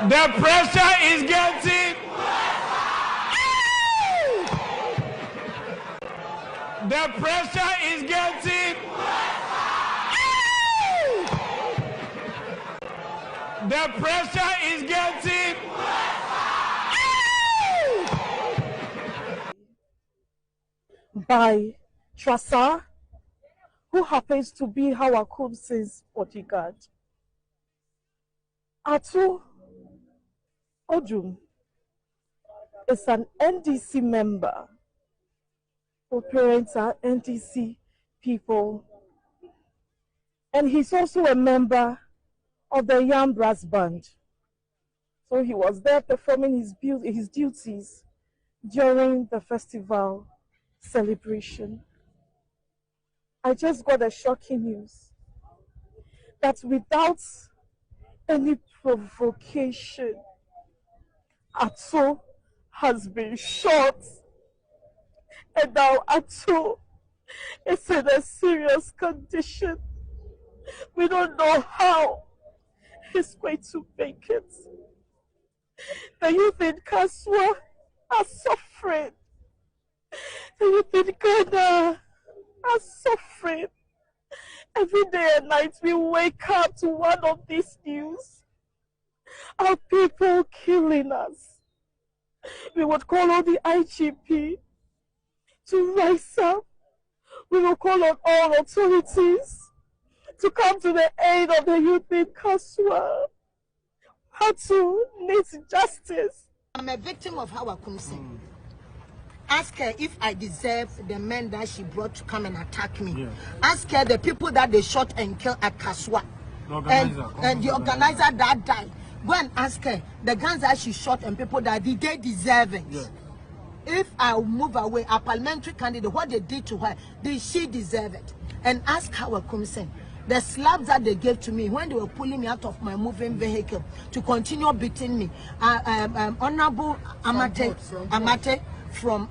The pressure is getting. The pressure is getting. The pressure is getting. By Trasa, who happens to be Howard Combs's bodyguard. Atu Odum is an NDC member. Her parents are NDC people. And he's also a member of the Young Brass Band. So he was there performing his duties during the festival celebration. I just got a shocking news that without any provocation, Atu has been shot. And now Atu is in a serious condition. We don't know how he's going to make it. The youth in Kasoa are suffering. The youth in Ghana are suffering. Every day and night we wake up to one of these news. Our people killing us. We would call on the IGP to rise up. We will call on all authorities to come to the aid of the youth in Kasoa. Atu needs justice. I'm a victim of Howard Combs. Ask her if I deserve the men that she brought to come and attack me. Yeah. Ask her the people that they shot and killed at Kasoa. And the organizer that died. Go and ask her the guns that she shot and people that did they deserve it? Yeah. If I move away, a parliamentary candidate, what they did to her, did she deserve it? And ask Howard Combs. The slabs that they gave to me when they were pulling me out of my moving vehicle to continue beating me. Honorable Amate from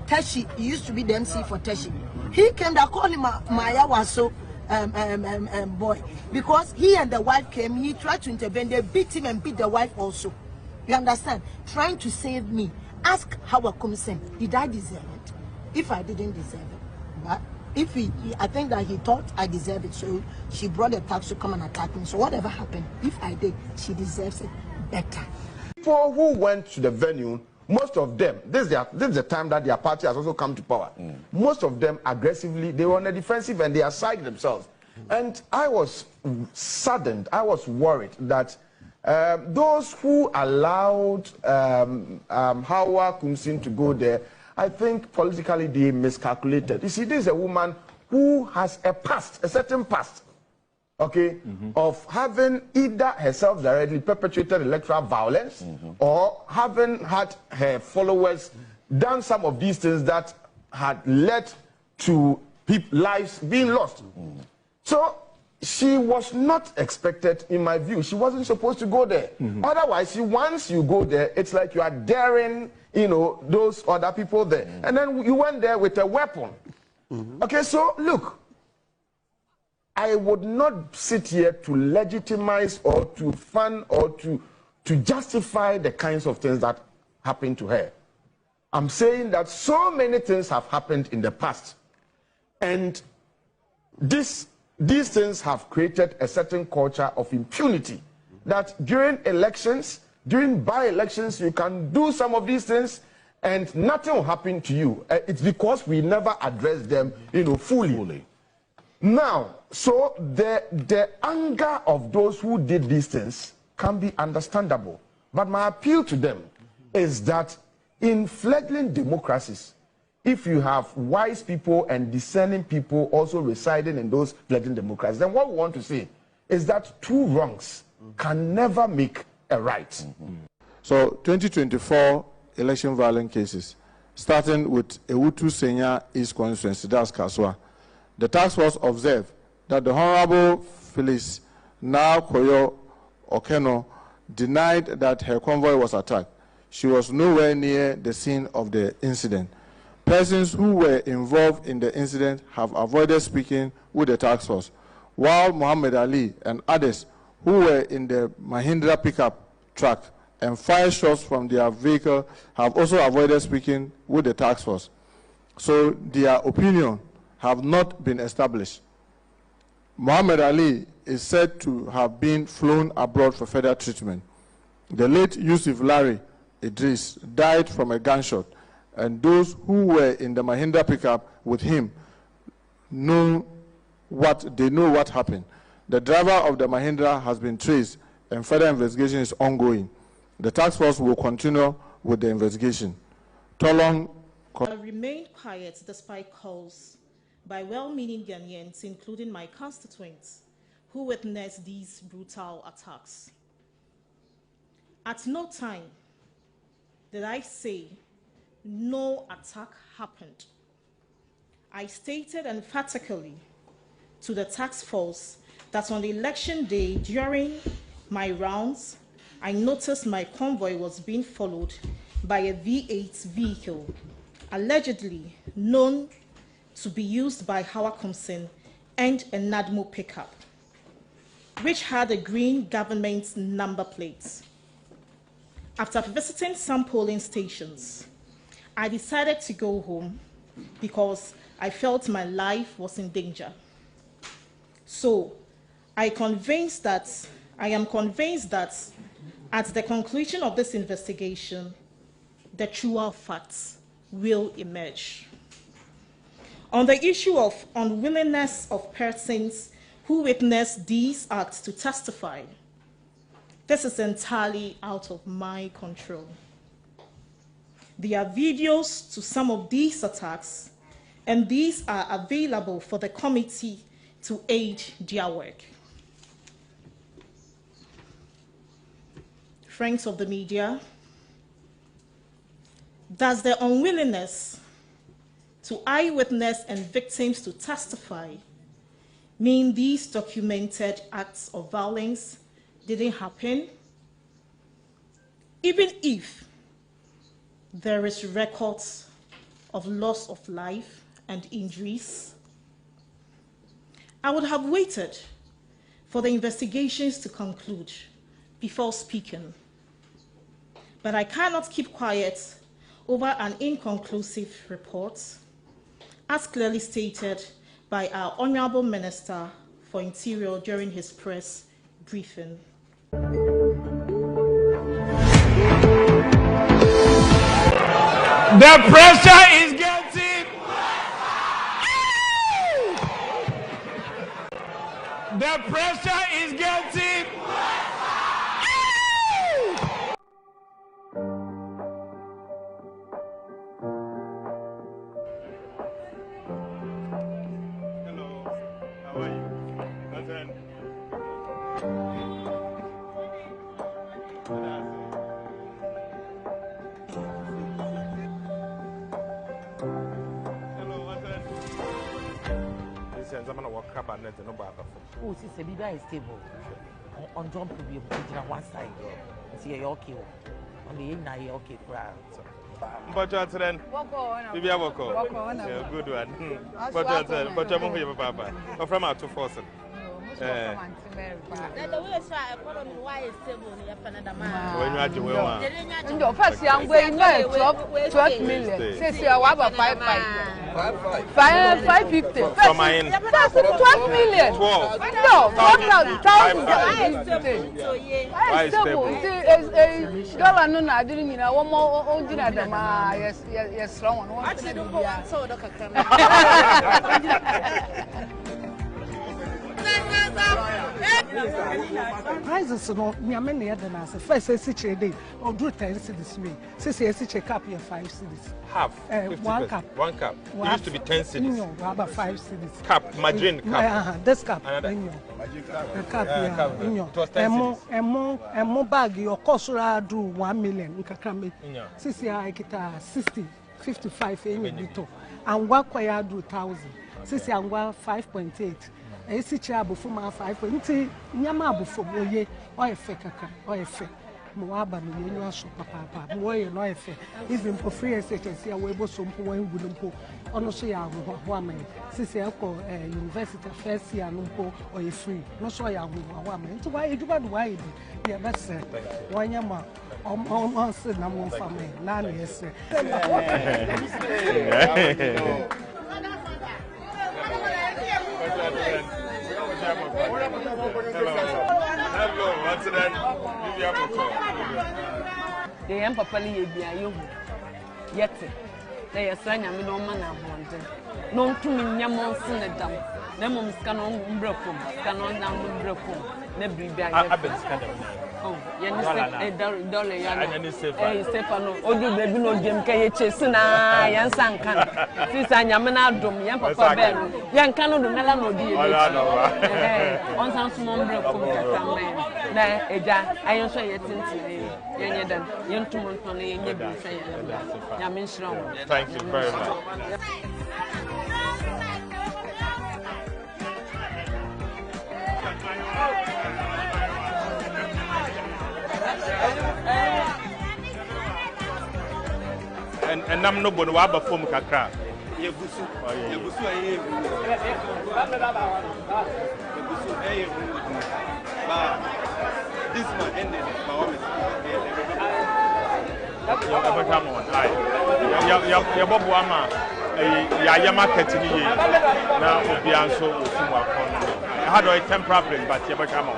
Teshi, he used to be the MC for Teshi. He came to call him Maya Waso boy. Because he and the wife came, he tried to intervene. They beat him and beat the wife also. You understand? Trying to save me. Ask Howard Combs, did I deserve it? If I didn't deserve it. But if I think that he thought I deserved it, so she brought the tax to come and attack me. So whatever happened, if I did, she deserves it better. People who went to the venue, most of them, this is the time that their party has also come to power. Most of them aggressively, they were on the defensive and they aside themselves. And I was saddened, I was worried that those who allowed Howard Combs to go there, I think politically they miscalculated. You see, this is a woman who has a past, a certain past, okay, of having either herself directly perpetrated electoral violence or having had her followers done some of these things that had led to lives being lost. So she was not expected, in my view. She wasn't supposed to go there. Otherwise, once you go there, it's like you are daring, you know, those other people there. And then you went there with a weapon. Okay, so look, I would not sit here to legitimize or to fund or to justify the kinds of things that happened to her. I'm saying that so many things have happened in the past. And these things have created a certain culture of impunity. That during elections, during by-elections, you can do some of these things and nothing will happen to you. It's because we never address them, you know, fully. Now, so the anger of those who did these things can be understandable. But my appeal to them is that in fledgling democracies, if you have wise people and discerning people also residing in those fledgling democracies, then what we want to say is that two wrongs can never make a right. So 2024 election violence cases, starting with Ewutu Senya East Constituency, that's Kasoa. The task force observed that the Honorable Phyllis Now Koyo Okeno denied that her convoy was attacked. She was nowhere near the scene of the incident. Persons who were involved in the incident have avoided speaking with the task force, while Muhammad Ali and others who were in the Mahindra pickup truck and fired shots from their vehicle have also avoided speaking with the task force. So their opinion have not been established. Muhammad Ali is said to have been flown abroad for further treatment. The late Yusuf Larry Idris died from a gunshot, and those who were in the Mahindra pickup with him know what happened. The driver of the Mahindra has been traced, and further investigation is ongoing. The task force will continue with the investigation. Tolong remained quiet despite calls by well-meaning Ghanaians, including my constituents, who witnessed these brutal attacks. At no time did I say no attack happened. I stated emphatically to the task force that on the election day, during my rounds, I noticed my convoy was being followed by a V8 vehicle, allegedly known to be used by Howard Komsin and a Nadmo pickup, which had a green government number plate. After visiting some polling stations, I decided to go home because I felt my life was in danger. So I am convinced that at the conclusion of this investigation, the truer facts will emerge. On the issue of unwillingness of persons who witnessed these acts to testify, this is entirely out of my control. There are videos to some of these attacks, and these are available for the committee to aid their work. Friends of the media, does the unwillingness to eyewitness and victims to testify mean these documented acts of violence didn't happen? Even if there is records of loss of life and injuries, I would have waited for the investigations to conclude before speaking. But I cannot keep quiet over an inconclusive report, as clearly stated by our Honorable Minister for Interior during his press briefing. The pressure is getting. The pressure is getting. Hello, how are you? I'm going to walk up and let the number. Oh, sister, be very stable. On jump to be on one side. See, you're okay. On the end, you're okay. But then, maybe I walk on. Good one. But I'm going to Papa. I'm from out to force. The way why is stable when you are doing in your first young way, 12 million. Says you are about 550. From my end, 12 million. 12. No, 1,000. Why is stable? It's dollar no, I didn't know one more old dinner. Yes, strong one. Prices no, me am near the nasa. First, I see a day or do 10 cities. Me, say, I see a cup here 5 cities. Half. 1 cup. 1 cup. It used to be 10 cities. No, about 5 cities. Cup, margarine cup. This cup. Another. The cup, yeah. And more bag, your cost do 1 million. You can come. Sisi, I get 60, 55 and what quay do 1,000. Sisi, and 5.8. I see chair before my 5.0. Nyama before ye or a fake or a fake. Moaba, no shop, papa, way and life, even for free as I can see a way was some poor wooden po, on a woman, Sisiako, University first year, no or a free, no so I woman. To why you do why, yeah, that's it. Why am almost said, no more family, none, yes. Hello, what's that? The Emperor Pali be a young yet. They are saying I'm no man of one. No to me, Yamon Senator. Lemons canon broken, canon down broken. Nebri, I've been scattered. Oh, dollar, Stefano, or do baby no Jim Kayachesina, Yan Sankan. Since I am an Adam, Yan Papa Bell, Yan Cano, the Melano, on some small broken. I also yet young to Montpellier, Yamin Strong. Thank you very much. And I'm no one who have a form kakra. This one ended. Your Bob Wama, Yama Ketini, now will be answered. I had a temporary problem, but Yabakamo.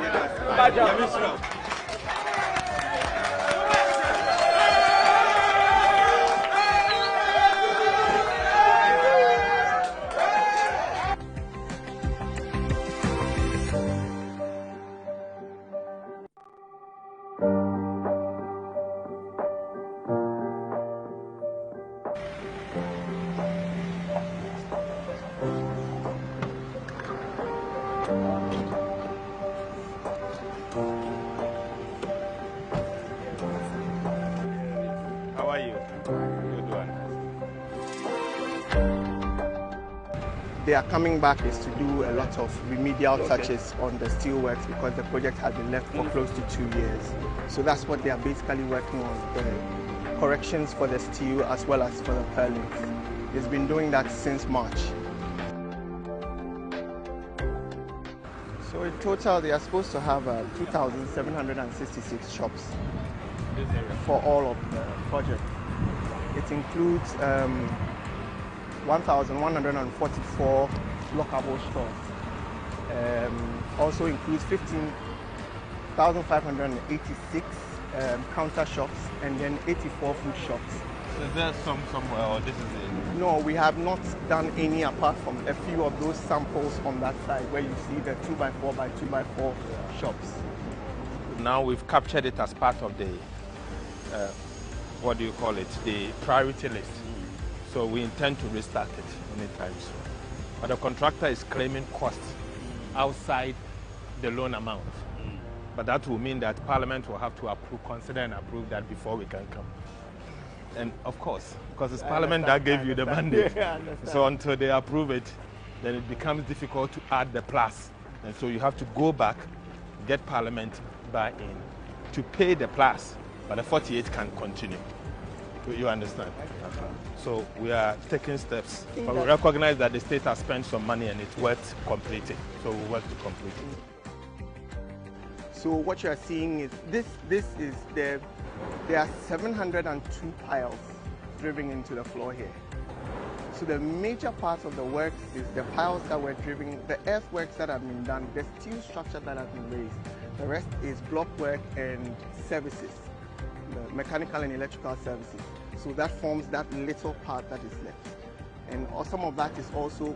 They are coming back is to do a lot of remedial touches on the steelworks because the project has been left for close to 2 years. So that's what they are basically working on, the corrections for the steel as well as for the purlins. They've been doing that since March. So in total, they are supposed to have 2,766 shops for all of the project. It includes 1,144 lockable stores. Also includes 15,586 counter shops and then 84 food shops. Is there some somewhere or this is it? No, we have not done any apart from a few of those samples on that side where you see the 2x4 by 2x4 shops. Now we've captured it as part of the, what do you call it, the priority list. So we intend to restart it anytime soon. But the contractor is claiming costs outside the loan amount. But that will mean that Parliament will have to consider and approve that before we can come. And of course, because it's Parliament that gave you the mandate. So until they approve it, then it becomes difficult to add the plus. And so you have to go back, get Parliament buy-in to pay the plus, but the 48 can continue. You understand? So we are taking steps, but we recognize that the state has spent some money and it's worth completing. So we work to complete it. So what you are seeing is this is there are 702 piles driven into the floor here. So the major part of the work is the piles that were driven, the earthworks that have been done, the steel structure that has been raised. The rest is block work and services, the mechanical and electrical services. So that forms that little part that is left. And some of that is also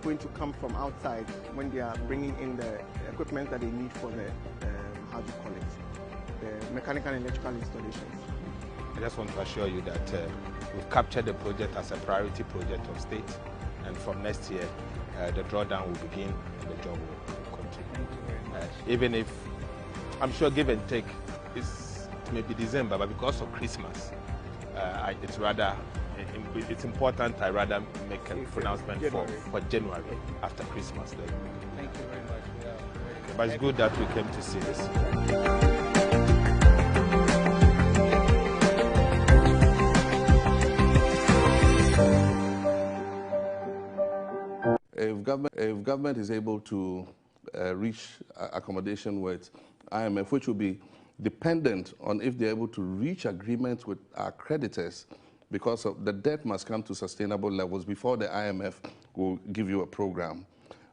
going to come from outside when they are bringing in the equipment that they need for the, how do you call it, the mechanical and electrical installations. I just want to assure you that we've captured the project as a priority project of state, and from next year, the drawdown will begin and the job will continue. Even if, I'm sure give and take, it may be December, but because of Christmas, it's important I rather make a pronouncement for January after Christmas. Thank you very much. But it's good that we came to see this. if government is able to reach accommodation with IMF, which will be dependent on if they're able to reach agreement with our creditors, because of the debt must come to sustainable levels before the IMF will give you a program.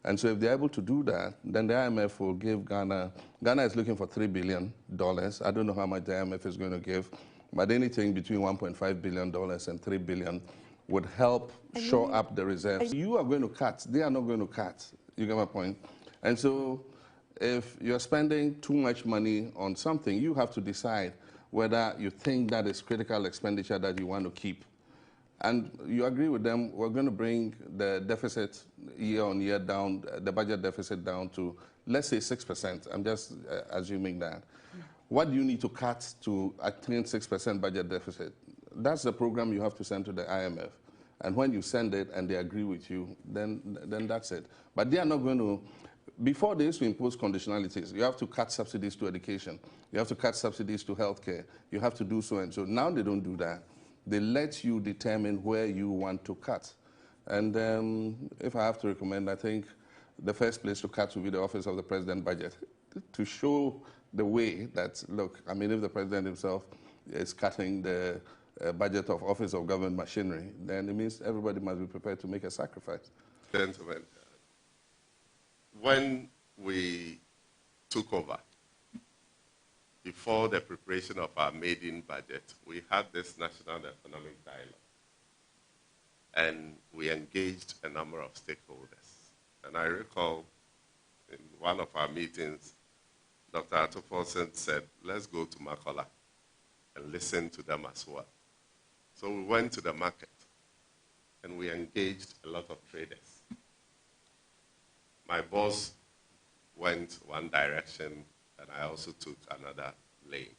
And so if they're able to do that, then the IMF will give Ghana is looking for $3 billion. I don't know how much the IMF is going to give, but anything between $1.5 billion and $3 billion would help shore up the reserves. You are going to cut, they are not going to cut. You get my point? And so if you're spending too much money on something, you have to decide whether you think that is critical expenditure that you want to keep. And you agree with them, we're going to bring the deficit year on year down, the budget deficit down to, let's say 6%. I'm just assuming that. What do you need to cut to attain 6% budget deficit? That's the program you have to send to the IMF. And when you send it and they agree with you, then that's it. But they are not going to, before they used to impose conditionalities, you have to cut subsidies to education. You have to cut subsidies to healthcare. You have to do so and so. Now they don't do that. They let you determine where you want to cut. And if I have to recommend, I think the first place to cut will be the Office of the President budget, to show the way that, look, I mean, if the President himself is cutting the budget of Office of Government Machinery, then it means everybody must be prepared to make a sacrifice. Gentlemen, when we took over, before the preparation of our maiden budget, we had this National Economic Dialogue. And we engaged a number of stakeholders. And I recall in one of our meetings, Dr. Atto-Forson said, let's go to Makola and listen to them as well. So we went to the market and we engaged a lot of traders. My boss went one direction and I also took another lane.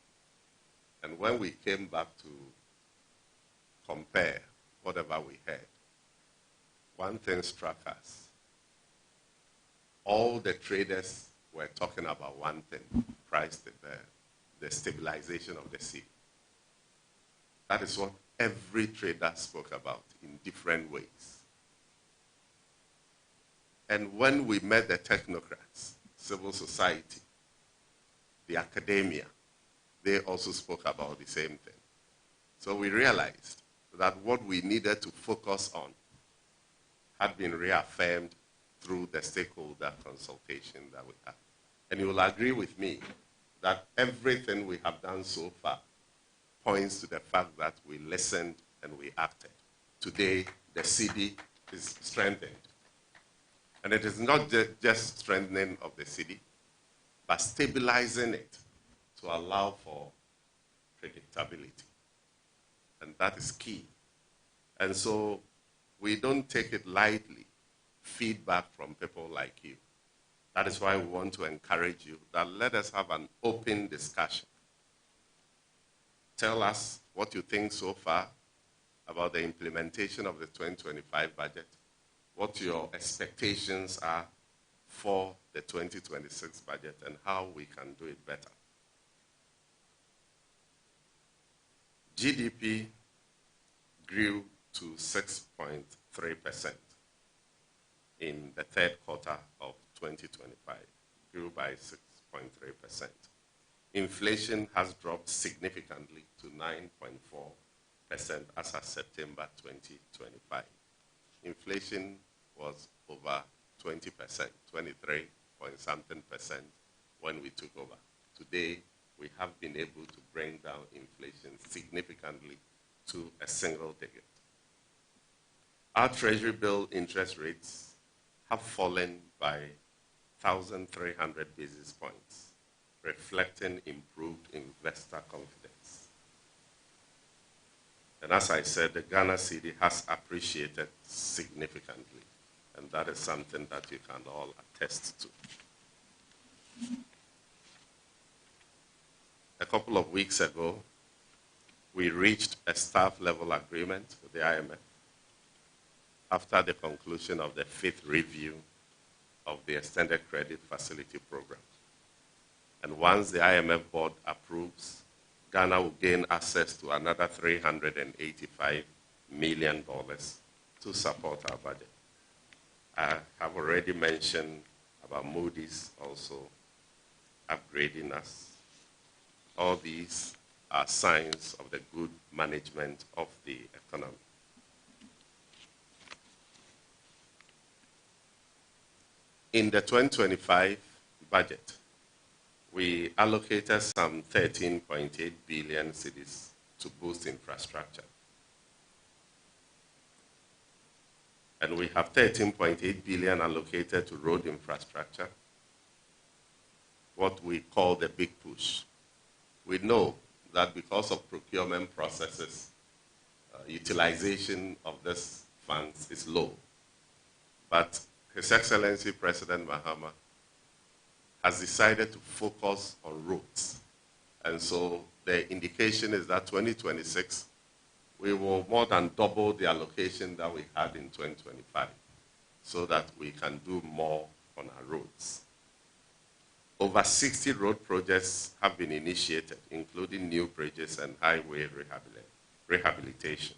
And when we came back to compare whatever we had, one thing struck us. All the traders were talking about one thing, the stabilization of the cedi. That is what every trader spoke about in different ways. And when we met the technocrats, civil society, the academia, they also spoke about the same thing. So we realized that what we needed to focus on had been reaffirmed through the stakeholder consultation that we had. And you will agree with me that everything we have done so far points to the fact that we listened and we acted. Today, the cedi is strengthened. And it is not just strengthening of the cedi, but stabilizing it to allow for predictability. And that is key. And so we don't take it lightly, feedback from people like you. That is why we want to encourage you that let us have an open discussion. Tell us what you think so far about the implementation of the 2025 budget, what your expectations are for the 2026 budget, and how we can do it better. GDP grew to 6.3% in the third quarter of 2025, grew by 6.3%. Inflation has dropped significantly to 9.4% as of September 2025. Inflation was over 20%, 23-point-something% when we took over. Today, we have been able to bring down inflation significantly to a single digit. Our Treasury bill interest rates have fallen by 1,300 basis points, reflecting improved investor confidence. And as I said, the Ghana cedi has appreciated significantly, and that is something that you can all attest to. A couple of weeks ago, we reached a staff-level agreement with the IMF after the conclusion of the 5th review of the Extended Credit Facility Program. And once the IMF board approves, Ghana will gain access to another $385 million to support our budget. I have already mentioned about Moody's also upgrading us. All these are signs of the good management of the economy. In the 2025 budget, we allocated some 13.8 billion cedis to boost infrastructure. And we have 13.8 billion allocated to road infrastructure, what we call the big push. We know that because of procurement processes, utilization of these funds is low. But His Excellency President Mahama has decided to focus on roads. And so the indication is that 2026, we will more than double the allocation that we had in 2025 so that we can do more on our roads. Over 60 road projects have been initiated, including new bridges and highway rehabilitation.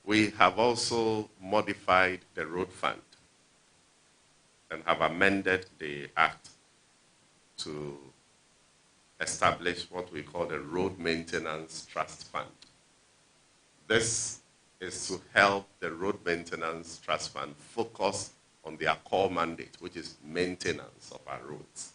We have also modified the road fund and have amended the act to establish what we call the Road Maintenance Trust Fund. This is to help the Road Maintenance Trust Fund focus on their core mandate, which is maintenance of our roads.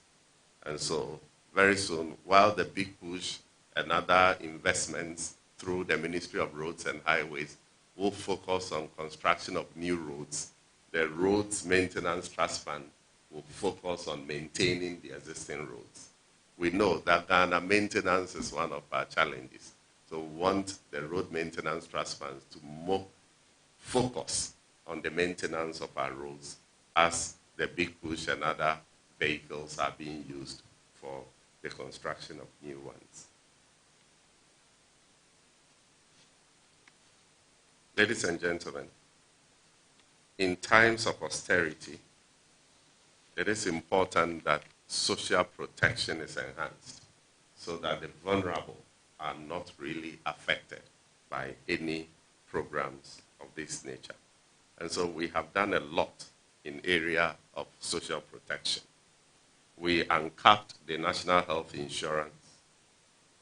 And so very soon, while the big push and other investments through the Ministry of Roads and Highways will focus on construction of new roads, the Roads Maintenance Trust Fund will focus on maintaining the existing roads. We know that Ghana maintenance is one of our challenges. So we want the Road Maintenance Trust Funds to more focus on the maintenance of our roads as the big push and other vehicles are being used for the construction of new ones. Ladies and gentlemen, in times of austerity, it is important that social protection is enhanced so that the vulnerable are not really affected by any programs of this nature. And so we have done a lot in area of social protection. We uncapped the national health insurance,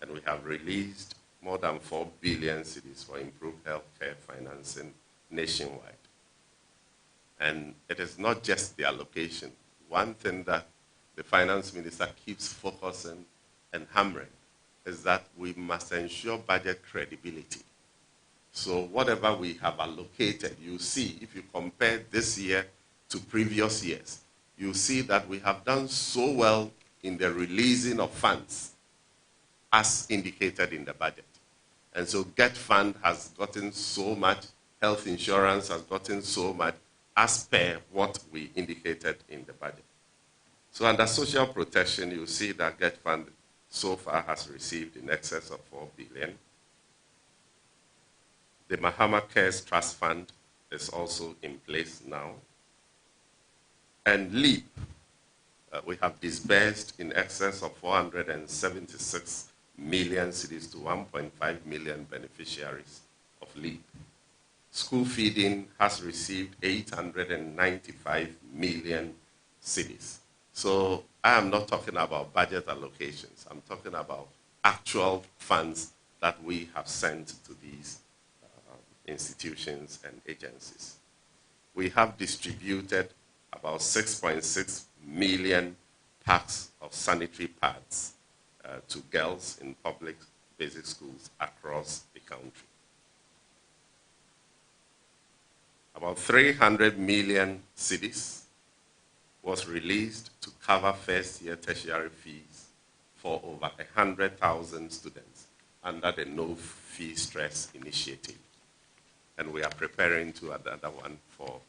and we have released more than 4 billion cedis for improved healthcare financing nationwide. And it is not just the allocation. One thing that the finance minister keeps focusing and hammering is that we must ensure budget credibility. So whatever we have allocated, you see, if you compare this year to previous years, you see that we have done so well in the releasing of funds as indicated in the budget. And so GET Fund has gotten so much, health insurance has gotten so much, as per what we indicated in the budget. So under social protection, you see that GET Fund so far has received in excess of 4 billion. The Mahama Cares Trust Fund is also in place now. And LEAP, we have disbursed in excess of 476 million cedis to 1.5 million beneficiaries of LEAP. School feeding has received 895 million cedis. So I am not talking about budget allocations. I'm talking about actual funds that we have sent to these institutions and agencies. We have distributed about 6.6 million packs of sanitary pads to girls in public basic schools across the country. About 300 million cedis was released to cover first-year tertiary fees for over 100,000 students under the No Fee Stress initiative. And we are preparing to add another one for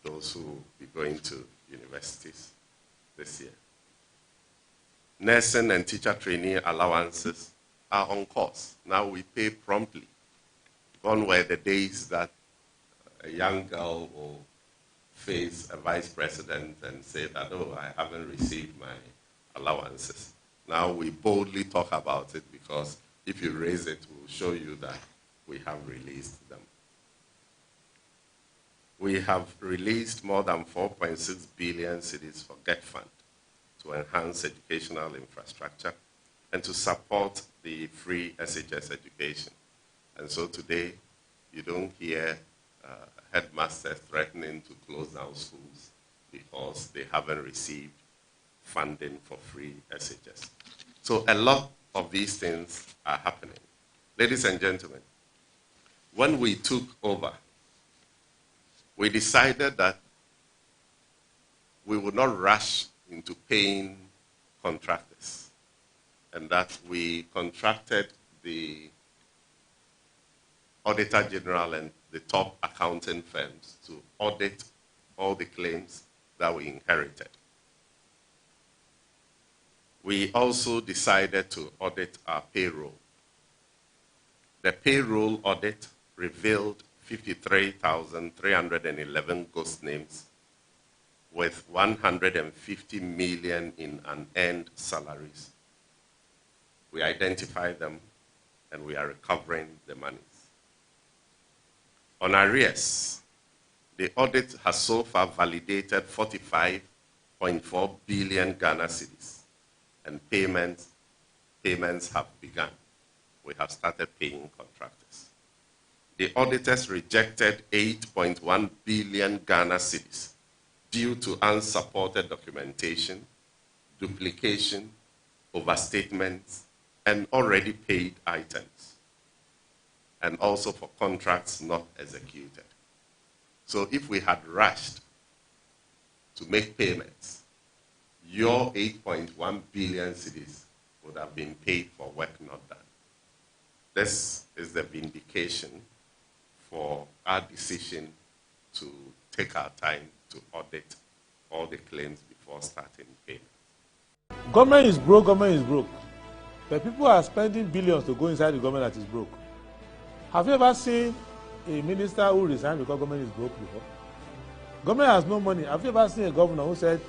those who will be going to universities this year. Nursing and teacher training allowances are on course. Now we pay promptly. Gone were the days that a young girl will face a vice president and say that, oh, I haven't received my allowances. Now we boldly talk about it because if you raise it, we'll show you that we have released them. we have released more than 4.6 billion cedis for Get Fund to enhance educational infrastructure and to support the free SHS education. And so today, you don't hear headmasters threatening to close down schools because they haven't received funding for free SHS. So a lot of these things are happening. Ladies and gentlemen, when we took over, we decided that we would not rush into paying contractors, and that we contracted the Auditor General and the top accounting firms to audit all the claims that we inherited. We also decided to audit our payroll. The payroll audit revealed 53,311 ghost names with 150 million in unearned salaries. We identified them and we are recovering the monies. On arrears, the audit has so far validated 45.4 billion Ghana cedis, and payments have begun. We have started paying contractors. The auditors rejected 8.1 billion Ghana cedis due to unsupported documentation, duplication, overstatements, and already paid items, and also for contracts not executed. So if we had rushed to make payments, your 8.1 billion cedis would have been paid for work not done. This is the vindication for our decision to take our time to audit all the claims before starting payment. Government is broke, government is broke. But people are spending billions to go inside the government that is broke. Have you ever seen a minister who resigned because government is broke before? Government has no money. Have you ever seen a governor who said,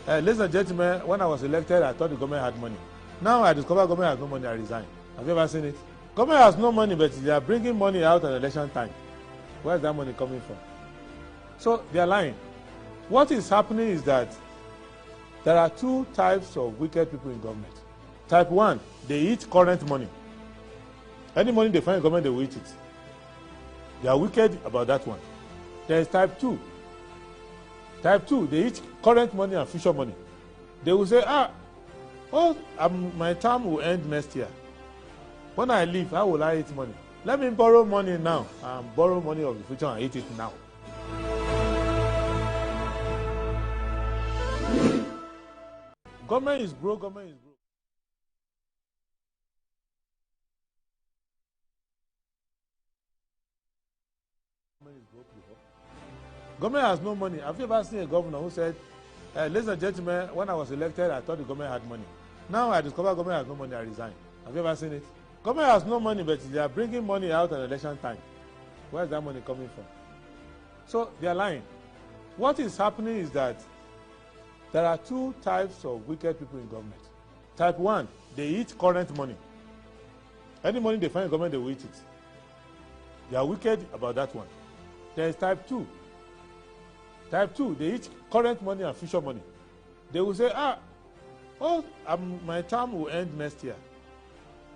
ladies and gentlemen, when I was elected, I thought the government had money. Now I discover government has no money, I resign. Have you ever seen it? Government has no money, but they are bringing money out at election time. Where is that money coming from? So they are lying. What is happening is that there are two types of wicked people in government. Type 1, they eat current money. Any money they find in government, they will eat it. They are wicked about that one. There is type 2. Type 2, they eat current money and future money. They will say, my term will end next year. When I leave, how will I eat money? Let me borrow money now and borrow money of the future and eat it now. Government is broke, government is broke. Government has no money. Have you ever seen a governor who said, ladies and gentlemen, when I was elected, I thought the government had money. Now I discover government has no money, I resign. Have you ever seen it? Government has no money, but they are bringing money out at election time. Where is that money coming from? So they are lying. What is happening is that there are two types of wicked people in government. Type 1, they eat current money. Any money they find in government, they will eat it. They are wicked about that one. There is type 2. Type 2, they eat current money and future money. They will say, my term will end next year.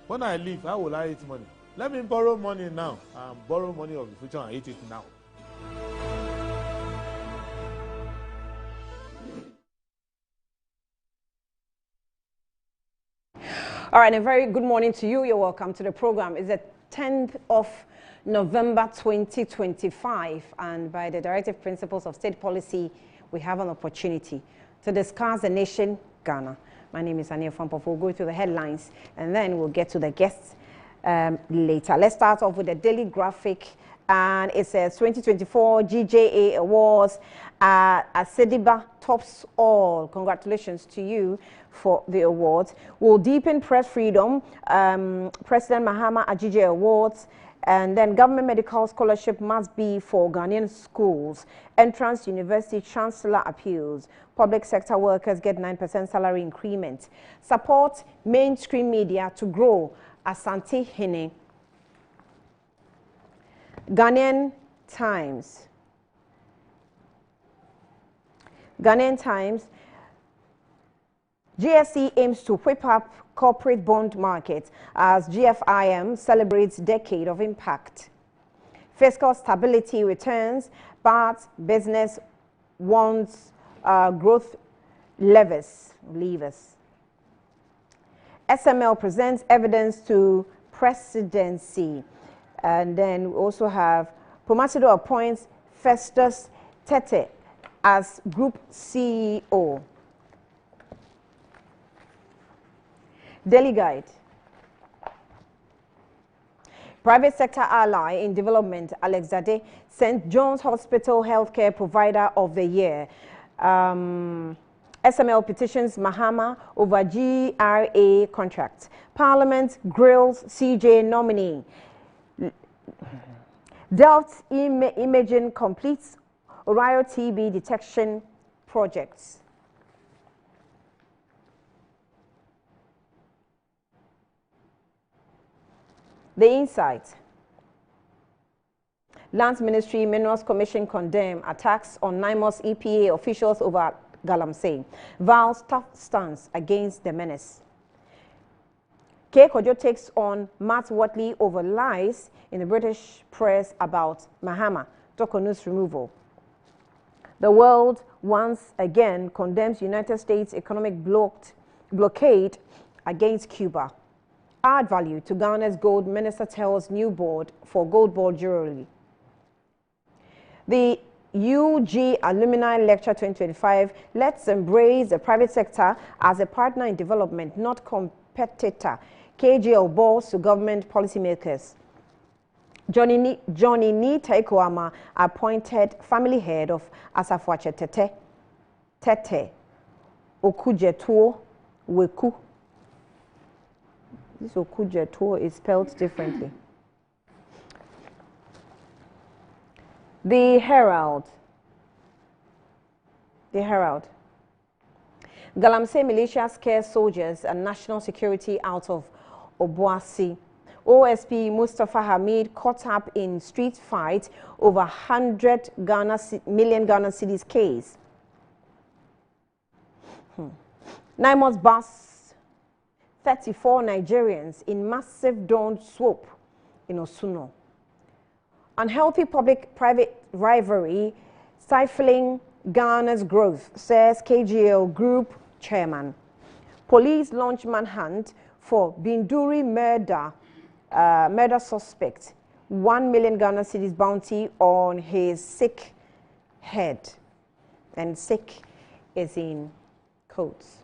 When I leave, how will I eat money? Let me borrow money now and borrow money of the future and eat it now. All right, a very good morning to you. You're welcome to the program. It's the 10th of November 2025, and by the directive principles of state policy, we have an opportunity to discuss the nation, Ghana. My name is Ania Fampof. We'll go through the headlines, and then we'll get to the guests later. Let's start off with the Daily Graphic, and it says 2024 GJA Awards. Asediba tops all. Congratulations to you for the awards. Will deepen press freedom. President Mahama Ajije Awards. And then government medical scholarship must be for Ghanaian schools. Entrance University Chancellor appeals. Public sector workers get 9% salary increment. Support mainstream media to grow. Asante Hene. Ghanaian Times. Ghanaian Times, GSE aims to whip up corporate bond market as GFIM celebrates decade of impact. Fiscal stability returns, but business wants growth levers. SML presents evidence to presidency. And then we also have Pomasido appoints Festus Tete as Group CEO. Daily Guide. Private sector ally in development, Alex Zade, St. John's Hospital Healthcare Provider of the Year. SML petitions Mahama over GRA contract. Parliament grills CJ nominee. Delft Imaging completes Orion TB detection projects. The Insight. Lands Ministry Minerals Commission condemn attacks on NIMOS EPA officials over Galamsey. Vows tough stance against the menace. K. Kojo takes on Matt Watley over lies in the British press about Mahama, Tokonu's removal. The world once again condemns United States economic blockade against Cuba. Add value to Ghana's gold, Minister tells new board for gold ball jewelry. The UG Alumni Lecture 2025, let's embrace the private sector as a partner in development, not competitor. KGL balls to government policymakers. Johnny Taikoama appointed family head of Asafwache Tete Okujetuo Weku. This Okujetuo is spelled differently. The Herald. Galamsey militia scares soldiers and national security out of Obuasi. OSP Mustafa Hamid caught up in street fight over 100 million Ghana cedis case. NIMOS bus 34 Nigerians in massive drone swoop in Osuno. Unhealthy public-private rivalry stifling Ghana's growth, says KGL Group chairman. Police launch manhunt for Binduri murder suspect. 1 million Ghana cedis bounty on his sick head. And sick is in quotes.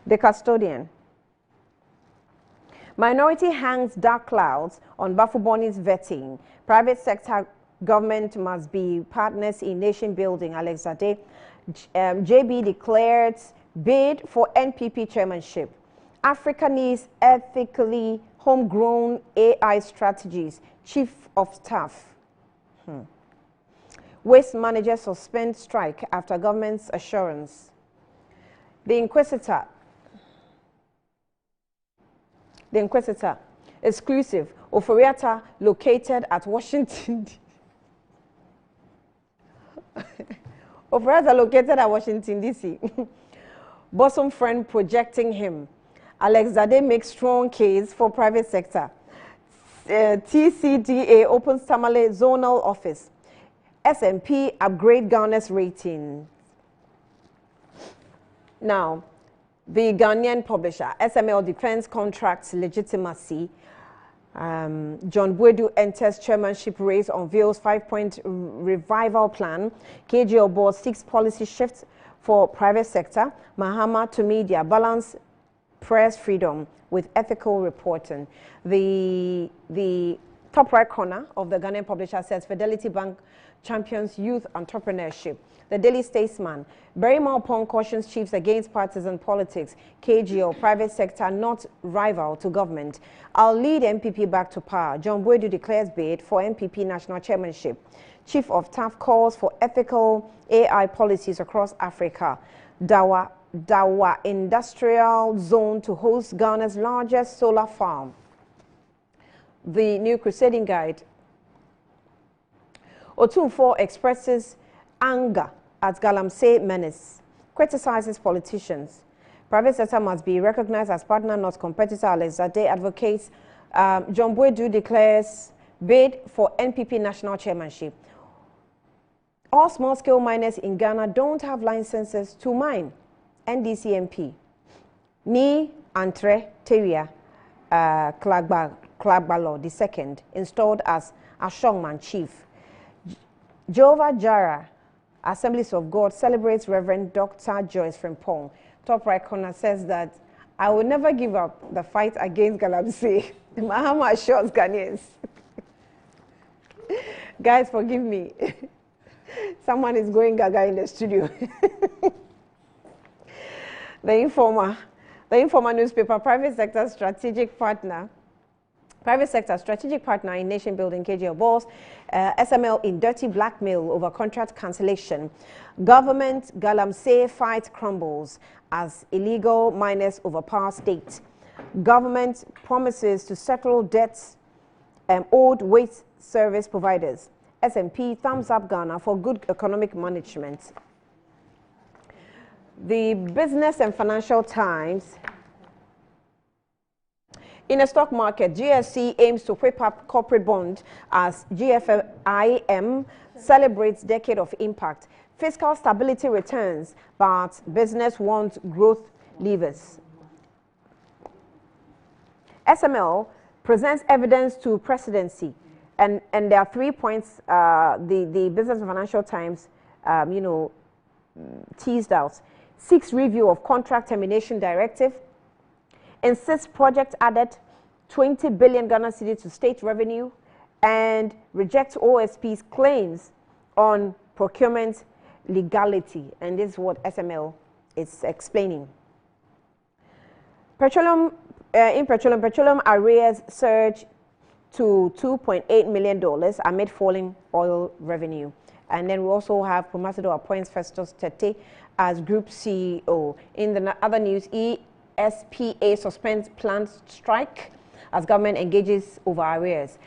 The Custodian. Minority hangs dark clouds on Bafuboni's vetting. Private sector government must be partners in nation building. Alex Zade. JB declared bid for NPP chairmanship. Africa needs ethically homegrown AI strategies. Chief of Staff. Waste managers suspend strike after government's assurance. The Inquisitor. Exclusive. Oforiatta located at Washington. Oforiatta located at Washington, D.C. Bosom friend projecting him. Alex Zade makes strong case for private sector. TCDA opens Tamale zonal office. SMP upgrade Ghana's rating. Now, the Ghanaian publisher, SML defends contracts legitimacy. John Buedu enters chairmanship race, unveils 5-point revival plan. KGL board 6 policy shifts for private sector. Mahama to media, balance press freedom with ethical reporting. The top right corner of the Ghanaian publisher says Fidelity Bank champions youth entrepreneurship. The Daily Statesman. Barrymore Pong cautions chiefs against partisan politics. KGO, private sector not rival to government. I'll lead MPP back to power. John Buedu declares bid for MPP national chairmanship. Chief of Staff calls for ethical AI policies across Africa. Dawa Industrial Zone to host Ghana's largest solar farm. The New Crusading Guide. Otunfo expresses anger at Galamsey menace, criticizes politicians. Private sector must be recognized as partner, not competitor. Alex Zade advocates. John Boydu declares bid for NPP national chairmanship. All small-scale miners in Ghana don't have licenses to mine. NDC Ni Antre Teria Klagbalo II, installed as Ashongman chief. Jehovah Jireh Assemblies of God celebrates Reverend Dr. Joyce Frimpong. Top right corner says that I will never give up the fight against Galamsey. Mahama assures Ghanaians. Guys, forgive me. Someone is going gaga in the studio. The Informer newspaper, private sector strategic partner in nation building, KGL Balls, SML in dirty blackmail over contract cancellation. Government Galamsey fight crumbles as illegal miners overpower state. Government promises to settle debts owed waste service providers. SMP thumbs up Ghana for good economic management. The Business and Financial Times. In a stock market, GSC aims to whip up corporate bond as GFIM celebrates decade of impact. Fiscal stability returns, but business wants growth levers. SML presents evidence to presidency, and there are 3 points the Business and Financial Times, teased out. 6 review of contract termination directive. Insists project added 20 billion Ghana cedis to state revenue, and rejects OSP's claims on procurement legality. And this is what SML is explaining. Petroleum arrears surge to $2.8 million amid falling oil revenue. And then we also have Promasido appoints Festus Tete as Group CEO. In the other news, ESPA suspends planned strike as government engages over arrears.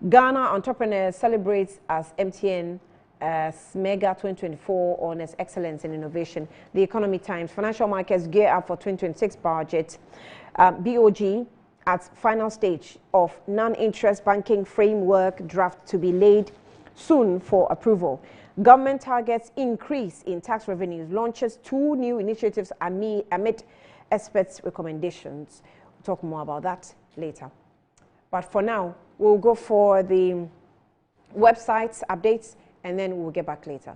Ghana entrepreneurs celebrates as MTN Mega 2024 on its excellence in innovation. The Economy Times, financial markets gear up for 2026 budget. BOG at final stage of non-interest banking framework draft to be laid soon for approval. Government targets increase in tax revenues, launches 2 new initiatives amid experts' recommendations. We'll talk more about that later. But for now, we'll go for the websites updates, and then we'll get back later.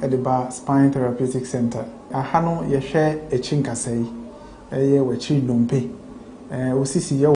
At the Spine Therapeutic Center. Aha no ye hwe echi nkasai. Eye wechi nompe. Osisi ye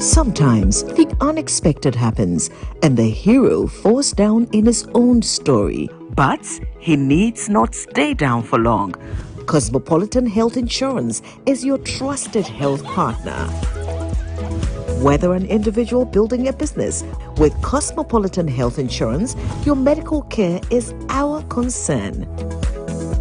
Sometimes the unexpected happens and the hero falls down in his own story. But he needs not stay down for long. Cosmopolitan Health Insurance is your trusted health partner. Whether an individual building a business, with Cosmopolitan Health Insurance, your medical care is our concern.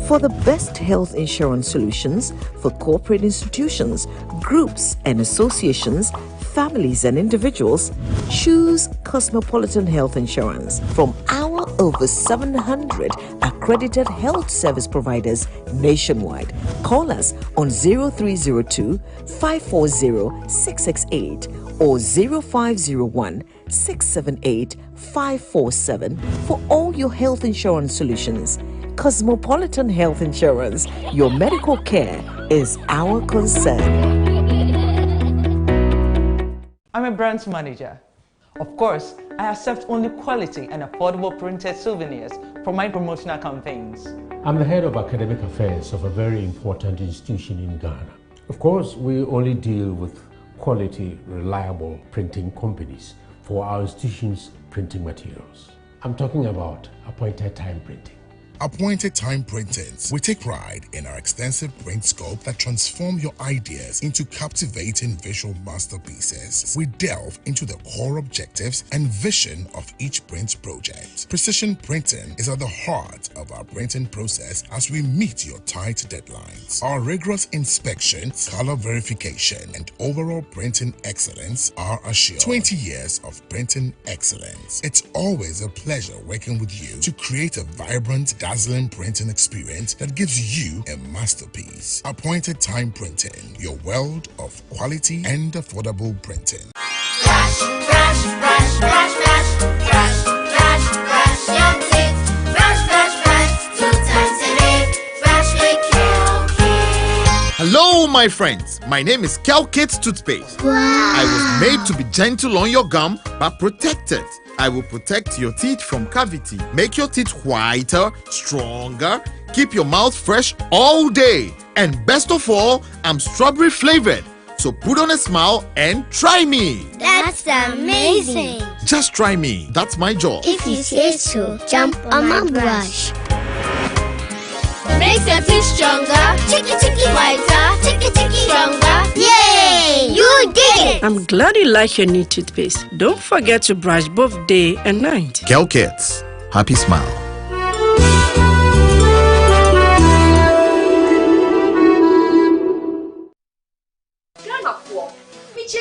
For the best health insurance solutions for corporate institutions, groups and associations, families and individuals, choose Cosmopolitan Health Insurance. From our over 700 accredited health service providers nationwide. Call us on 0302 540 668 or 0501 678 547 for all your health insurance solutions. Cosmopolitan Health Insurance, your medical care is our concern. I'm a branch manager. Of course, I accept only quality and affordable printed souvenirs for my promotional campaigns. I'm the head of academic affairs of a very important institution in Ghana. Of course, we only deal with quality, reliable printing companies for our institution's printing materials. I'm talking about appointed time printing. Appointed Time Printings. We take pride in our extensive print scope that transform your ideas into captivating visual masterpieces. We delve into the core objectives and vision of each print project. Precision printing is at the heart of our printing process as we meet your tight deadlines. Our rigorous inspection, color verification, and overall printing excellence are assured. 20 years of printing excellence. It's always a pleasure working with you to create a vibrant, dazzling printing experience that gives you a masterpiece. Appointed Time Printing, your world of quality and affordable printing. Brush, brush, brush, brush, brush, brush, brush, brush your teeth. Brush, brush, brush, 2 times a day. Brush with Kel-Kit. Hello, my friends. My name is Kel-Kit Toothpaste. Wow. I was made to be gentle on your gum, but protected. I will protect your teeth from cavity, make your teeth whiter, stronger, keep your mouth fresh all day. And best of all, I'm strawberry flavored. So put on a smile and try me. That's amazing. Just try me. That's my job. If you say so, jump on my brush. Makes your teeth stronger, chicky chicky whiter, chicky chicky stronger. Yay! You did it! I'm glad you like your new toothpaste. Don't forget to brush both day and night. Kel-Kit, happy smile.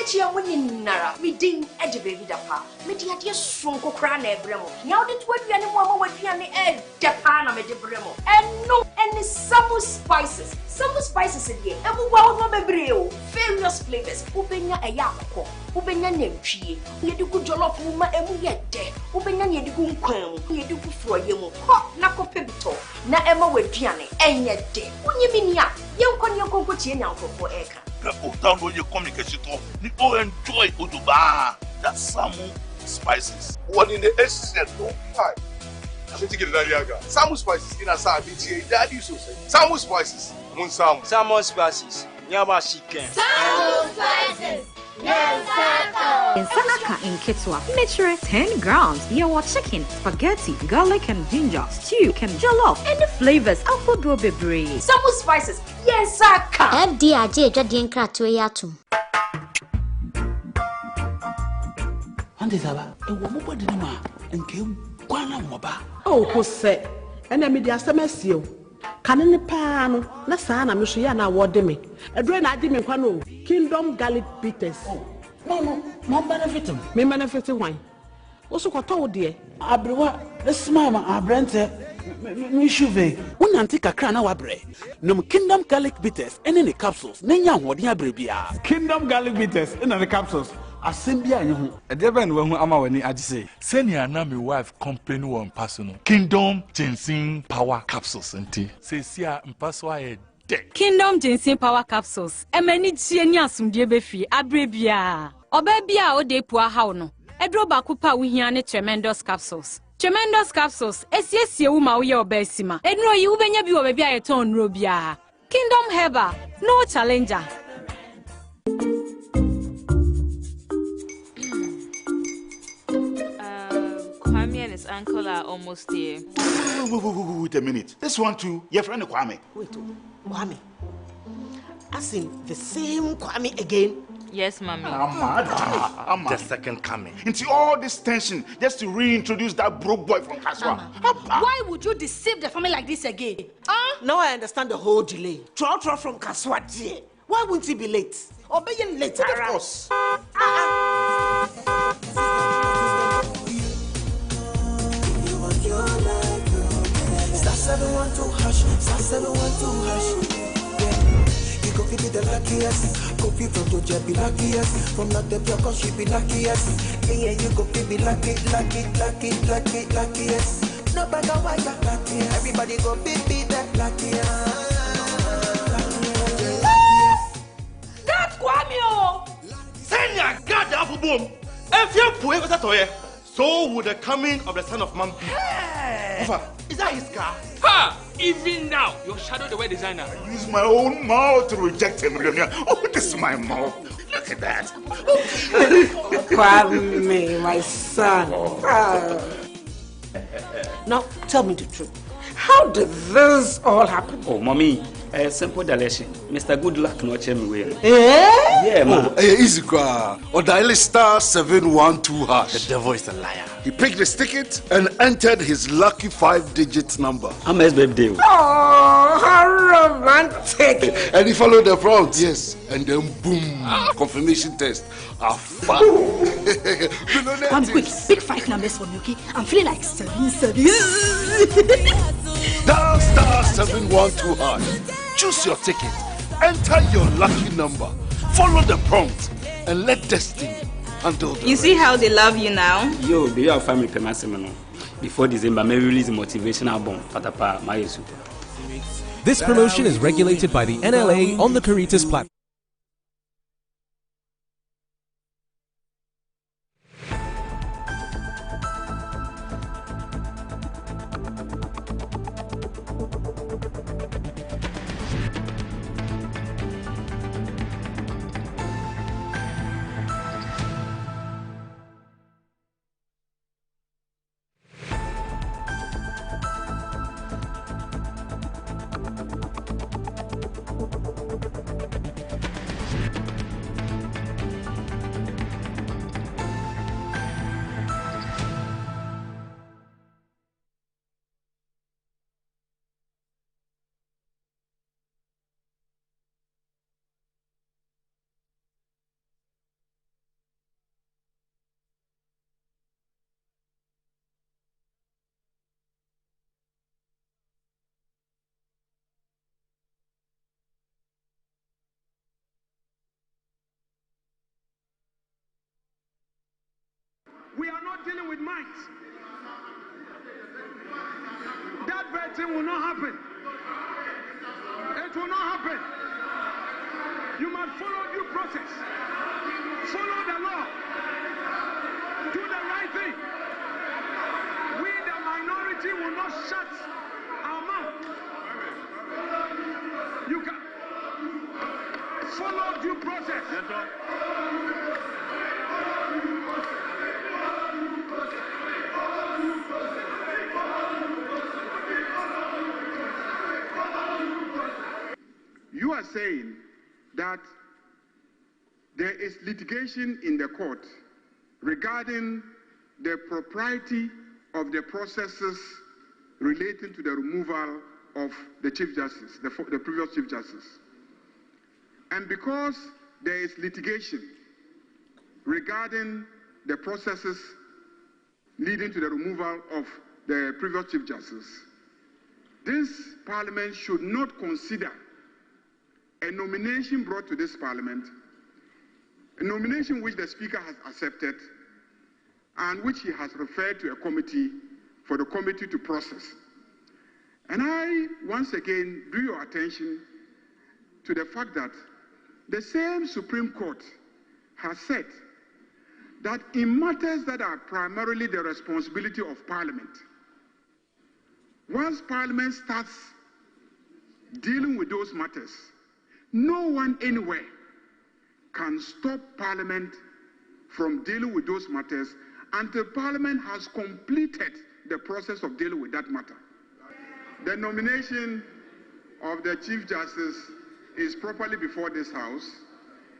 Chia winning Nara, me ding edgebaby dapa, me dear strong crown ebremo. Now that what you animal would be on the edge, Japan me de bremo. And no any summer spices. Summer spices in here, and we will not be various flavors. Ubenya a yako, Ubenya nemchi, you do good jollof woman and we get there. Ubenya you do good quam, you do good for you. Hot nako pibito, na Emma with Gianni, and yet day. When you mean ya, young con your cocoa now for Eka. Download your communication to enjoy Uduba. That's some spices. One in the essence, no five. I think you get that. Some spices in a sabi, daddy so say. Some spices, Munsam. Some spices, Yama chicken. Some spices. Sanaka in Kitswa, measure 10 grams. Your chicken, spaghetti, garlic and ginger, stew, and jollof, and the flavors alpha bebre. Some spices, yes, Saka. FDIJ Jadien Kratoyatum. Andesaba, and Wamuba Dinama, and came Guana Moba. Oh, who said, and I made the SMS. Cannon pan, na sana Michiana Wademi. A drain I didn't know. Kingdom Garlic Bitters. No, benefit. Me benefit wine. Also, what told dear? Abrewa, the smama, Abrente, Mishuve. One antique crown our bread. No Kingdom Garlic Bitters, and any capsules. Nanya, what ya brebia. Kingdom Garlic Bitters, and the capsules. Assembly, and you. A devil when I'm when I say, send your name, my wife, complain one personal. Kingdom Ginseng Power Capsules, and tea. Say, see, I'm password. Kingdom Ginseng Power Capsules. Emeni chienya sumdie befi abrebia. Obebia o de poa haw no. Edro ba kupa wo hia ne tremendous capsules. Tremendous capsules. Esiesie wo ma wo ye obesima. Enro yi wo benya bi wo bebia ye ton nro bia. Kingdom Herbal, no challenger. Kwame and his uncle are almost here. Wait a minute. This one too, your friend Kwame. Wait, Kwame. As in the same Kwame again? Yes, Mommy. The second coming. Into all this tension just to reintroduce that broke boy from Kaswa. Why would you deceive the family like this again? Now I understand the whole delay. Trotro from Kaswa, dear. Why wouldn't he be late? Or be late? Of course. Everyone to hush, 712 hash. Yeah. You go feel the luckiest. Coffee from Georgia be luckiest. From not the block, she be luckiest. Yeah, you go feel be luckiest. No bugger why you luckiest. Everybody go be the luckiest. That's Kwamio! Senya God the apple boom. If you put it toye, so would the coming of the Son of Man be. Hey. Is that his car? Ha! Even now, your shadow the way designer. I use my own mouth to reject him. Oh, this is my mouth. Look at that. Kwame, my son. Now, tell me the truth. How did this all happen? Oh, mommy, a simple delation. Mr. Good Luck no check me way. Yeah, man. Easy cry. Or dial star 712 hash. The devil is a liar. He picked his ticket and entered his lucky 5-digit number. I'm his birthday. Oh, how romantic. And he followed the prompts, yes. And then boom, confirmation test. I'm quick. Pick 5 numbers for me, okay? I'm feeling like 7. Dial star 712 hash. Choose your ticket. Enter your lucky number. Follow the prompt and let destiny handle the You see how they love you now? Yo, do you have family payment? Before December, may release a motivational bomb. Patapa, my super. This promotion is regulated by the NLA on the Caritas platform. We are not dealing with might. That bad thing will not happen. It will not happen. You must follow due process. Follow the law. Do the right thing. We, the minority, will not shut our mouth. You can follow due process. Yes, sir. You are saying that there is litigation in the court regarding the propriety of the processes relating to the removal of the Chief Justice, the previous Chief Justice. And because there is litigation regarding the processes leading to the removal of the previous Chief Justice, this Parliament should not consider a nomination brought to this Parliament, a nomination which the Speaker has accepted and which he has referred to a committee for the committee to process. And I once again draw your attention to the fact that the same Supreme Court has said that in matters that are primarily the responsibility of Parliament, once Parliament starts dealing with those matters, no one anywhere can stop Parliament from dealing with those matters until Parliament has completed the process of dealing with that matter. The nomination of the Chief Justice is properly before this House.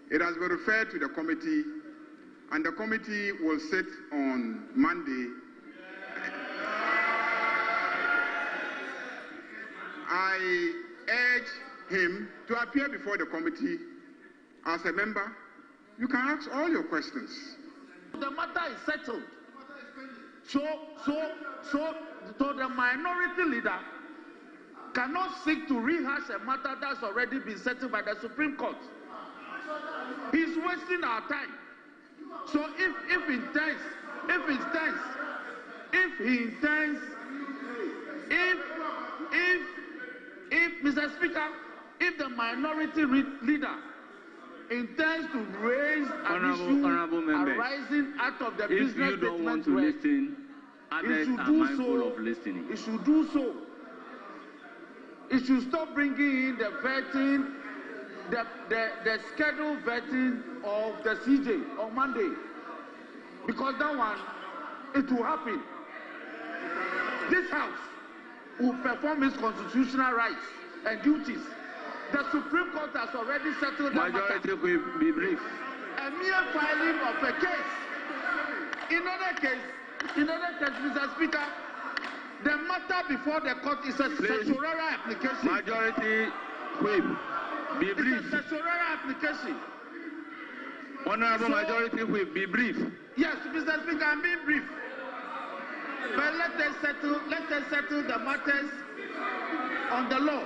It has been referred to the committee, and the committee will sit on Monday. I urge him to appear before the committee as a member. You can ask all your questions. The matter is settled. So the minority leader cannot seek to rehash a matter that's already been settled by the Supreme Court. He's wasting our time. So if he intends, Mr. Speaker, if the minority leader intends to raise an issue arising out of the business statement, if you don't want to listen, others are mindful of listening. It should do so. It should stop bringing in the vetting, the scheduled vetting of the CJ on Monday, because that one, it will happen. This House will perform its constitutional rights and duties. The Supreme Court has already settled that matter. Majority will be brief. A mere filing of a case. In other case, Mr. Speaker, the matter before the court is a certiorari application. Majority will be brief. It's a certiorari application. Honorable Majority will be brief. Yes, Mr. Speaker, I'm being brief. But let us settle the matters on the law.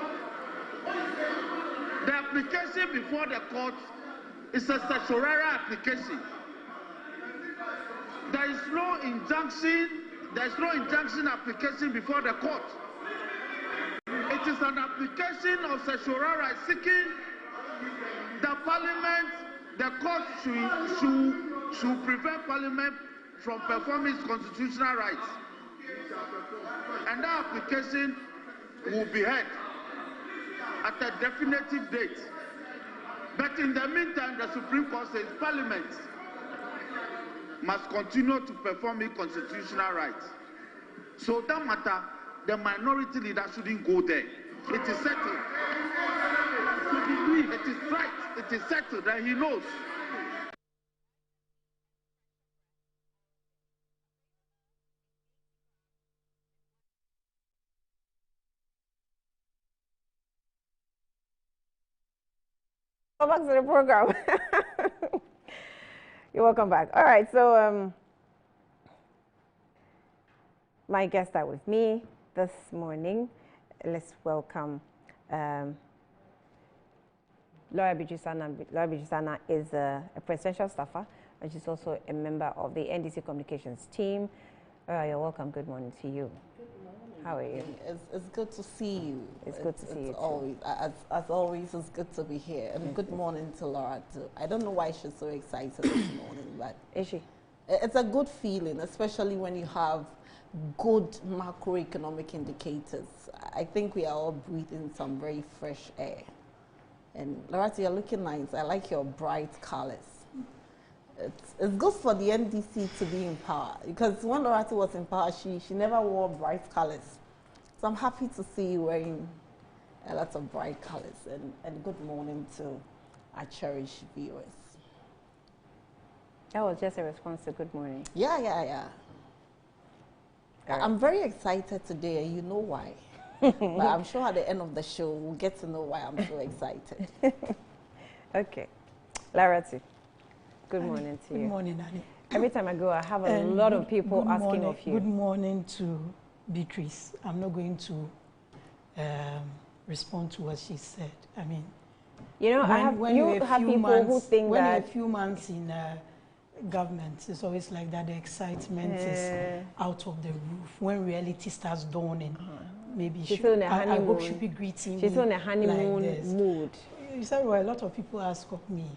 The application before the court is a statutory application. There is no injunction application before the court. It is an application of statutory seeking the parliament, the court should prevent parliament from performing its constitutional rights. And that application will be heard at a definitive date. But in the meantime, the Supreme Court says Parliament must continue to perform its constitutional rights. So that matter, the minority leader shouldn't go there. It is settled. It is right. It is settled, and he knows. Welcome back to the program. You're welcome back. All right, so my guests are with me this morning. Let's welcome Laura Bijusana. Laura Bijusana is a presidential staffer, and she's also a member of the NDC communications team. You're welcome. Good morning to you. How are you? It's good to see you. It's good to see you. Always, as always, it's good to be here. And good morning to Laura too. I don't know why she's so excited this morning, but is she? It's a good feeling, especially when you have good macroeconomic indicators. I think we are all breathing some very fresh air. And Laura, you're looking nice. I like your bright colors. It's good for the NDC to be in power, because when Lorati was in power, she never wore bright colors. So I'm happy to see you wearing a lot of bright colors. And good morning to our cherished viewers. That was just a response to good morning. Yeah. Right. I'm very excited today, and you know why. But I'm sure at the end of the show, we'll get to know why I'm so excited. Okay. Larati. Good morning to you. Good morning, Annie. Every time I go, I have a lot of people asking of you. Good morning to Beatrice. I'm not going to respond to what she said. I mean, you know, when you have people who think when that you're a few months in government, it's always like that. The excitement is out of the roof. When reality starts dawning, maybe I hope she'll be greeting me. She's on a honeymoon like mood. You said, well, a lot of people ask of me.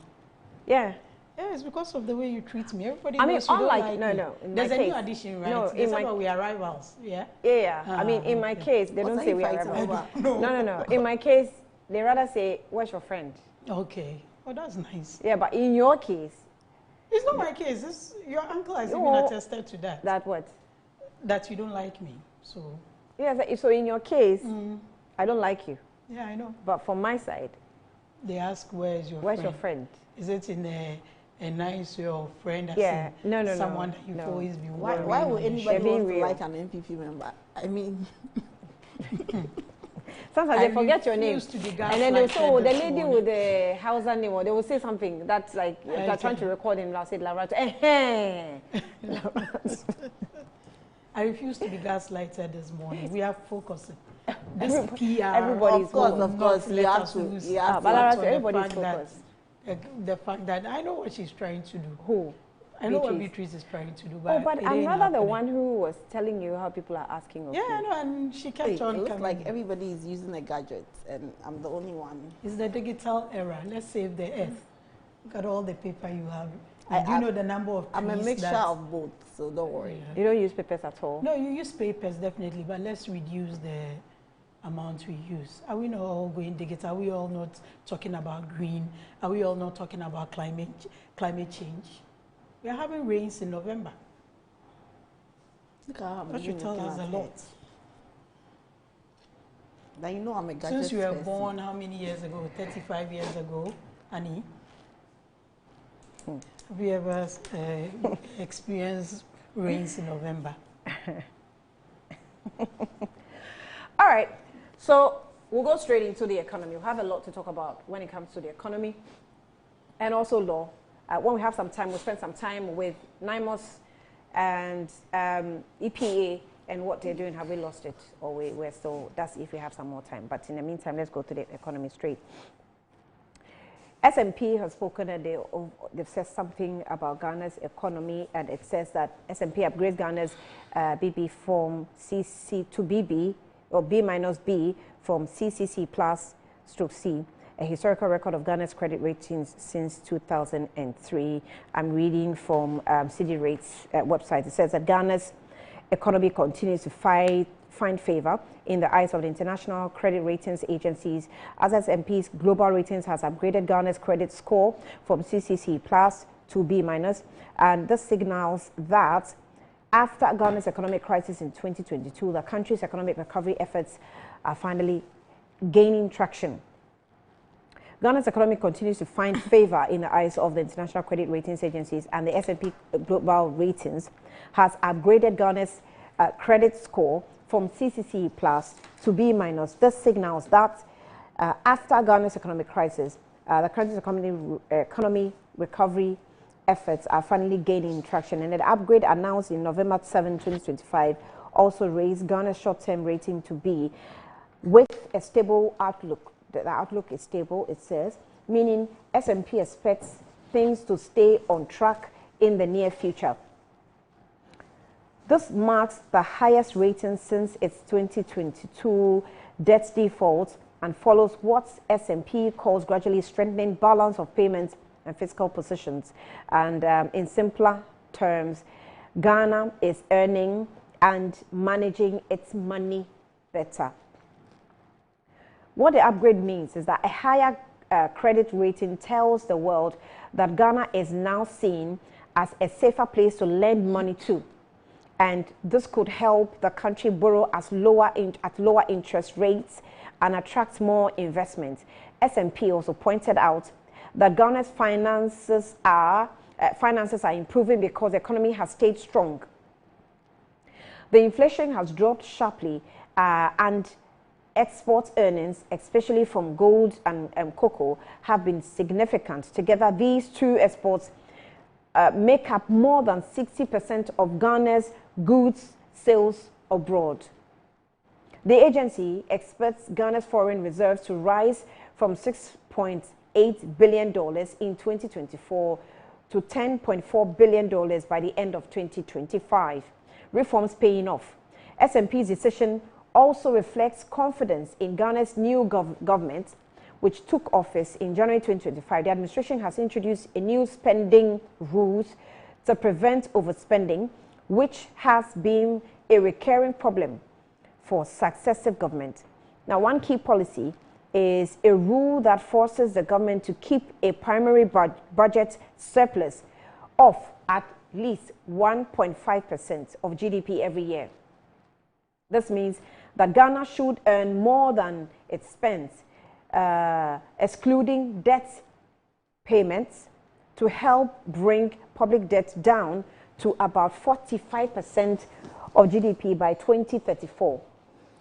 Yeah. Yeah, it's because of the way you treat me. Everybody knows you don't like me. No. There's a new addition, right? No, they say we are rivals, yeah? Yeah. I mean, in my case, they don't say we are rivals. No. In my case, they rather say, where's your friend? Okay. Oh, that's nice. Yeah, but in your case... It's not my case. Your uncle has even attested to that. That what? That you don't like me, so... Yeah, so in your case, I don't like you. Yeah, I know. But from my side... They ask, where's your friend? Is it in a nice way of friend? Yeah, no. Someone that you've always been worried. Why would anybody want to like an NPP member? I mean... Sometimes they forget your name. And then they'll say, oh, the lady with the Hausa name, or they will say something that's like, they're trying to record him, I'll say, Laratu. I refuse to be gaslighted this morning. We are focusing. this PR. Everybody's of course. You have to. But everybody's focused. The fact that I know what she's trying to do. Who? I know what Beatrice is trying to do. But oh, but I'm rather the one who was telling you how people are asking of you. Yeah, I know, and she kept on looks coming. like everybody is using a gadget, and I'm the only one. It's the digital era. Let's save the earth. Look at all the paper you have. Do you know the number of trees? I'm a mixture of both, so don't worry. You don't use papers at all? No, you use papers, definitely, but let's reduce the amount we use. Are we not all going digital? Are we all not talking about green? Are we all not talking about climate change? We are having rains in November. Look how that should tell us a lot. Now you know I'm a gadget Since you were person. born how many years ago? 35 years ago, Annie? Have you ever experienced rains in November? All right, so we'll go straight into the economy. We'll have a lot to talk about when it comes to the economy and also law. When we have some time, we'll spend some time with NIMOS and EPA and what they're doing. Have we lost it? Or we're still, that's if we have some more time. But in the meantime, let's go to the economy straight. S&P has spoken and they've said something about Ghana's economy, and it says that S&P upgrades Ghana's BB from CC to BB, or B-B from CCC plus stroke C, a historical record of Ghana's credit ratings since 2003. I'm reading from CDRate's website. It says that Ghana's economy continues to find favor in the eyes of the international credit ratings agencies, as S&P's global ratings has upgraded Ghana's credit score from CCC plus to B-, and this signals that after Ghana's economic crisis in 2022, the country's economic recovery efforts are finally gaining traction. Ghana's economy continues to find favor in the eyes of the international credit ratings agencies, and the S&P Global Ratings has upgraded Ghana's credit score from CCC plus to B-. This signals that after Ghana's economic crisis, the country's economy recovery efforts are finally gaining traction. And the upgrade announced in November 7, 2025 also raised Ghana's short-term rating to B with a stable outlook. The outlook is stable, it says, meaning S&P expects things to stay on track in the near future. This marks the highest rating since its 2022 debt default and follows what S&P calls gradually strengthening balance of payments and fiscal positions. And in simpler terms, Ghana is earning and managing its money better. What the upgrade means is that a higher credit rating tells the world that Ghana is now seen as a safer place to lend money to. And this could help the country borrow at lower interest rates and attract more investment. S&P also pointed out that Ghana's finances are improving because the economy has stayed strong. The inflation has dropped sharply, and export earnings, especially from gold and cocoa, have been significant. Together, these two exports make up more than 60% of Ghana's goods sales abroad. The agency expects Ghana's foreign reserves to rise from $6.8 billion in 2024 to $10.4 billion by the end of 2025. Reforms paying off. S&P's decision also reflects confidence in Ghana's new government, which took office in January 2025. The administration has introduced a new spending rules to prevent overspending, which has been a recurring problem for successive governments. Now, one key policy is a rule that forces the government to keep a primary budget surplus of at least 1.5% of GDP every year. This means that Ghana should earn more than it spends, excluding debt payments, to help bring public debt down to about 45% of GDP by 2034.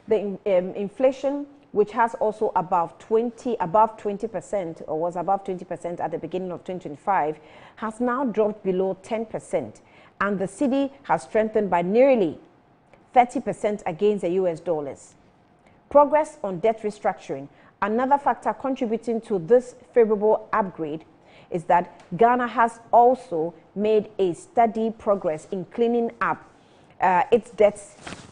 The inflation, which has also above 20%, or was above 20% at the beginning of 2025, has now dropped below 10%, and the cedi has strengthened by nearly 30% against the US dollars. Progress on debt restructuring. Another factor contributing to this favorable upgrade is that Ghana has also made a steady progress in cleaning up its debt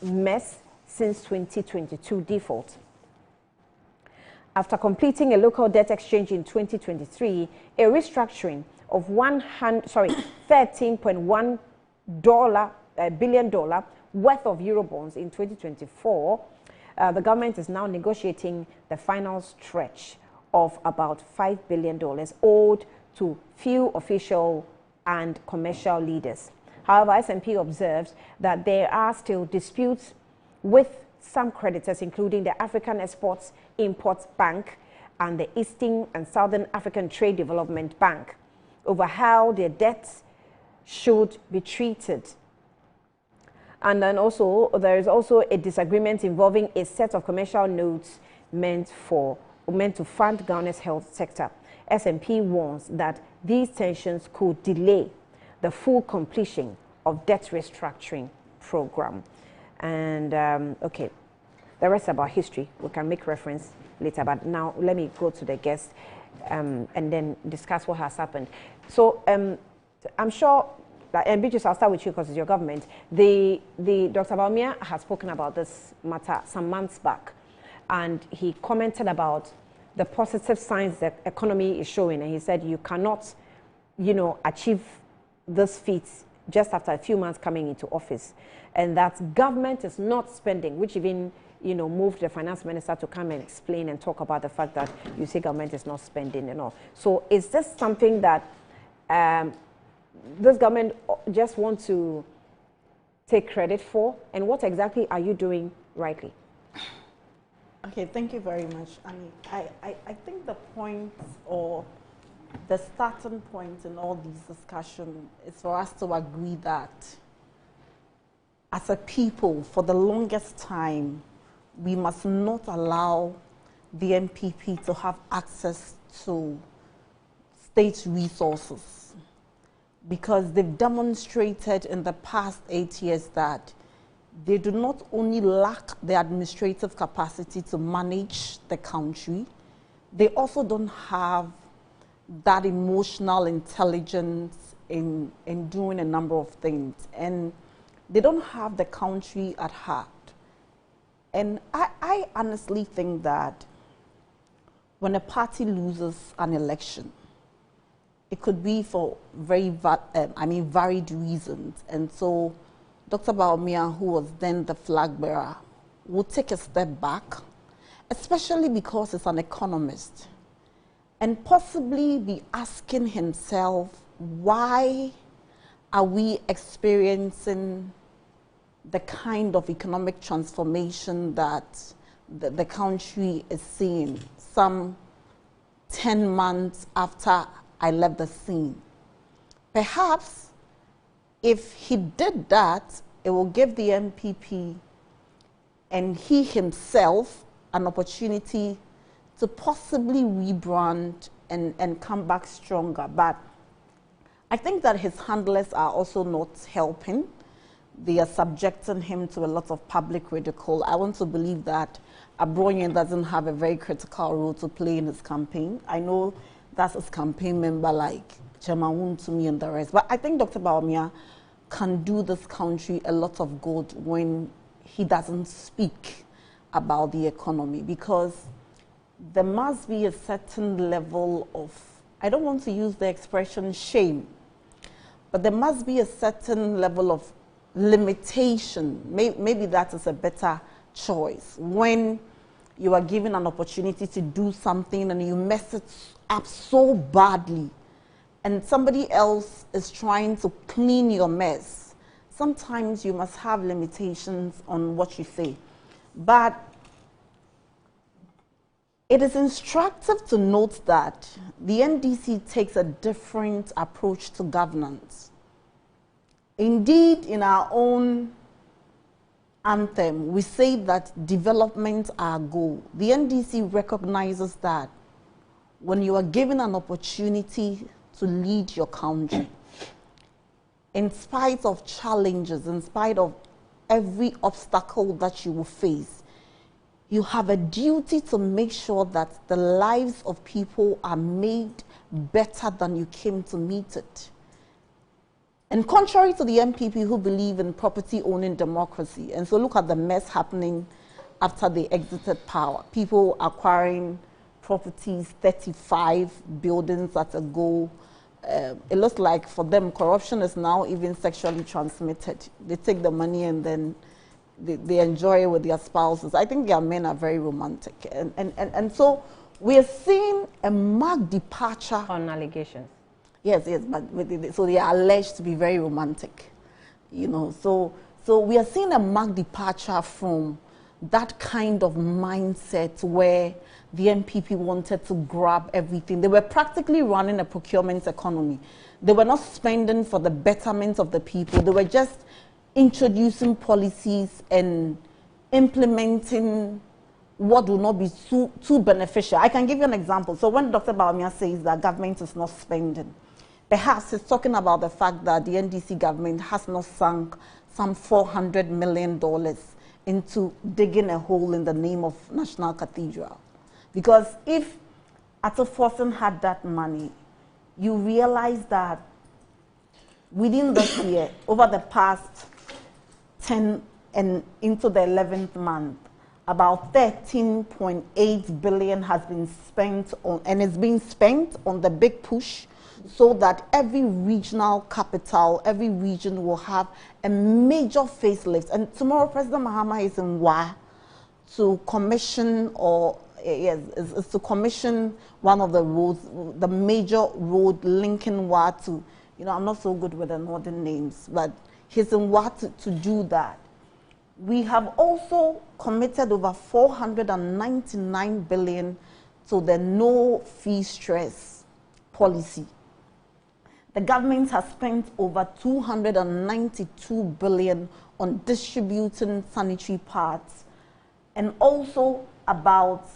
mess since 2022 default. After completing a local debt exchange in 2023, a restructuring of $13.1 billion worth of Eurobonds in 2024, the government is now negotiating the final stretch of about $5 billion owed to few official and commercial leaders. However, S&P observes that there are still disputes with some creditors, including the African Export-Import Bank and the Eastern and Southern African Trade Development Bank, over how their debts should be treated. And then also, there is also a disagreement involving a set of commercial notes meant to fund Ghana's health sector. S&P warns that these tensions could delay the full completion of debt restructuring program. And okay, the rest about history we can make reference later, but now let me go to the guest and then discuss what has happened. So I'm sure, and Beatrice, I'll start with you because it's your government. The Dr. Bawumia has spoken about this matter some months back, and he commented about the positive signs the economy is showing, and he said you cannot, achieve this feat just after a few months coming into office, and that government is not spending, which even moved the finance minister to come and explain and talk about the fact that you say government is not spending and all. So is this something that this government just wants to take credit for, and what exactly are you doing rightly? Okay, thank you very much, Annie. I think the point, or the starting point in all these discussions, is for us to agree that as a people, for the longest time, we must not allow the NPP to have access to state resources, because they've demonstrated in the past 8 years that they do not only lack the administrative capacity to manage the country, they also don't have that emotional intelligence in doing a number of things, and they don't have the country at heart. And I honestly think that when a party loses an election, it could be for very varied reasons. And so Dr. Bawumia, who was then the flag bearer, would take a step back, especially because he's an economist, and possibly be asking himself, why are we experiencing the kind of economic transformation that the country is seeing some 10 months after I left the scene? Perhaps if he did that, it will give the NPP and he himself an opportunity to possibly rebrand and come back stronger. But I think that his handlers are also not helping. They are subjecting him to a lot of public ridicule. I want to believe that Abroyan doesn't have a very critical role to play in his campaign. I know that's his campaign member like Chairman Wontumi and the rest. But I think Dr. Bawumia can do this country a lot of good when he doesn't speak about the economy, because there must be a certain level of, I don't want to use the expression shame, but there must be a certain level of limitation. Maybe that is a better choice. When you are given an opportunity to do something and you mess it up so badly, and somebody else is trying to clean your mess, sometimes you must have limitations on what you say. But it is instructive to note that the NDC takes a different approach to governance. Indeed, in our own anthem, we say that development is our goal. The NDC recognizes that when you are given an opportunity to lead your country, in spite of challenges, in spite of every obstacle that you will face, you have a duty to make sure that the lives of people are made better than you came to meet it. And contrary to the MPP who believe in property owning democracy, and so look at the mess happening after they exited power. People acquiring properties, 35 buildings at a go. It looks like for them corruption is now even sexually transmitted. They take the money and then they enjoy it with their spouses. I think their men are very romantic. And so we are seeing a marked departure. On allegations. Yes, but so they are alleged to be very romantic. You know, so we are seeing a marked departure from that kind of mindset where the MPP wanted to grab everything. They were practically running a procurement economy. They were not spending for the betterment of the people. They were just introducing policies and implementing what will not be too beneficial. I can give you an example. So when Dr. Bawumia says that government is not spending, perhaps he's talking about the fact that the NDC government has not sunk some $400 million into digging a hole in the name of National Cathedral. Because if Ato Forson had that money, you realize that within this year, over the past 10 and into the 11th month, about 13.8 billion has been spent on, and is being spent on the big push, so that every regional capital, every region will have a major facelift. And tomorrow, President Mahama is in Wa to commission, or yes, is to commission one of the roads, the major road linking Wa to, you know, I'm not so good with the northern names, but he's in Wa to do that. We have also committed over 499 billion to the no fee stress policy. The government has spent over 292 billion on distributing sanitary pads, and also about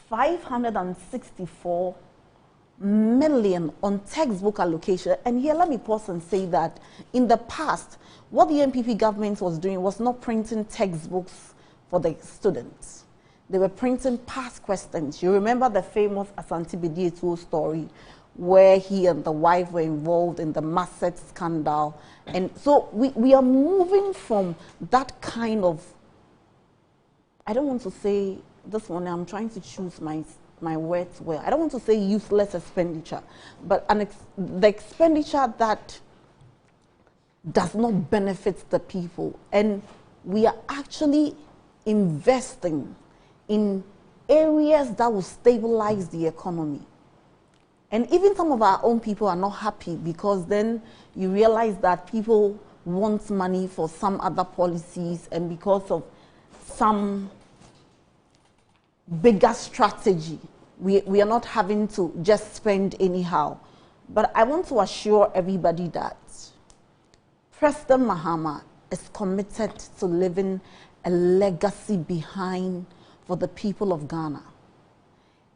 564 million on textbook allocation. And here, let me pause and say that in the past, what the MPP government was doing was not printing textbooks for the students. They were printing past questions. You remember the famous Asante Bidietu story, where he and the wife were involved in the Masset scandal. And so we are moving from that kind of, I don't want to say, this one, I'm trying to choose my words well. I don't want to say useless expenditure, but the expenditure that does not benefit the people. And we are actually investing in areas that will stabilize the economy. And even some of our own people are not happy, because then you realize that people want money for some other policies, and because of some bigger strategy, we are not having to just spend anyhow. But I want to assure everybody that President Mahama is committed to leaving a legacy behind for the people of Ghana.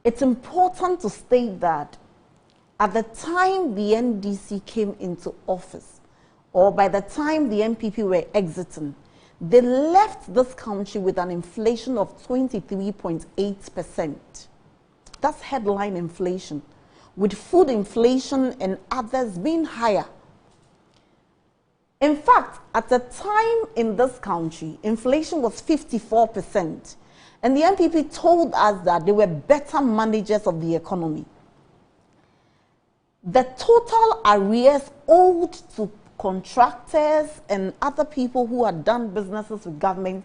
It's important to state that at the time the NDC came into office, or by the time the MPP were exiting, they left this country with an inflation of 23.8%. That's headline inflation, with food inflation and others being higher. In fact, at the time in this country, inflation was 54%. And the MPP told us that they were better managers of the economy. The total arrears owed to contractors and other people who had done businesses with government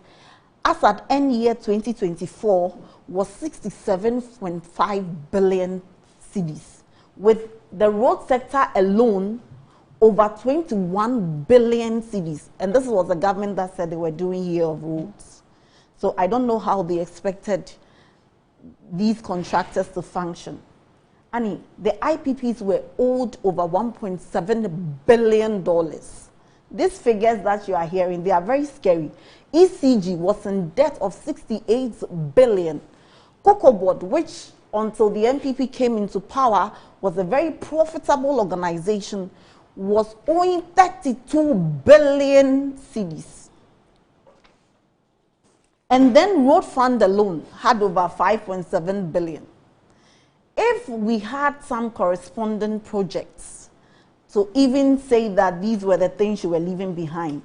as at end year 2024 was 67.5 billion cedis, with the road sector alone over 21 billion cedis. And this was the government that said they were doing year of roads. So I don't know how they expected these contractors to function. Annie, the IPPs were owed over $1.7 billion. These figures that you are hearing, they are very scary. ECG was in debt of 68 billion. COCOBOD, which until the MPP came into power was a very profitable organization, was owing 32 billion cedis. And then road fund alone had over 5.7 billion. If we had some corresponding projects to even say that these were the things you were leaving behind,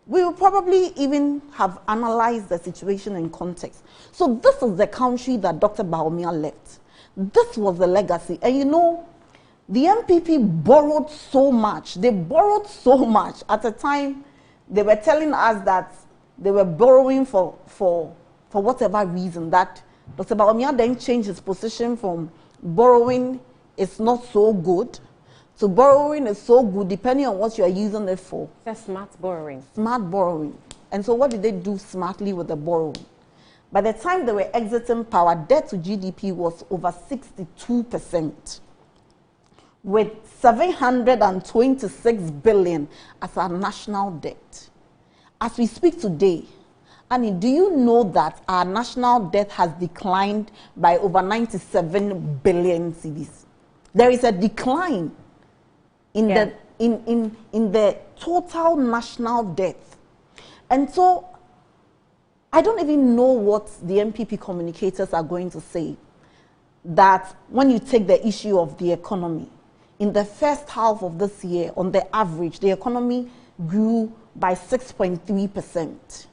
we would probably even have analyzed the situation in context. So this is the country that Dr. Bawumia left. This was the legacy. And you know, the MPP borrowed so much. They borrowed so much. At the time, they were telling us that they were borrowing for whatever reason, that Dr. Bawumia then changed his position from borrowing is not so good to borrowing is so good depending on what you are using it for. That's smart borrowing. Smart borrowing. And so what did they do smartly with the borrowing? By the time they were exiting power, debt to GDP was over 62%, with 726 billion as our national debt. As we speak today, Annie, do you know that our national debt has declined by over 97 billion cedis? There is a decline in the total national debt. And so I don't even know what the MPP communicators are going to say, that when you take the issue of the economy, in the first half of this year, on the average, the economy grew by 6.3%.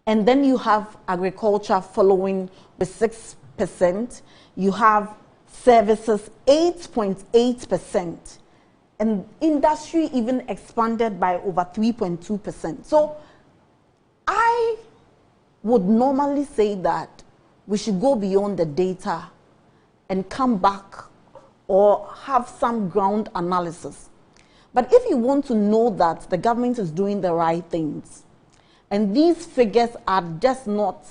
And then you have agriculture following with 6%. You have services 8.8%. And industry even expanded by over 3.2%. So I would normally say that we should go beyond the data and come back or have some ground analysis. But if you want to know that the government is doing the right things, and these figures are just not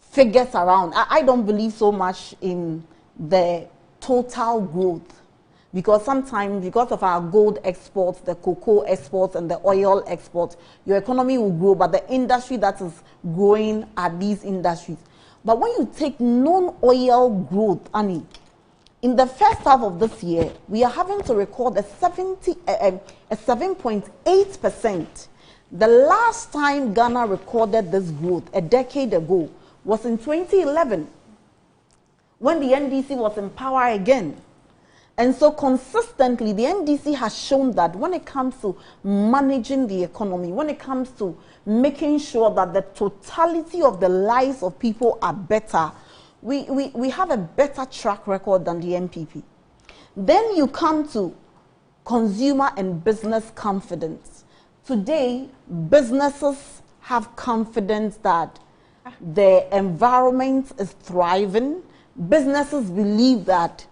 figures around, I don't believe so much in the total growth, because sometimes, because of our gold exports, the cocoa exports, and the oil exports, your economy will grow, but the industry that is growing are these industries. But when you take non-oil growth, Annie, in the first half of this year, we are having to record a 7.8%. The last time Ghana recorded this growth, a decade ago, was in 2011, when the NDC was in power again. And so consistently, the NDC has shown that when it comes to managing the economy, when it comes to making sure that the totality of the lives of people are better, we have a better track record than the MPP. Then you come to consumer and business confidence. Today, businesses have confidence that the environment is thriving. Businesses believe that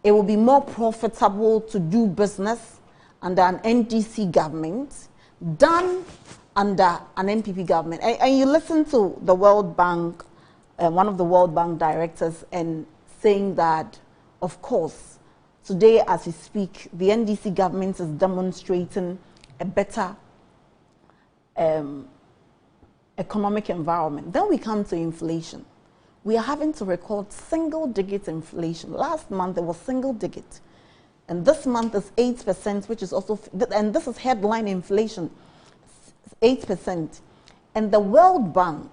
it will be more profitable to do business under an NDC government than under an MPP government. And you listen to the World Bank, one of the World Bank directors, and saying that, of course, today as we speak, the NDC government is demonstrating a better economic environment. Then we come to inflation. We are having to record single-digit inflation. Last month there was single-digit, and this month is 8%, which is also, and this is headline inflation, 8%. And the World Bank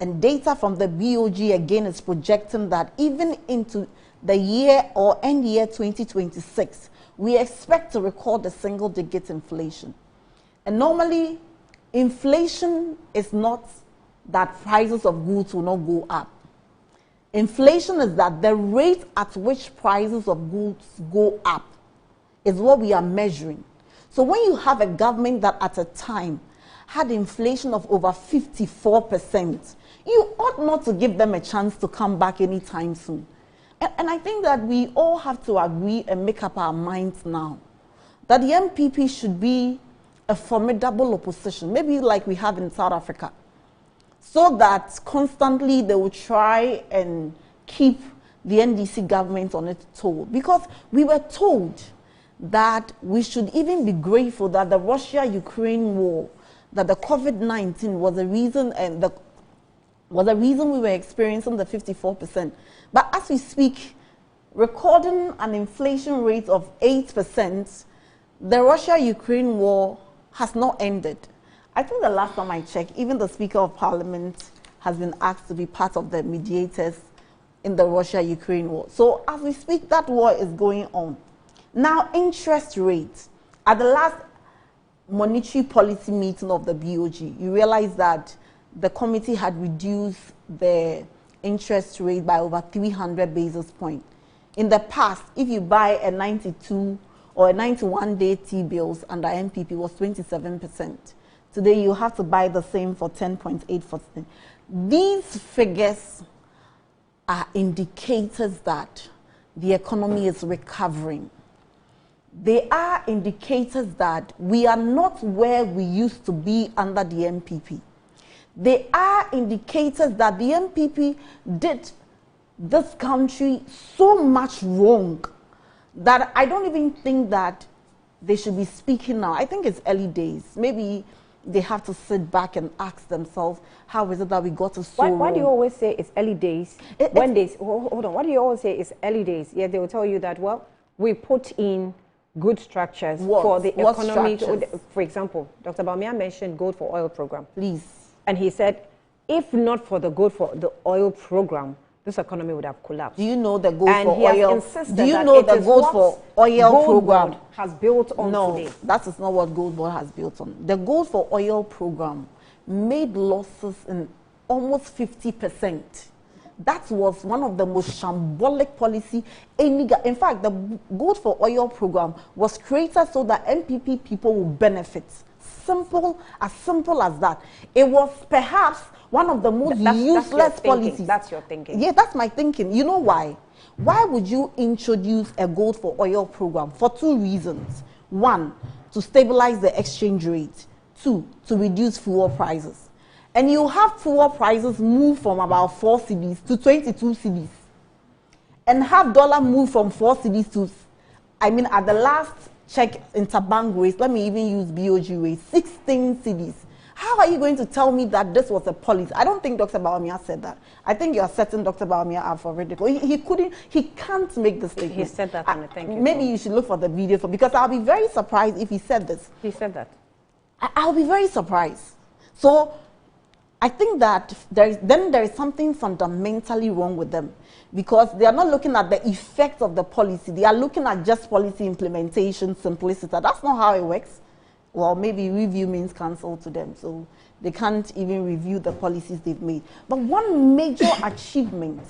and data from the BOG again is projecting that even into the year or end year 2026, we expect to record a single-digit inflation. And normally, inflation is not that prices of goods will not go up. Inflation is that the rate at which prices of goods go up is what we are measuring. So when you have a government that at a time had inflation of over 54%, you ought not to give them a chance to come back anytime soon. And I think that we all have to agree and make up our minds now that the MPP should be a formidable opposition, maybe like we have in South Africa, so that constantly they will try and keep the NDC government on its toe. Because we were told that we should even be grateful that the Russia-Ukraine war, that the COVID-19 was the reason, and was the reason we were experiencing the 54%. But as we speak, recording an inflation rate of 8%, the Russia-Ukraine war has not ended. I think the last time I checked, even the Speaker of Parliament has been asked to be part of the mediators in the Russia-Ukraine war. So as we speak, that war is going on. Now, interest rates. At the last monetary policy meeting of the BOG, you realize that the committee had reduced the interest rate by over 300 basis points. In the past, if you buy a 92 or a 91-day T-bills under MPP was 27%. Today, you have to buy the same for 10.8%. These figures are indicators that the economy is recovering. They are indicators that we are not where we used to be under the MPP. They are indicators that the MPP did this country so much wrong that I don't even think that they should be speaking now. I think it's early days. Maybe they have to sit back and ask themselves, how is it that we got to so why do you always say it's early days? Hold on, why do you always say it's early days? Yeah, they will tell you that, well, we put in good structures for the economy. For example, Dr. Bawumia mentioned Gold for Oil program. Please. And he said, if not for the Gold for the Oil program, this economy would have collapsed. Do you know the Gold and for he Oil? Has insisted Do you that know the Gold for Oil program has built on today? No, that is not what Gold Board has built on. The Gold for Oil program made losses in almost 50%. That was one of the most shambolic policy. In fact, the Gold for Oil program was created so that MPP people will benefit. Simple as that. It was perhaps one of the most useless policies. That's your thinking. Yeah, that's my thinking. You know why? Why would you introduce a Gold for Oil program? For two reasons. One, to stabilize the exchange rate. Two, to reduce fuel prices. And you have fuel prices move from about 4 cedis to 22 cedis. And have dollar move from 4 cedis to, at the last check interbank rates, let me even use BOG rates, 16 cedis. How are you going to tell me that this was a policy? I don't think Dr. Bawumia said that. I think you are setting Dr. Bawumia up for ridicule. He can't make this statement. He said that on the thank you. Maybe you should look for the video because I'll be very surprised if he said this. He said that. I'll be very surprised. So I think that there is something fundamentally wrong with them because they are not looking at the effect of the policy. They are looking at just policy implementation, simplicity. That's not how it works. Well, maybe review means cancel to them, so they can't even review the policies they've made. But one major achievement,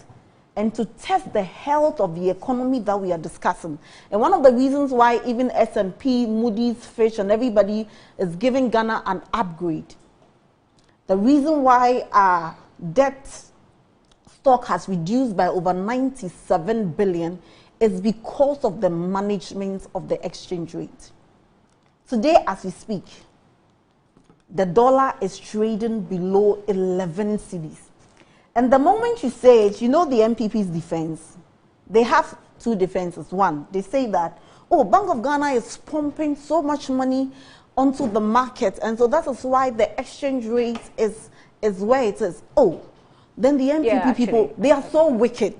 and to test the health of the economy that we are discussing, and one of the reasons why even S&P, Moody's, Fitch, and everybody is giving Ghana an upgrade, the reason why our debt stock has reduced by over 97 billion is because of the management of the exchange rate. Today, as we speak, the dollar is trading below 11 cedis. And the moment you say it, you know the MPP's defense. They have two defenses. One, they say that, oh, Bank of Ghana is pumping so much money onto the market, and so that is why the exchange rate is where it is. Oh, then the MPP people, they are so wicked.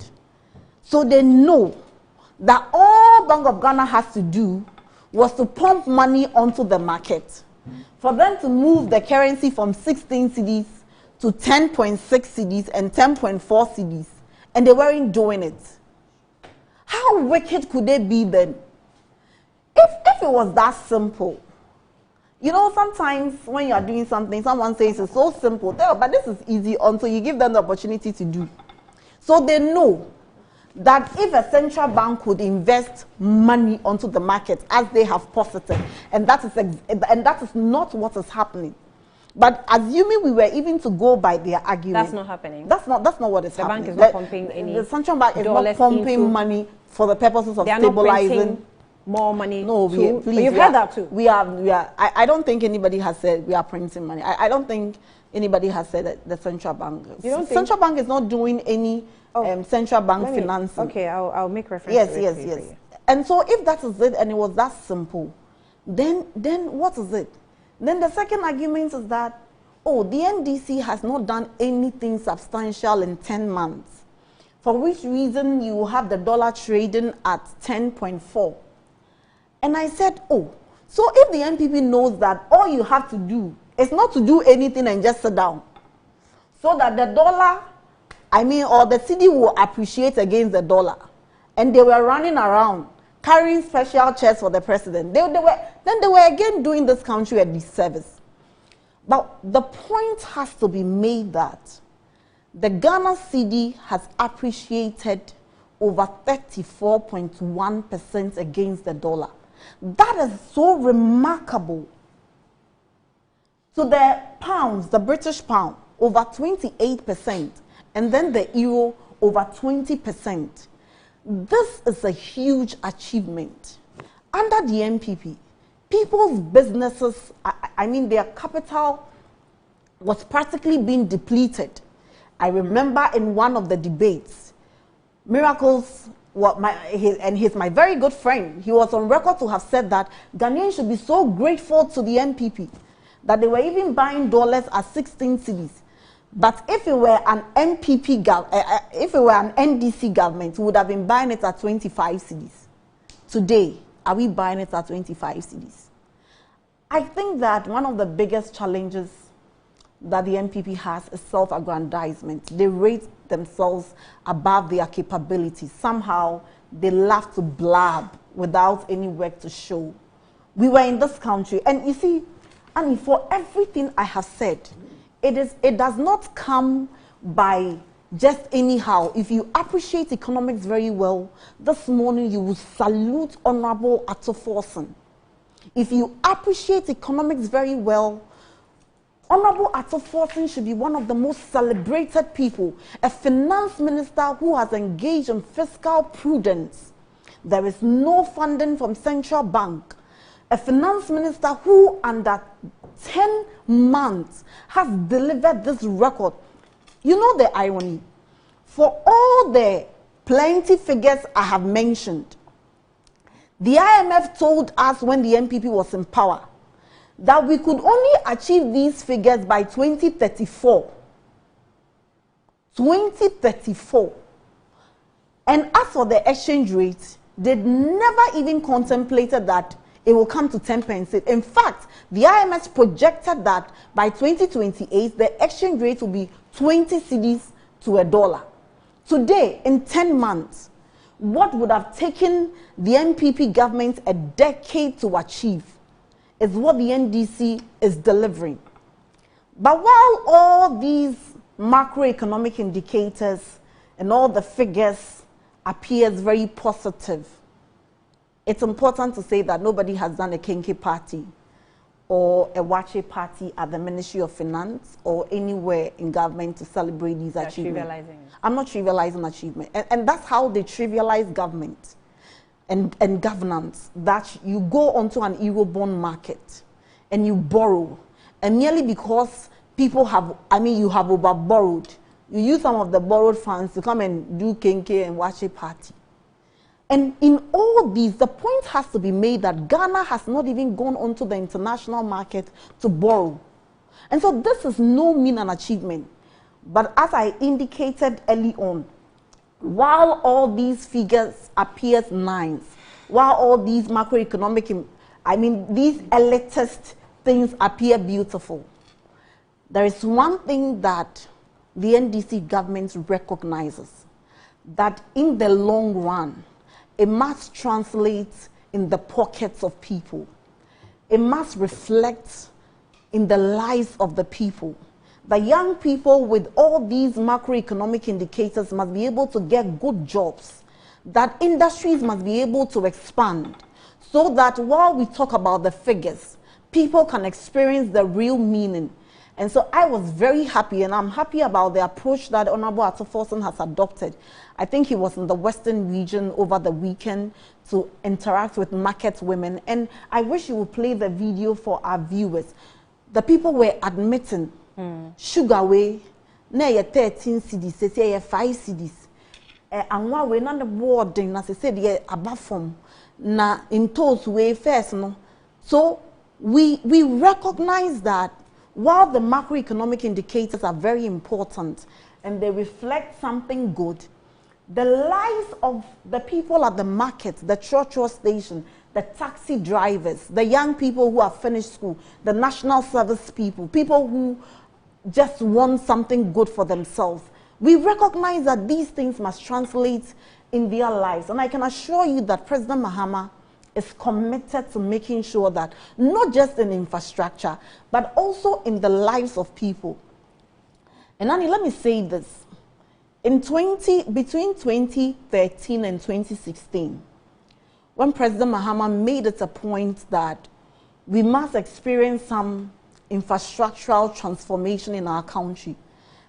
So they know that all Bank of Ghana has to do was to pump money onto the market. For them to move the currency from 16 cedis to 10.6 cedis and 10.4 cedis, and they weren't doing it. How wicked could they be then? If it was that simple, you know, sometimes when you are doing something, someone says it's so simple, but this is easy until you give them the opportunity to do. So they know that if a central bank could invest money onto the market as they have posited, and that is not what is happening. But assuming we were even to go by their argument, that's not happening. That's not what is happening. The bank is not pumping any. The central bank is not pumping money for the purposes of stabilizing. More money. No, you've heard that too. We are. I don't think anybody has said we are printing money. I don't think anybody has said that the central bank. Central bank is not doing any central bank financing. Okay, I'll make reference. Yes. And so if that is it, and it was that simple, then what is it? Then the second argument is that, oh, the NDC has not done anything substantial in 10 months, for which reason you have the dollar trading at 10.4. And I said, oh, so if the NPP knows that all you have to do It's not to do anything and just sit down. So that the dollar, or the cedi will appreciate against the dollar. And they were running around, carrying special chairs for the president. They were again doing this country a disservice. But the point has to be made that the Ghana cedi has appreciated over 34.1% against the dollar. That is so remarkable. So the pounds, the British pound, over 28%, and then the euro over 20%. This is a huge achievement. Under the NPP, people's businesses, their capital was practically being depleted. I remember in one of the debates, Miracles, he's my very good friend, he was on record to have said that Ghanaians should be so grateful to the NPP that they were even buying dollars at 16 cedis. But if it were an NPP, if it were an NDC government, we would have been buying it at 25 cedis. Today, are we buying it at 25 cedis? I think that one of the biggest challenges that the NPP has is self-aggrandizement. They rate themselves above their capabilities. Somehow, they love to blab without any work to show. We were in this country, and you see, Annie, for everything I have said, it does not come by just anyhow. If you appreciate economics very well, this morning you will salute Honorable Ato Forson. If you appreciate economics very well, Honorable Ato Forson should be one of the most celebrated people, a finance minister who has engaged in fiscal prudence. There is no funding from central bank. A finance minister who under 10 months has delivered this record. You know the irony? For all the plenty figures I have mentioned, the IMF told us when the NPP was in power that we could only achieve these figures by 2034. 2034. And as for the exchange rate, they never even contemplated that it will come to 10 pence. In fact, the IMF projected that by 2028, the exchange rate will be 20 cedis to a dollar. Today, in 10 months, what would have taken the NPP government a decade to achieve is what the NDC is delivering. But while all these macroeconomic indicators and all the figures appears very positive, it's important to say that nobody has done a Kenke party or a Wache party at the Ministry of Finance or anywhere in government to celebrate these achievements. I'm not trivializing achievement. And that's how they trivialize government and governance, that you go onto an Eurobond market and you borrow. And merely because people have, you have overborrowed, you use some of the borrowed funds to come and do Kenke and Wache party. And in all these, the point has to be made that Ghana has not even gone onto the international market to borrow. And so this is no mean an achievement. But as I indicated early on, while all these figures appear nice, while all these macroeconomic, these elitist things appear beautiful, there is one thing that the NDC government recognizes, that in the long run, it must translate in the pockets of people. It must reflect in the lives of the people. The young people with all these macroeconomic indicators must be able to get good jobs. That industries must be able to expand so that while we talk about the figures, people can experience the real meaning. And so I was very happy, and I'm happy about the approach that Honorable Ato Forson has adopted. I think he was in the Western region over the weekend to interact with market women, and I wish he would play the video for our viewers. The people were admitting sugar way, na 13 cedis, say 5 cedis. And while we're not the boarding, as I said, above from na in toes way first, no. So we recognize that while the macroeconomic indicators are very important and they reflect something good, the lives of the people at the market, the church station, the taxi drivers, the young people who have finished school, the national service people, people who just want something good for themselves. We recognize that these things must translate in their lives. And I can assure you that President Mahama is committed to making sure that not just in infrastructure, but also in the lives of people. And Annie, let me say this. Between 2013 and 2016, when President Mahama made it a point that we must experience some infrastructural transformation in our country.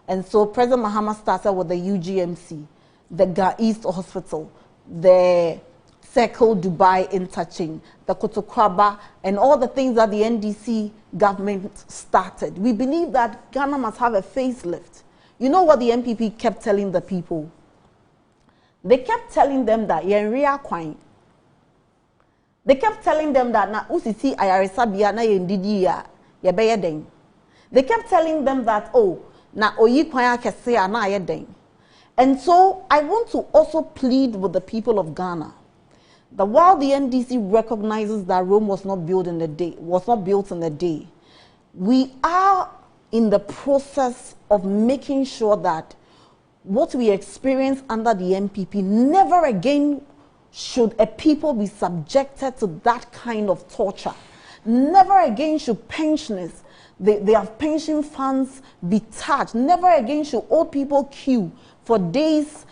And so President Mahama started with the UGMC, the Ga East Hospital, the Circle Dubai interchange, the Kotokwaba, and all the things that the NDC government started. We believe that Ghana must have a facelift. You know what the MPP kept telling the people? They kept telling them that Yenria Kwine. They kept telling them that na usisi ayaresabia na yendidi ya yebeyeden. They kept telling them that na oyi kwaya kese na yeden. And so I want to also plead with the people of Ghana that while the NDC recognizes that Rome was not built in a day, we are in the process of making sure that what we experience under the MPP, never again should a people be subjected to that kind of torture. Never again should pensioners, their pension funds be touched. Never again should old people queue for days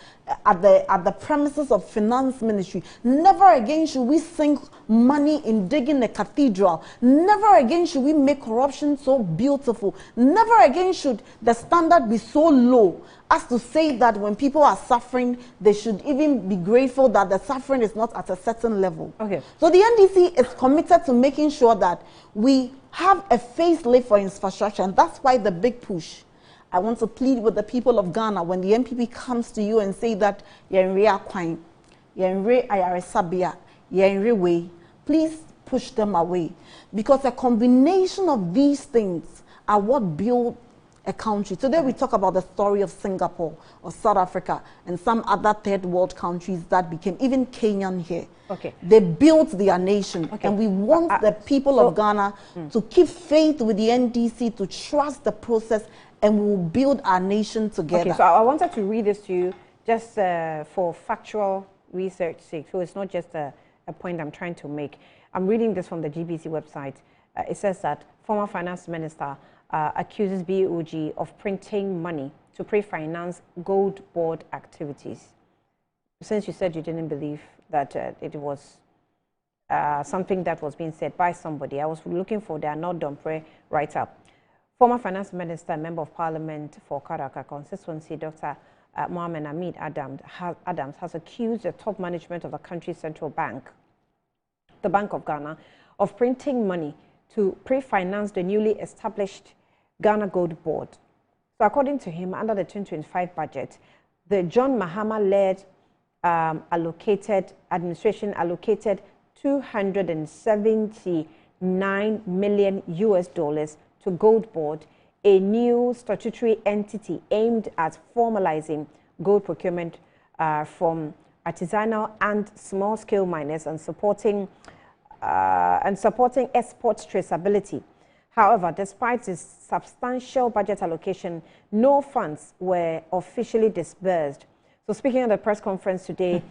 at the premises of finance ministry. Never again should we sink money in digging a cathedral. Never again should we make corruption so beautiful. Never again should the standard be so low as to say that when people are suffering, they should even be grateful that the suffering is not at a certain level. Okay. So the NDC is committed to making sure that we have a facelift for infrastructure, and that's why the big push. I want to plead with the people of Ghana when the MPP comes to you and say that Yenre Akwine, Yenre Ayaresabia, Yenre Way, please push them away. Because a combination of these things are what build a country. Today we talk about the story of Singapore or South Africa and some other third world countries that became, even Kenyan here. Okay. They built their nation. Okay. And we want the people of Ghana to keep faith with the NDC, to trust the process, and we'll build our nation together. Okay, so I wanted to read this to you just for factual research sake. So it's not just a point I'm trying to make. I'm reading this from the GBC website. It says that former finance minister accuses BOG of printing money to pre-finance gold board activities. Since you said you didn't believe that it was something that was being said by somebody, I was looking for the Arnold Dompré write-up. Former Finance Minister and Member of Parliament for Karaka constituency, Dr. Mohamed Hamid Adams has accused the top management of the country's central bank, the Bank of Ghana, of printing money to pre-finance the newly established Ghana Gold Board. So according to him, under the 2025 budget, the John Mahama-led administration allocated $279 million to Gold Board, a new statutory entity aimed at formalizing gold procurement from artisanal and small-scale miners and supporting export traceability. However, despite this substantial budget allocation, no funds were officially disbursed. So speaking at the press conference today,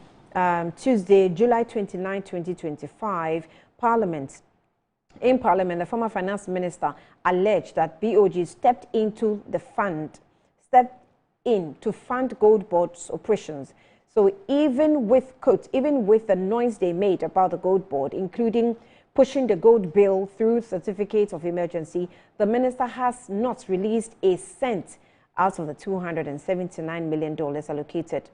Tuesday, July 29, 2025, in Parliament, the former finance minister alleged that BOG stepped in to fund Gold Board's operations. So even with the noise they made about the Gold Board, including pushing the gold bill through certificates of emergency, the minister has not released a cent out of the $279 million allocated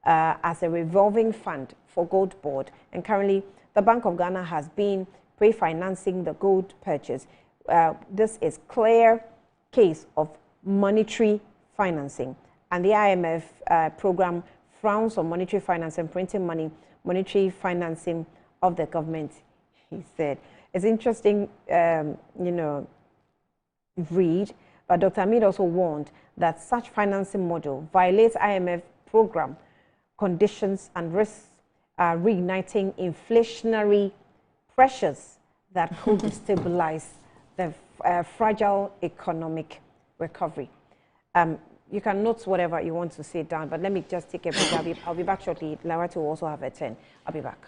as a revolving fund for Gold Board. And currently, the Bank of Ghana has been pre-financing the gold purchase. This is clear case of monetary financing. And the IMF program frowns on monetary financing, printing money, monetary financing of the government, he said. It's interesting, read, but Dr. Hamid also warned that such financing model violates IMF program conditions and risks reigniting inflationary pressures that could destabilize the fragile economic recovery. You can note whatever you want to say down, but let me just take a break. I'll be back shortly. Larati will also have a 10. I'll be back.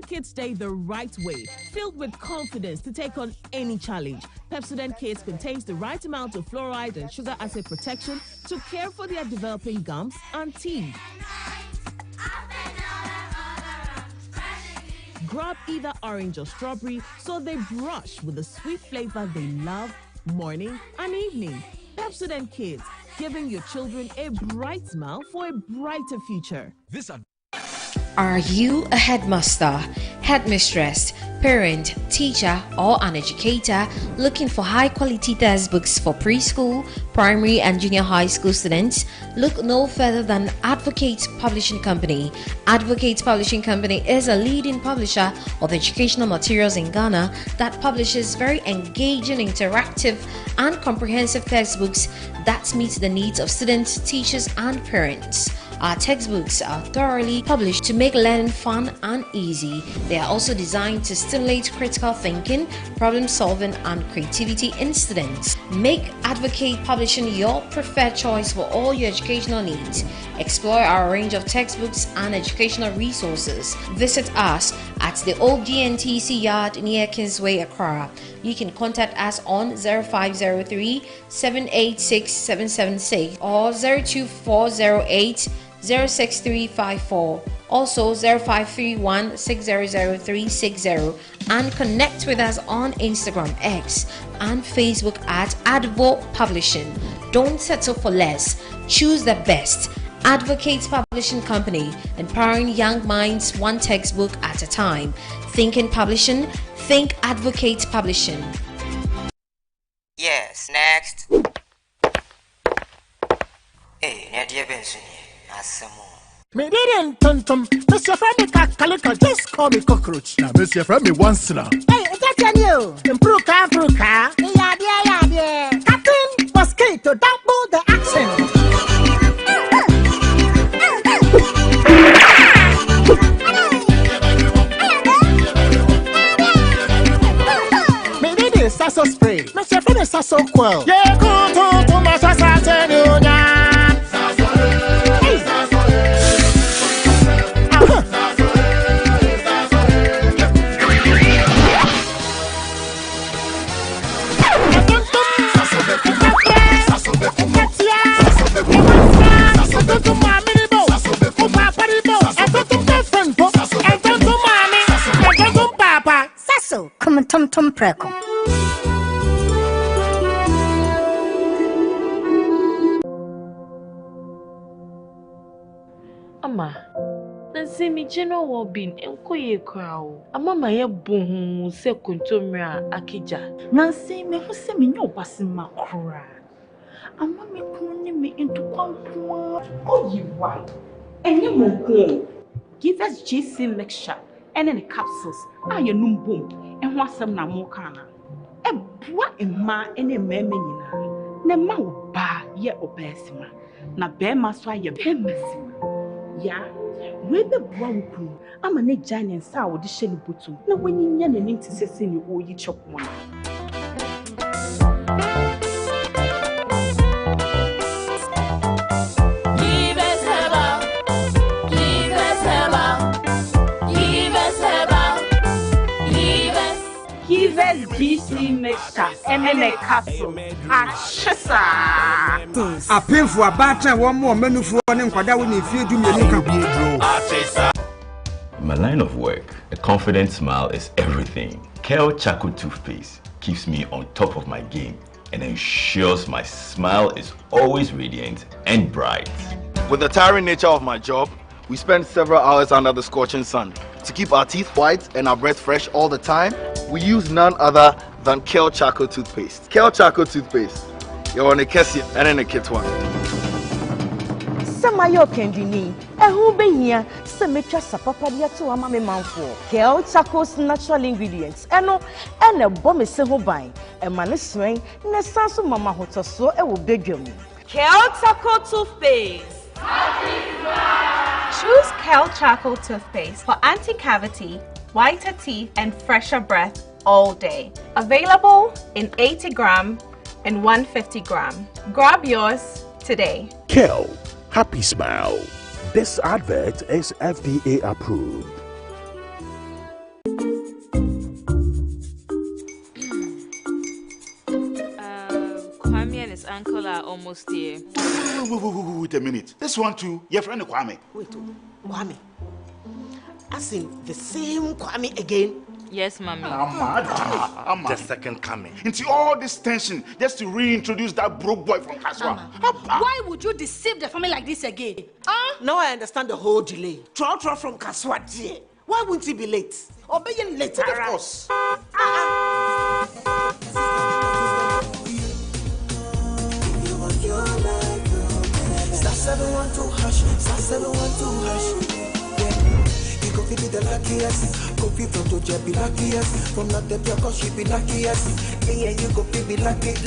Kids Day the right way, filled with confidence to take on any challenge. Pepsodent Kids contains the right amount of fluoride and sugar acid protection to care for their developing gums and teeth. Grab either orange or strawberry so they brush with the sweet flavor they love morning and evening. Pepsodent Kids, giving your children a bright smile for a brighter future. Are you a headmaster, headmistress, parent, teacher, or an educator looking for high-quality textbooks for preschool, primary, and junior high school students? Look no further than Advocate Publishing Company. Advocate Publishing Company is a leading publisher of educational materials in Ghana that publishes very engaging, interactive, and comprehensive textbooks that meet the needs of students, teachers, and parents. Our textbooks are thoroughly published to make learning fun and easy. They are also designed to stimulate critical thinking, problem solving, and creativity in students. Make Advocate Publishing your preferred choice for all your educational needs. Explore our range of textbooks and educational resources. Visit us at the old GNTC yard near Kingsway, Accra. You can contact us on 0503 786 776 or 02408 06354, also 0531 600 360, and connect with us on Instagram, X, and Facebook at Advo Publishing. Don't settle for less. Choose the best. Advocate Publishing Company, empowering young minds one textbook at a time. Thinking publishing, think Advocate Publishing. Yes, next. Hey, Nadia Benson. Me didn't tum Mr. Friendly Calico, just call me cockroach. Now, Mr. Friendly once now. Hey, that's you. Improve car. Yeah. Captain Mosquito, double the accent. Me did it, Sasso spray. Mr. Friendly Sasso quell. Yeah, go to my Sasso. Come tum preko. Ama, nansi mi jeno wo bin enko ye kwao. Ama ma ye bohu se kontomra akija. Nansi me hu se me nyo basima kra. Ama me kunni me into kwankwa. Oh you right. Enye mo ko. Give us GC mixture and any capsules. Aye num boom. And what some na more kana. A boy and ma any memina. Ne ma ba ye obesima. Na bear must why ye pemissima. Ya, we the boy. I'm a neck giant and sour the shelly bottom. No when you yan and into sessin you owe you chop one. GC mixture and capsule. A painful battle, one more menu for one and Quada when you feel to me. In my line of work, a confident smile is everything. Kel Charcoal toothpaste keeps me on top of my game and ensures my smile is always radiant and bright. With the tiring nature of my job, we spend several hours under the scorching sun. To keep our teeth white and our breath fresh all the time, we use none other than Kel Charcoal toothpaste. Kel Charcoal toothpaste. You're on a Kessie and in a kit one. Samayo Kendini, a who be here, Semetra Sapapadia to Amame Manfo, Kel Charcoal's natural ingredients, and a bomb is so by, a man is swing, Nesasu Mama Hotoso, a will beg you. Kel Charcoal toothpaste. Choose Kel Charcoal toothpaste for anti-cavity, whiter teeth, and fresher breath all day. Available in 80 gram and 150 gram. Grab yours today. Kel, happy smile. This advert is FDA approved. Kwame and his uncle are almost here. Wait a minute. This one too, your friend Kwame. Wait, Kwame. As in the same Kwame again? Yes, Mommy. The second coming. Into all this tension just to reintroduce that broke boy from Kaswa. Why would you deceive the family like this again? Now I understand the whole delay. Troll from Kaswa, dear. Why wouldn't he be late? Or be late, of course. Star 712 hash, star 712 hash. Yeah, you go fit the luckiest. Go fit from Georgia be luckiest. From not the cause she be luckiest. Yeah, you go fit be luckiest.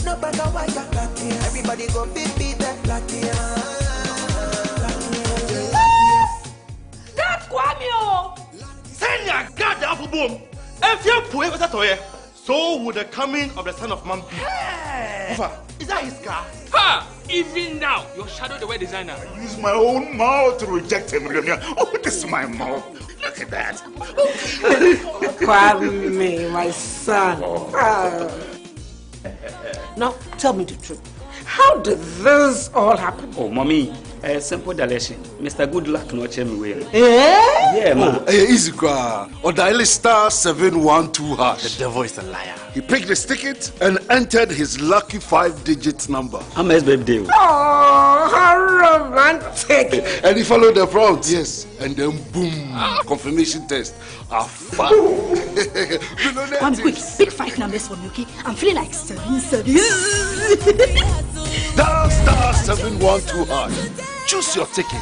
No matter why you're lucky. Everybody go fit be that luckiest. That's Kwame! Send your God down for boom. If you're poor, what's that? So would the coming of the son of man be. Hey. Is that his car? Ha! Even now, your shadow the way designer. I use my own mouth to reject him. Oh, this is my mouth. Look at that. Kwame, my son. Now, tell me the truth. How did this all happen? Oh, Mommy, simple direction. Mr. Goodluck no check me well. Yeah, man. Easy cry. Or dial star 712 hash. The devil is a liar. He picked his ticket and entered his lucky 5-digit number. I'm his birthday. Oh, how romantic! And he followed the prompt, yes. And then boom, confirmation test. Fun. One quick, pick 5 numbers for me, okay? I'm feeling like 7. Dial star 712 hash. Choose your ticket.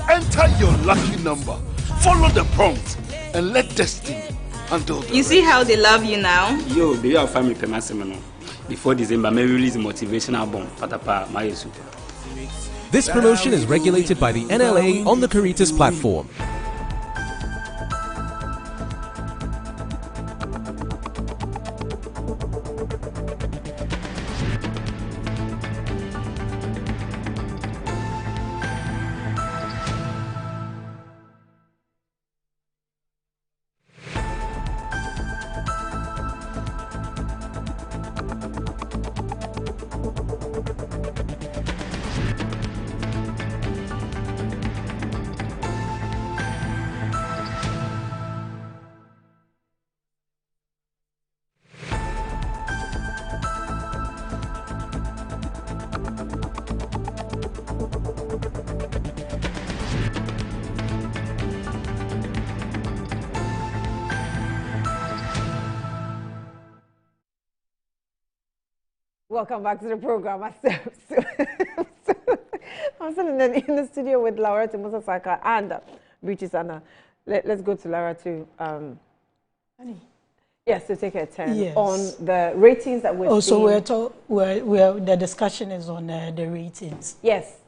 Enter your lucky number. Follow the prompt and let destiny handle the You see how they love you now? Yo, do you have family permission? Before December, may release a motivational album. Patapa, my super. This promotion is regulated by the NLA on the Caritas platform. Welcome back to the program. I'm still in the studio with Laura Musasaka and Richie Sana. Let's go to Laura to yes, to take a turn on the ratings that we're seeing. So the discussion is on the ratings. Yes.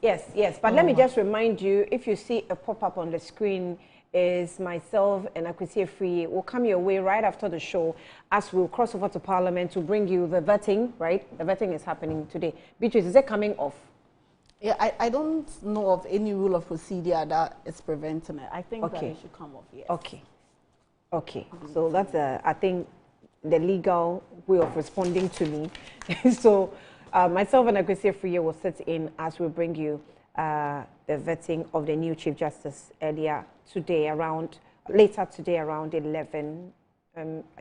But let me just remind you, if you see a pop-up on the screen, is myself and Akwesi Free will come your way right after the show as we'll cross over to Parliament to bring you the vetting, right? The vetting is happening today. Beatrice, is it coming off? Yeah, I don't know of any rule of procedure that is preventing it. I think that it should come off, yes. Okay. So that's, I think, the legal way of responding to me. So myself and Akwesi Free will sit in as we bring you the vetting of the new Chief Justice later today around 11.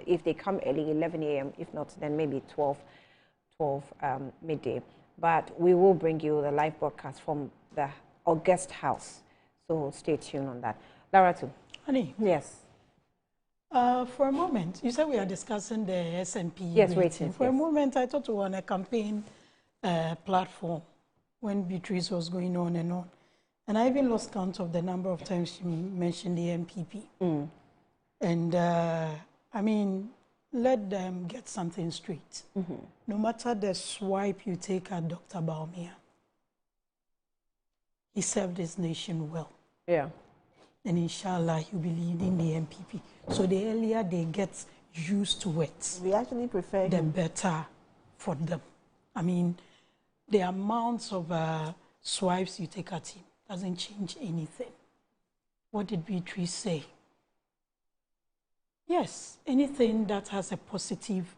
If they come early, 11 a.m. If not, then maybe 12 midday. but we will bring you the live broadcast from the August House. So stay tuned on that. Lara too. Honey. Yes. For a moment, you said we are discussing the S&P rating. For a moment, I thought we were on a campaign platform when Beatrice was going on. And I even lost count of the number of times she mentioned the MPP. And I mean, let them get something straight. No matter the swipe you take at Dr. Bawumia, he served his nation well. Yeah. And inshallah, he'll be leading the MPP. So the earlier they get used to it, we actually prefer the better for them. I mean, the amounts of swipes you take at him doesn't change anything. What did Beatrice say? Yes, anything that has a positive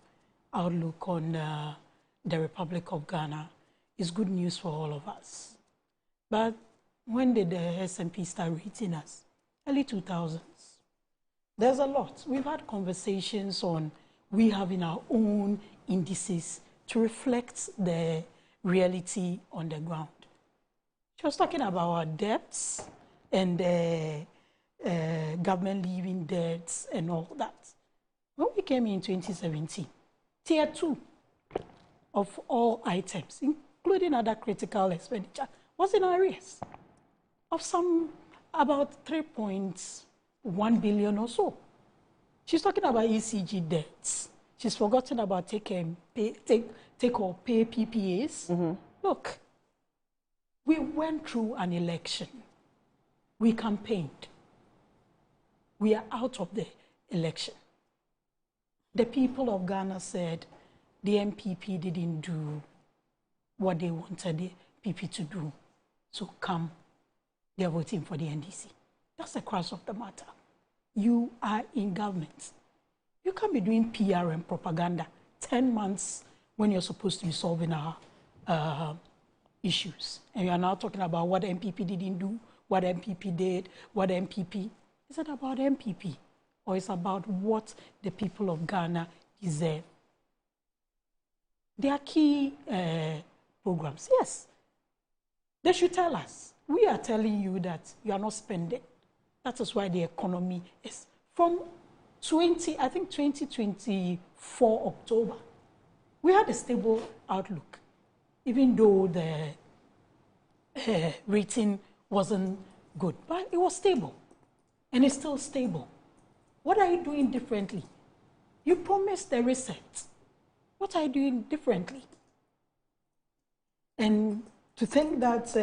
outlook on the Republic of Ghana is good news for all of us. But when did the S&P start rating us? Early 2000s. There's a lot. We've had conversations on we having our own indices to reflect the reality on the ground. She was talking about our debts and government leaving debts and all that. When we came in 2017, tier 2 of all items, including other critical expenditure, was in arrears of some about 3.1 billion or so. She's talking about ECG debts. She's forgotten about take or pay PPAs. Look, we went through an election. We campaigned. We are out of the election. The people of Ghana said the MPP didn't do what they wanted the PP to do. So come, they're voting for the NDC. That's the crux of the matter. You are in government. You can't be doing PR and propaganda 10 months when you're supposed to be solving our issues. And you are now talking about what MPP didn't do, what MPP did, what MPP. Is it about MPP or is it about what the people of Ghana deserve? There are key programs. Yes, they should tell us. We are telling you that you are not spending. That is why the economy is from 2024 October. We had a stable outlook, even though the rating wasn't good, but it was stable, and it's still stable. What are you doing differently? You promised the reset. What are you doing differently? And to think that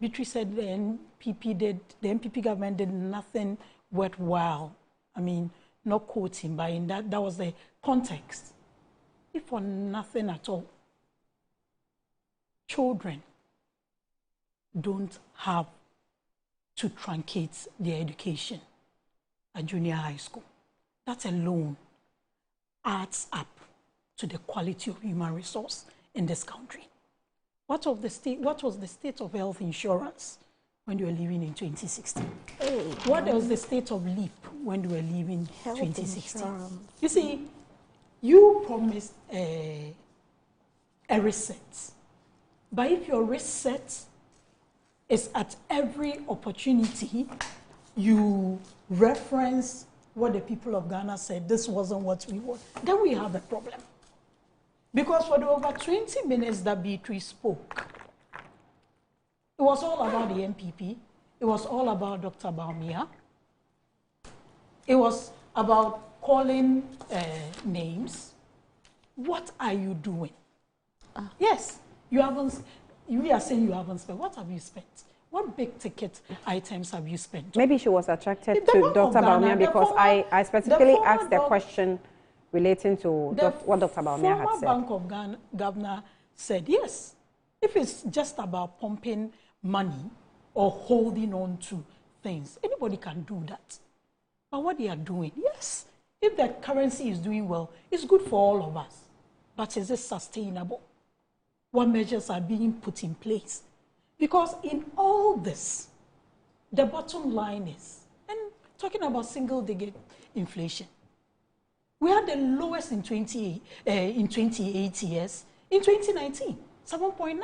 Beatrice said the MPP government did nothing worthwhile. I mean, not quoting, but in that was the context. If for nothing at all, children don't have to truncate their education at junior high school. That alone adds up to the quality of human resource in this country. What was the state of health insurance when you were living in 2016? What was the state of LEAP when you were living in 2016? You see, you promised a reset. But if your reset is at every opportunity, you reference what the people of Ghana said, this wasn't what we want, then we have a problem. Because for the over 20 minutes that Beatrice spoke, it was all about the MPP. It was all about Dr. Bawumia. It was about calling names. What are you doing? Yes, you haven't. We are saying you haven't spent. What have you spent? What big ticket items have you spent? Maybe she was attracted to Dr. Bawumia because I specifically asked the question relating to what Dr. Bawumia had said. The former Bank of Ghana governor said, yes, if it's just about pumping money or holding on to things, anybody can do that. But what they are doing, yes, if the currency is doing well, it's good for all of us. But is it sustainable? What measures are being put in place? Because in all this, the bottom line is, and talking about single-digit inflation, we had the lowest in 28 years in 2019. 7.9.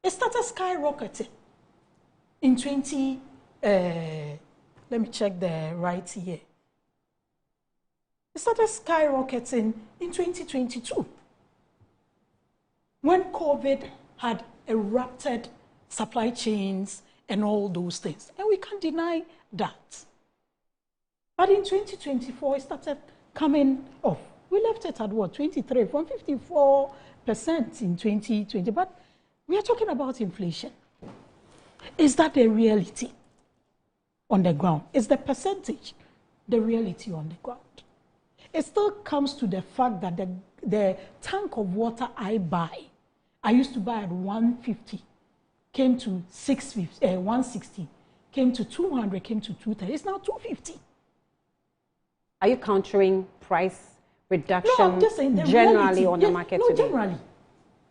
It started skyrocketing in 20, let me check the right year. It started skyrocketing in 2022 when COVID had erupted supply chains and all those things. And we can't deny that. But in 2024, it started coming off. We left it at what, 23, from 54% in 2020. But we are talking about inflation. Is that the reality on the ground? Is the percentage the reality on the ground? It still comes to the fact that the tank of water I buy, I used to buy at 150, came to 160, came to 200, came to 230. It's now 250. Are you countering price reduction no, I'm just saying the generally reality, on yes, the market no, today? Generally.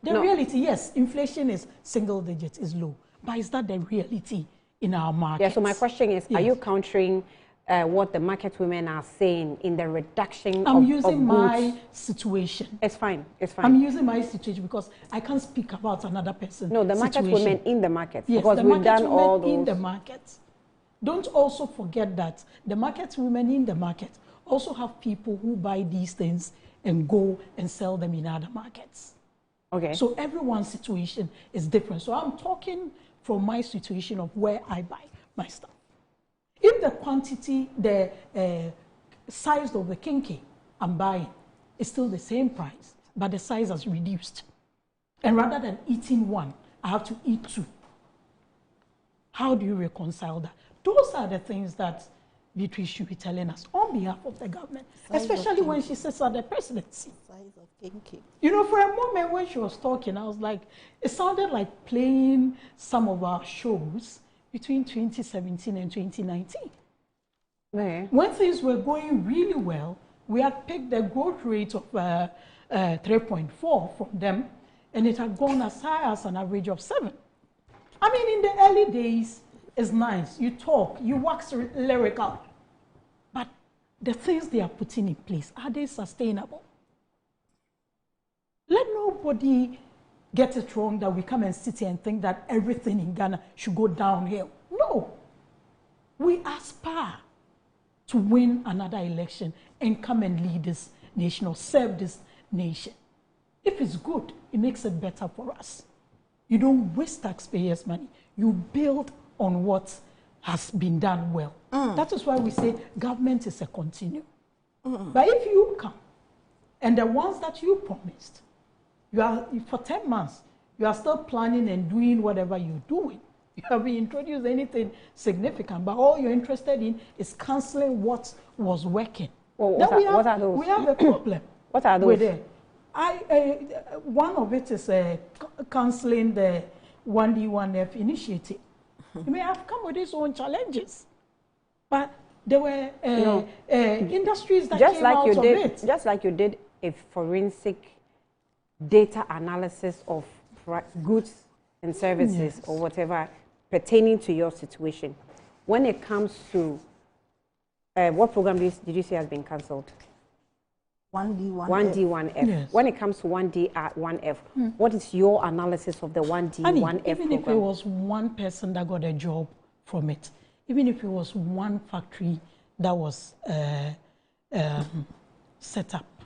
The reality, yes, inflation is single digits, is low. But is that the reality in our market? Yeah, so my question is, are you countering what the market women are saying in the reduction I'm of using my goods? situation. It's fine, it's fine. I'm using my situation because I can't speak about another person. No, the market situation. women in the market. Yes, because the we've market done women all those. in the market. Don't also forget that the market women in the market also have people who buy these things and go and sell them in other markets. Okay. So everyone's situation is different. So I'm talking from my situation of where I buy my stuff. If the quantity, the size of the kinky I'm buying is still the same price, but the size has reduced, and rather than eating one, I have to eat two. How do you reconcile that? Those are the things that Beatrice should be telling us on behalf of the government, especially when she sits at the presidency. Size of kinky. You know, for a moment when she was talking, I was like, it sounded like playing some of our shows between 2017 and 2019. Yeah. When things were going really well, we had picked the growth rate of 3.4 from them, and it had gone as high as an average of 7. I mean, in the early days, it's nice. You talk, you wax lyrical. But the things they are putting in place, are they sustainable? Let nobody get it wrong that we come and sit here and think that everything in Ghana should go downhill. No. We aspire to win another election and come and lead this nation or serve this nation. If it's good, it makes it better for us. You don't waste taxpayers' money. You build on what has been done well. That is why we say government is a continuum. But if you come and the ones that you promised, you are for 10 months, you are still planning and doing whatever you're doing. You haven't introduced anything significant, but all you're interested in is cancelling what was working. Well, what are those? We have a problem. What are those? With it. One of it is cancelling the 1D1F initiative. It may have come with its own challenges, but there were industries that came out of it. Just like you did a forensic data analysis of goods and services or whatever pertaining to your situation. When it comes to what program did you say has been cancelled? 1D1F. 1D1F. Yes. When it comes to 1D1F, what is your analysis of the 1D1F even program? if it was one person that got a job from it, even if it was one factory that was set up,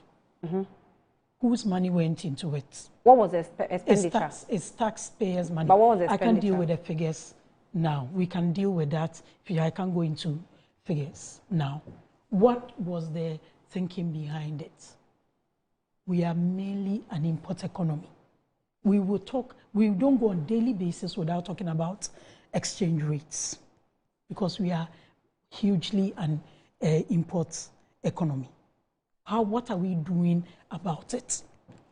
whose money went into it? What was the expenditure? It's taxpayers' money. But what was the I can't deal expenditure? with the figures now. We can deal with that. I can't go into figures now. What was the thinking behind it? We are mainly an import economy. We don't go on a daily basis without talking about exchange rates because we are hugely an import economy. What are we doing about it?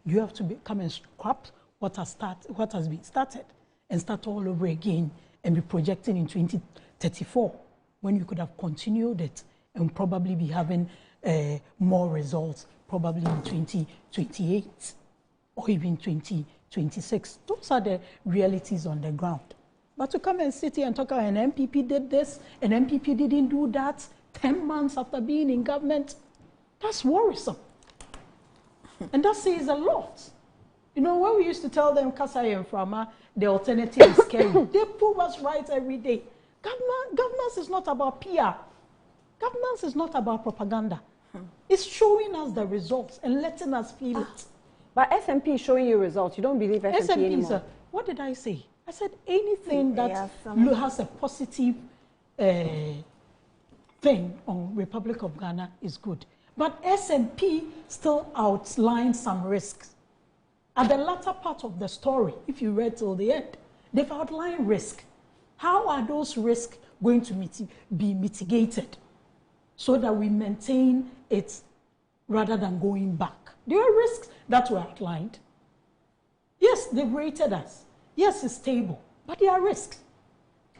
You have to come and scrap what has been started and start all over again and be projecting in 2034 when you could have continued it and probably be having more results probably in 2028 or even 2026. Those are the realities on the ground. But to come and sit here and talk about an MPP did this, an MPP didn't do that 10 months after being in government, that's worrisome. And that says a lot. You know, when we used to tell them Kasai and Frama, the alternative is scary, they prove us right every day. Governance is not about PR. Governance is not about propaganda. It's showing us the results and letting us feel it. But SMP is showing you results. You don't believe SMP anymore. What did I say? I said anything that has a positive thing on Republic of Ghana is good. But SMP still outlines some risks. At the latter part of the story, if you read till the end, they've outlined risk. How are those risks going to be mitigated so that we maintain it rather than going back? There are risks that were outlined. Yes, they've rated us. Yes, it's stable, but there are risks.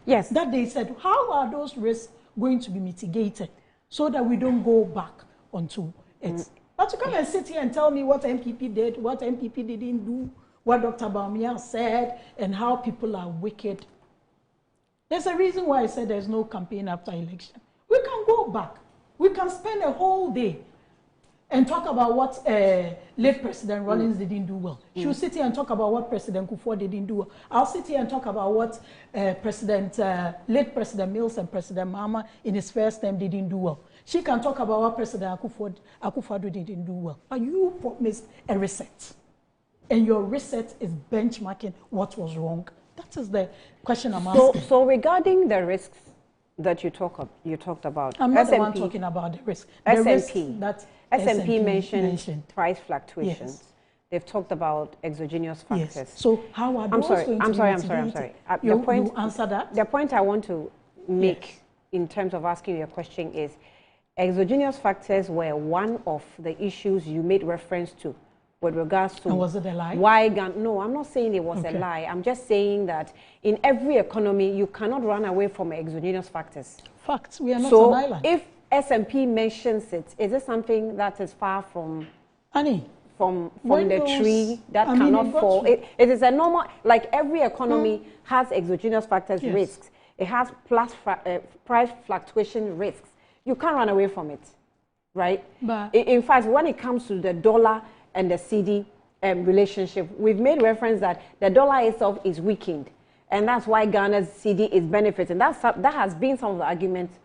Yes. That they said, how are those risks going to be mitigated so that we don't go back onto it? But to come and sit here and tell me what MPP did, what MPP didn't do, what Dr. Bawumia said, and how people are wicked. There's a reason why I said there's no campaign after election. We can go back. We can spend a whole day and talk about what late President Rawlings didn't do well. She'll sit here and talk about what President Kufuor didn't do well. I'll sit here and talk about what late President Mills and President Mahama in his first term didn't do well. She can talk about what President Akufo-Addo didn't do well. But you promised a reset. And your reset is benchmarking what was wrong. That is the question I'm asking. So regarding the risks that you talked about, I'm not the one talking about the risk. The risk that SMP mentioned price fluctuations. Yes. They've talked about exogenous factors. Yes. So how are those going to be mitigated? You answer that? The point I want to make in terms of asking your question is, exogenous factors were one of the issues you made reference to with regards to... And was it a lie? Why Ghana? No, I'm not saying it was a lie. I'm just saying that in every economy, you cannot run away from exogenous factors. Facts. We are not an island. So if SMP mentions it, is it something that is far from... Annie, from the tree that cannot fall? It is a normal... Like every economy has exogenous factors risks. It has price fluctuation risks. You can't run away from it, right? But in fact, when it comes to the dollar and the cedi relationship, we've made reference that the dollar itself is weakened, and that's why Ghana's cedi is benefiting. That has been some of the arguments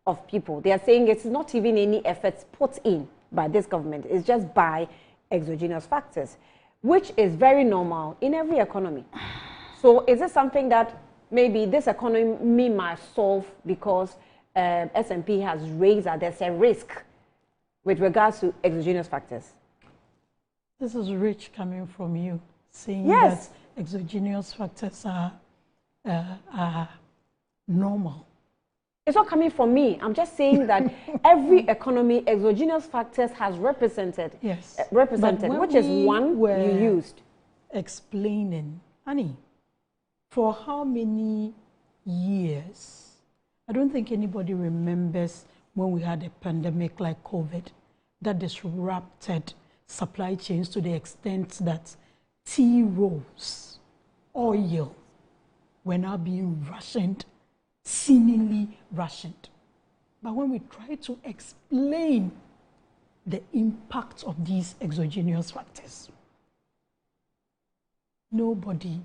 of people. They are saying it's not even any efforts put in by this government. It's just by exogenous factors, which is very normal in every economy. So is it something that maybe this economy might solve because SMP has raised that there's a risk with regards to exogenous factors? This is rich coming from you, saying that exogenous factors are normal. It's not coming from me. I'm just saying that every economy, exogenous factors has represented. Yes. Which is one you used. Explaining, Annie, for how many years? I don't think anybody remembers when we had a pandemic like COVID that disrupted supply chains to the extent that tea rolls, oil were now being rationed, seemingly rationed. But when we try to explain the impact of these exogenous factors, nobody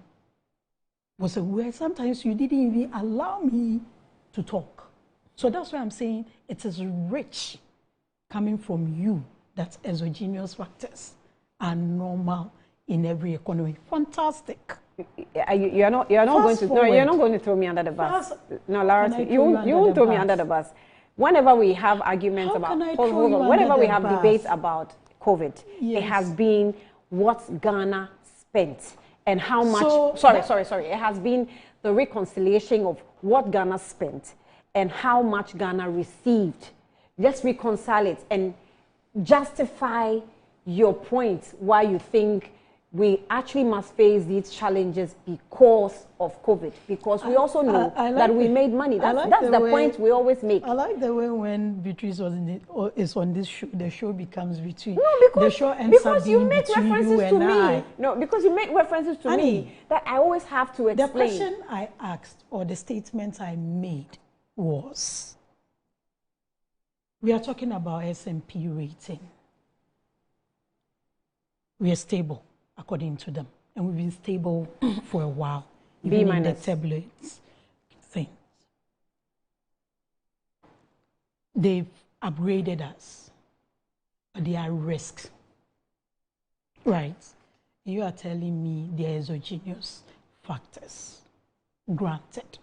was aware. Sometimes you didn't even allow me to talk. So that's why I'm saying it is rich coming from you that exogenous factors are normal in every economy. Fantastic. You're not going to throw me under the bus. No, Lara, you won't throw me under the bus. Whenever we have arguments whenever we have debates about COVID, it has been what Ghana spent and how much. Sorry. It has been the reconciliation of what Ghana spent and how much Ghana received. Let's reconcile it and justify your point why you think we actually must face these challenges because of COVID. Because we also know that we made money. That's the point we always make. I like the way when Beatrice is on this show, the show becomes between. No, because, the show ends up you being make between references you and to I. me. No, because you make references to me that I always have to explain. The question I asked or the statement I made was, we are talking about SMP rating. We are stable. according to them. And we've been stable for a while, B- even in the tablets thing. They've upgraded us, but there are risks. Right. You are telling me there are exogenous factors. Granted.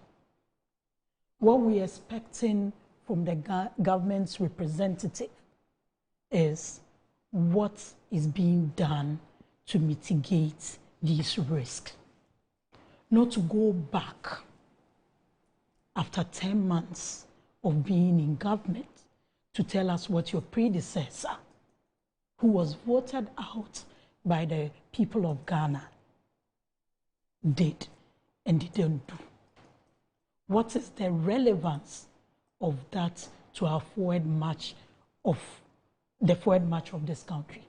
What we're expecting from the government's representative is what is being done to mitigate these risks. Not to go back after 10 months of being in government to tell us what your predecessor, who was voted out by the people of Ghana, did and didn't do. What is the relevance of that to our forward march of this country?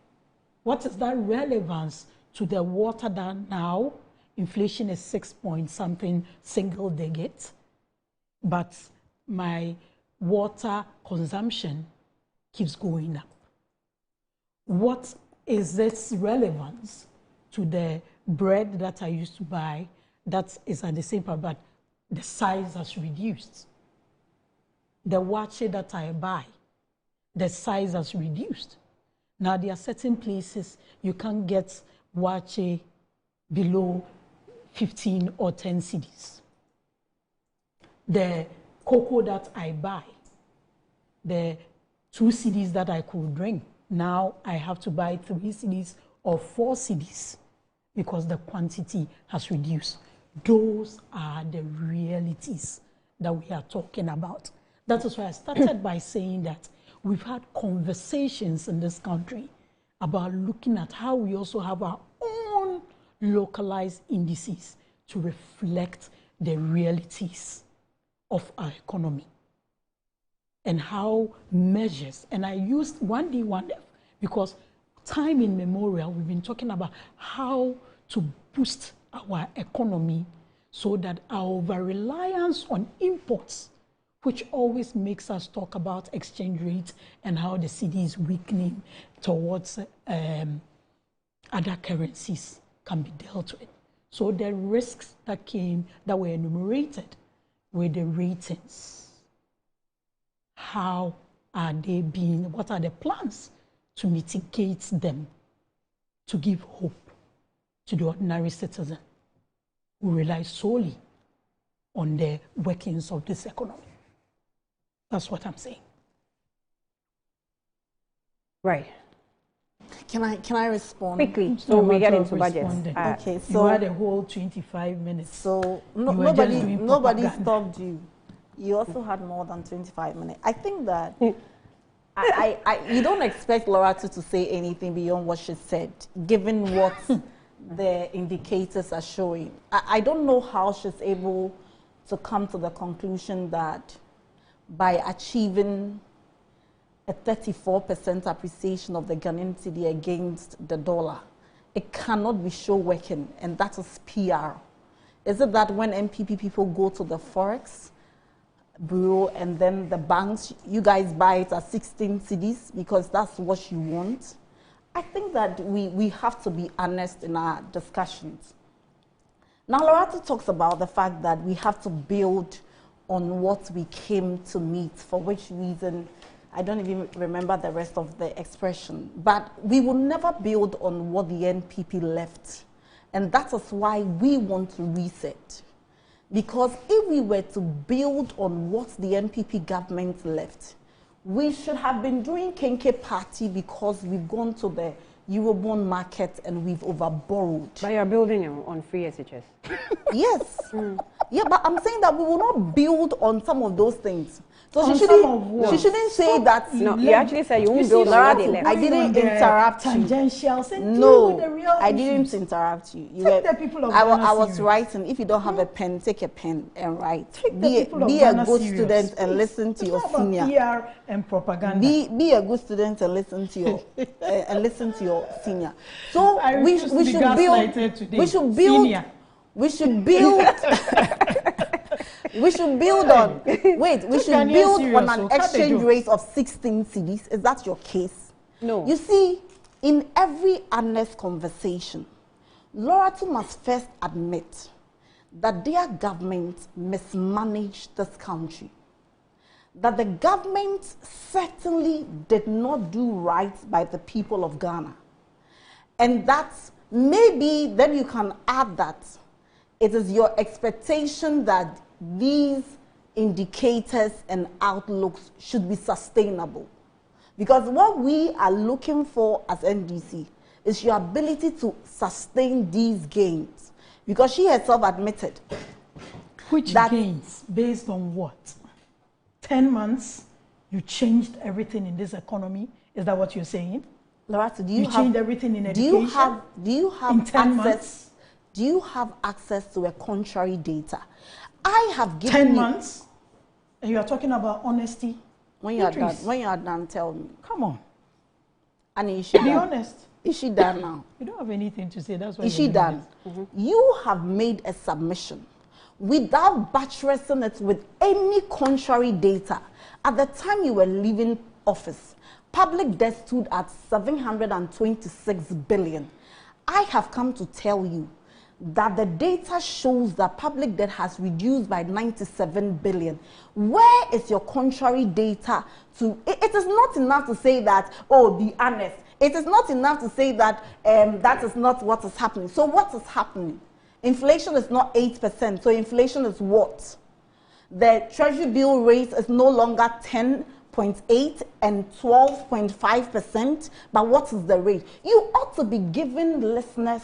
What is that relevance to the water that now inflation is 6 point something single digit, but my water consumption keeps going up? What is this relevance to the bread that I used to buy that is at the same price, but the size has reduced? The wache that I buy, the size has reduced. Now there are certain places you can't get wache below 15 or 10 cedis. The cocoa that I buy, the 2 cedis that I could drink, now I have to buy 3 cedis or 4 cedis because the quantity has reduced. Those are the realities that we are talking about. That is why I started by saying that we've had conversations in this country about looking at how we also have our own localized indices to reflect the realities of our economy and how measures, and I used 1D, 1F because time immemorial, we've been talking about how to boost our economy so that our over-reliance on imports, which always makes us talk about exchange rates and how the cedi is weakening towards other currencies, can be dealt with. So the risks that were enumerated were the ratings. How are they being, what are the plans to mitigate them, to give hope to the ordinary citizen who relies solely on the workings of this economy? That's what I'm saying. Right. Can I respond? Quickly, so we get into budget. Okay, so you had a whole 25 minutes. So nobody stopped you. You also had more than 25 minutes. I think that you don't expect Loretta to say anything beyond what she said, given what the indicators are showing. I don't know how she's able to come to the conclusion that by achieving a 34% appreciation of the Ghanaian cedi against the dollar, it cannot be show working, and that is PR. Is it that when MPP people go to the Forex Bureau and then the banks, you guys buy it at 16 cedis because that's what you want? I think that we have to be honest in our discussions. Now, Loretta talks about the fact that we have to build on what we came to meet, for which reason I don't even remember the rest of the expression. But we will never build on what the NPP left. And that is why we want to reset. Because if we were to build on what the NPP government left, we should have been doing Kenke Party because we've gone to the Eurobond market and we've overborrowed. But you're building on free SHS. Yes. Yeah, but I'm saying that we will not build on some of those things. So On she shouldn't say that. No, you actually said you won't build on what they left. I didn't interrupt you. Tangentials and No, deal with the real I issues. didn't interrupt you. Take the people of I Ghana was serious. writing. If you don't have a pen, take a pen and write. Take the people of Be a Ghana good serious. student and Please. listen to It's your not about senior. PR and propaganda. Be a good student and listen to your senior. So I we refuse to be should gaslighted build. today. We should build. Senior. We should build. We should build on. Wait, we should Ghanaian build serious, on so an cut the exchange jokes. rate of 16 cedis. Is that your case? No. You see, in every honest conversation, Loratu must first admit that their government mismanaged this country. That the government certainly did not do right by the people of Ghana. And that maybe then you can add that it is your expectation that these indicators and outlooks should be sustainable. Because what we are looking for as NDC is your ability to sustain these gains. Because she herself admitted. Which gains? Based on what? 10 months, you changed everything in this economy? Is that what you're saying? Loratu, do you changed everything in education? Do you have in 10 access? Months? Do you have access to a contrary data? I have given 10 months, and you are talking about honesty. When you are done, tell me. Come on. And is she be done? Honest. Is she done now? You don't have anything to say. That's why. Is she done? You have made a submission without buttressing it with any contrary data. At the time you were leaving office, public debt stood at 726 billion. I have come to tell you that the data shows that public debt has reduced by 97 billion. Where is your contrary data to? It is not enough to say that, oh, be honest. It is not enough to say that that is not what is happening. So what is happening? Inflation is not 8%, so inflation is what? The treasury bill rate is no longer 10.8 and 12.5%, but what is the rate? You ought to be giving listeners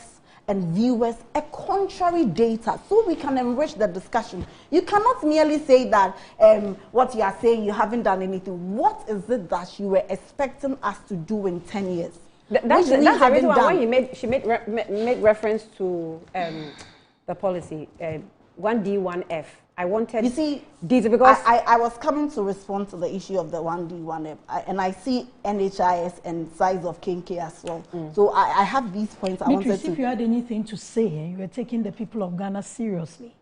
and viewers a contrary data so we can enrich the discussion. You cannot merely say that what you are saying, you haven't done anything. What is it that you were expecting us to do in 10 years? That's the reason why she made reference to the policy 1D, 1F. I wanted, you see, these because I was coming to respond to the issue of the 1D, 1F, and I see NHIS and size of KNK as well. So I have these points I wanted to. If you had anything to say and you were taking the people of Ghana seriously,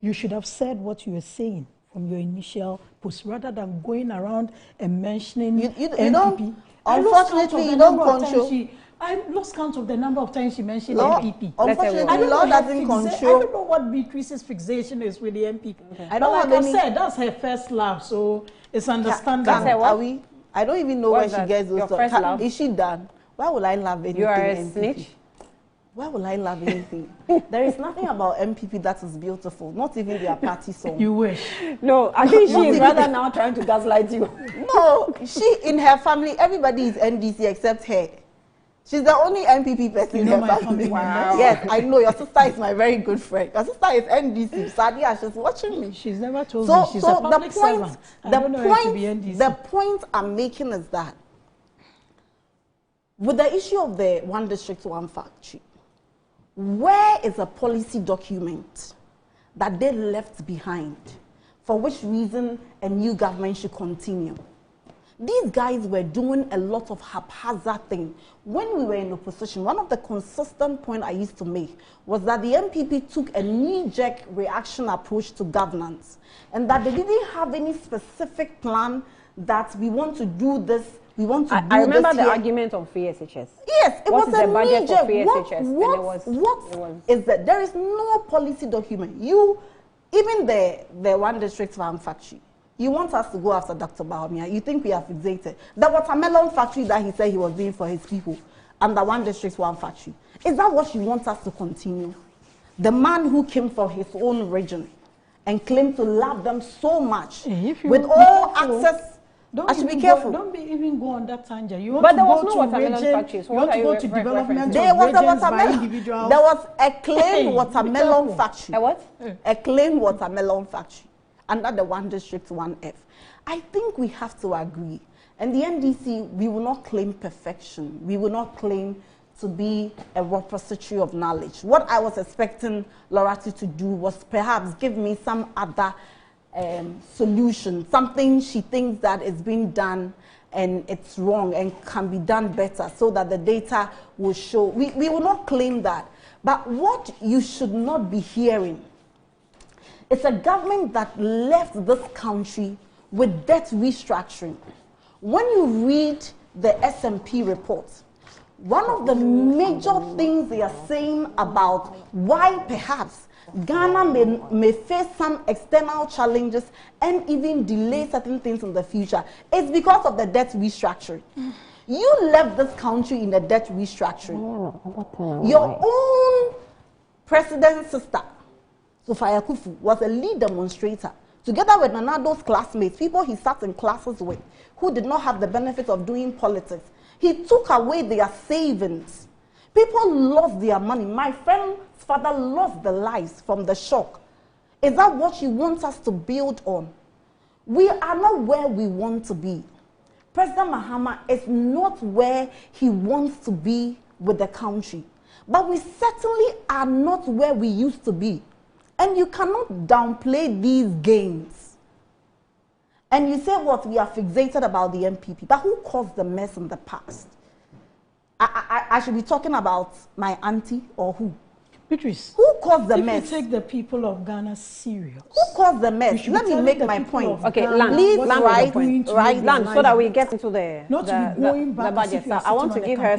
you should have said what you were saying from your initial post rather than going around and mentioning MPP. Unfortunately, you don't control. I lost count of the number of times she mentioned law, MPP. Unfortunately, law doesn't control. I don't know what Beatrice's fixation is with the MPP. Okay. I don't like I said, that's her first love, so it's understandable. I don't even know where she gets those stuff. Is she done? Why would I love anything? You are a snitch. Why would I love anything? There is nothing about MPP that is beautiful. Not even their party song. You wish. No, I think she is rather now trying to gaslight you. No, she in her family, everybody is NDC except her. She's the only MPP person in her family. Wow. Yes, I know. Your sister is my very good friend. Your sister is NDC. Sadia, she's watching me. She's never told me she's a public servant. The point I'm making is that with the issue of the one district, one factory, where is a policy document that they left behind for which reason a new government should continue? These guys were doing a lot of haphazard things. When we were in opposition, one of the consistent points I used to make was that the MPP took a knee-jerk reaction approach to governance and that they didn't have any specific plan that we want to do this, we want to do this. I remember the argument on free SHS. Yes, it was a knee-jerk. What is that? There is no policy document. Even the one district farm factory, you want us to go after Dr. Bawumia. You think we are fixated. The watermelon factory that he said he was doing for his people and the one district, one factory. Is that what you want us to continue? The man who came from his own region and claimed to love them so much with all access. I should be careful. Don't even go on that tangent. You want but to there go was no to watermelon region, factories. You want to go to development there of was a regions by watermelon. individuals. There was a claimed watermelon factory. A what? A claimed watermelon factory under the one district, 1F. I think we have to agree. And the NDC, we will not claim perfection. We will not claim to be a repository of knowledge. What I was expecting Loratu to do was perhaps give me some other solution, something she thinks that is being done and it's wrong and can be done better so that the data will show. We will not claim that. But what you should not be hearing is a government that left this country with debt restructuring. When you read the S&P report, One of the major things they are saying about why perhaps Ghana may face some external challenges and even delay certain things in the future is because of the debt restructuring. You left this country in the debt restructuring. Your own president's sister, Sophia Kufu, was a lead demonstrator. Together with Nanado's classmates, people he sat in classes with, who did not have the benefit of doing politics. He took away their savings. People lost their money. My friend's father lost the lives from the shock. Is that what you want us to build on? We are not where we want to be. President Mahama is not where he wants to be with the country. But we certainly are not where we used to be. And you cannot downplay these gains. And you say what? We are fixated about the MPP. But who caused the mess in the past? I should be talking about my auntie or who? Beatrice, who caused the mess? If you take the people of Ghana serious. Who caused the mess? Let me make my point. Okay, Land, please right, Land, so that we get into the budget. So I want to give her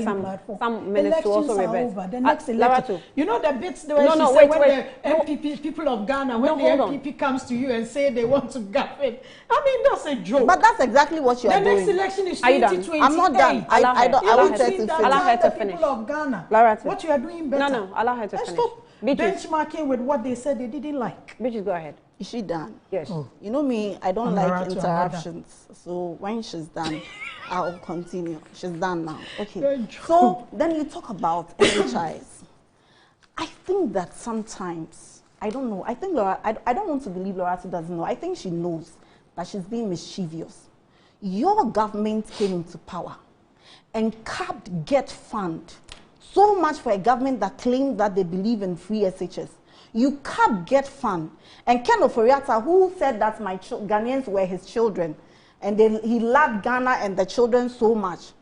some minutes to also revert. The next election, you know the bits the way she said when the MPP, people of Ghana, when the MPP comes to you and say they want to govern. I mean, that's a joke. But that's exactly what you are doing. The next election is 2028. I'm not done. I want her to finish. Allow her to finish. People of Ghana, what you are doing better. No, allow her to finish. Stop benchmarking with what they said they didn't like. Beatrice, go ahead. Is she done? Yes. Oh. You know me, I don't like interruptions. So when she's done, I'll continue. She's done now. Okay. So then you talk about NHIS. I think that sometimes, I don't know, I think Laura, I don't want to believe Laura doesn't know. I think she knows that she's being mischievous. Your government came into power and capped Get Fund. So much for a government that claims that they believe in free SHS. You can't Get Fund. And Ken Oforiatta, who said that my Ghanaians were his children, and he loved Ghana and the children so much,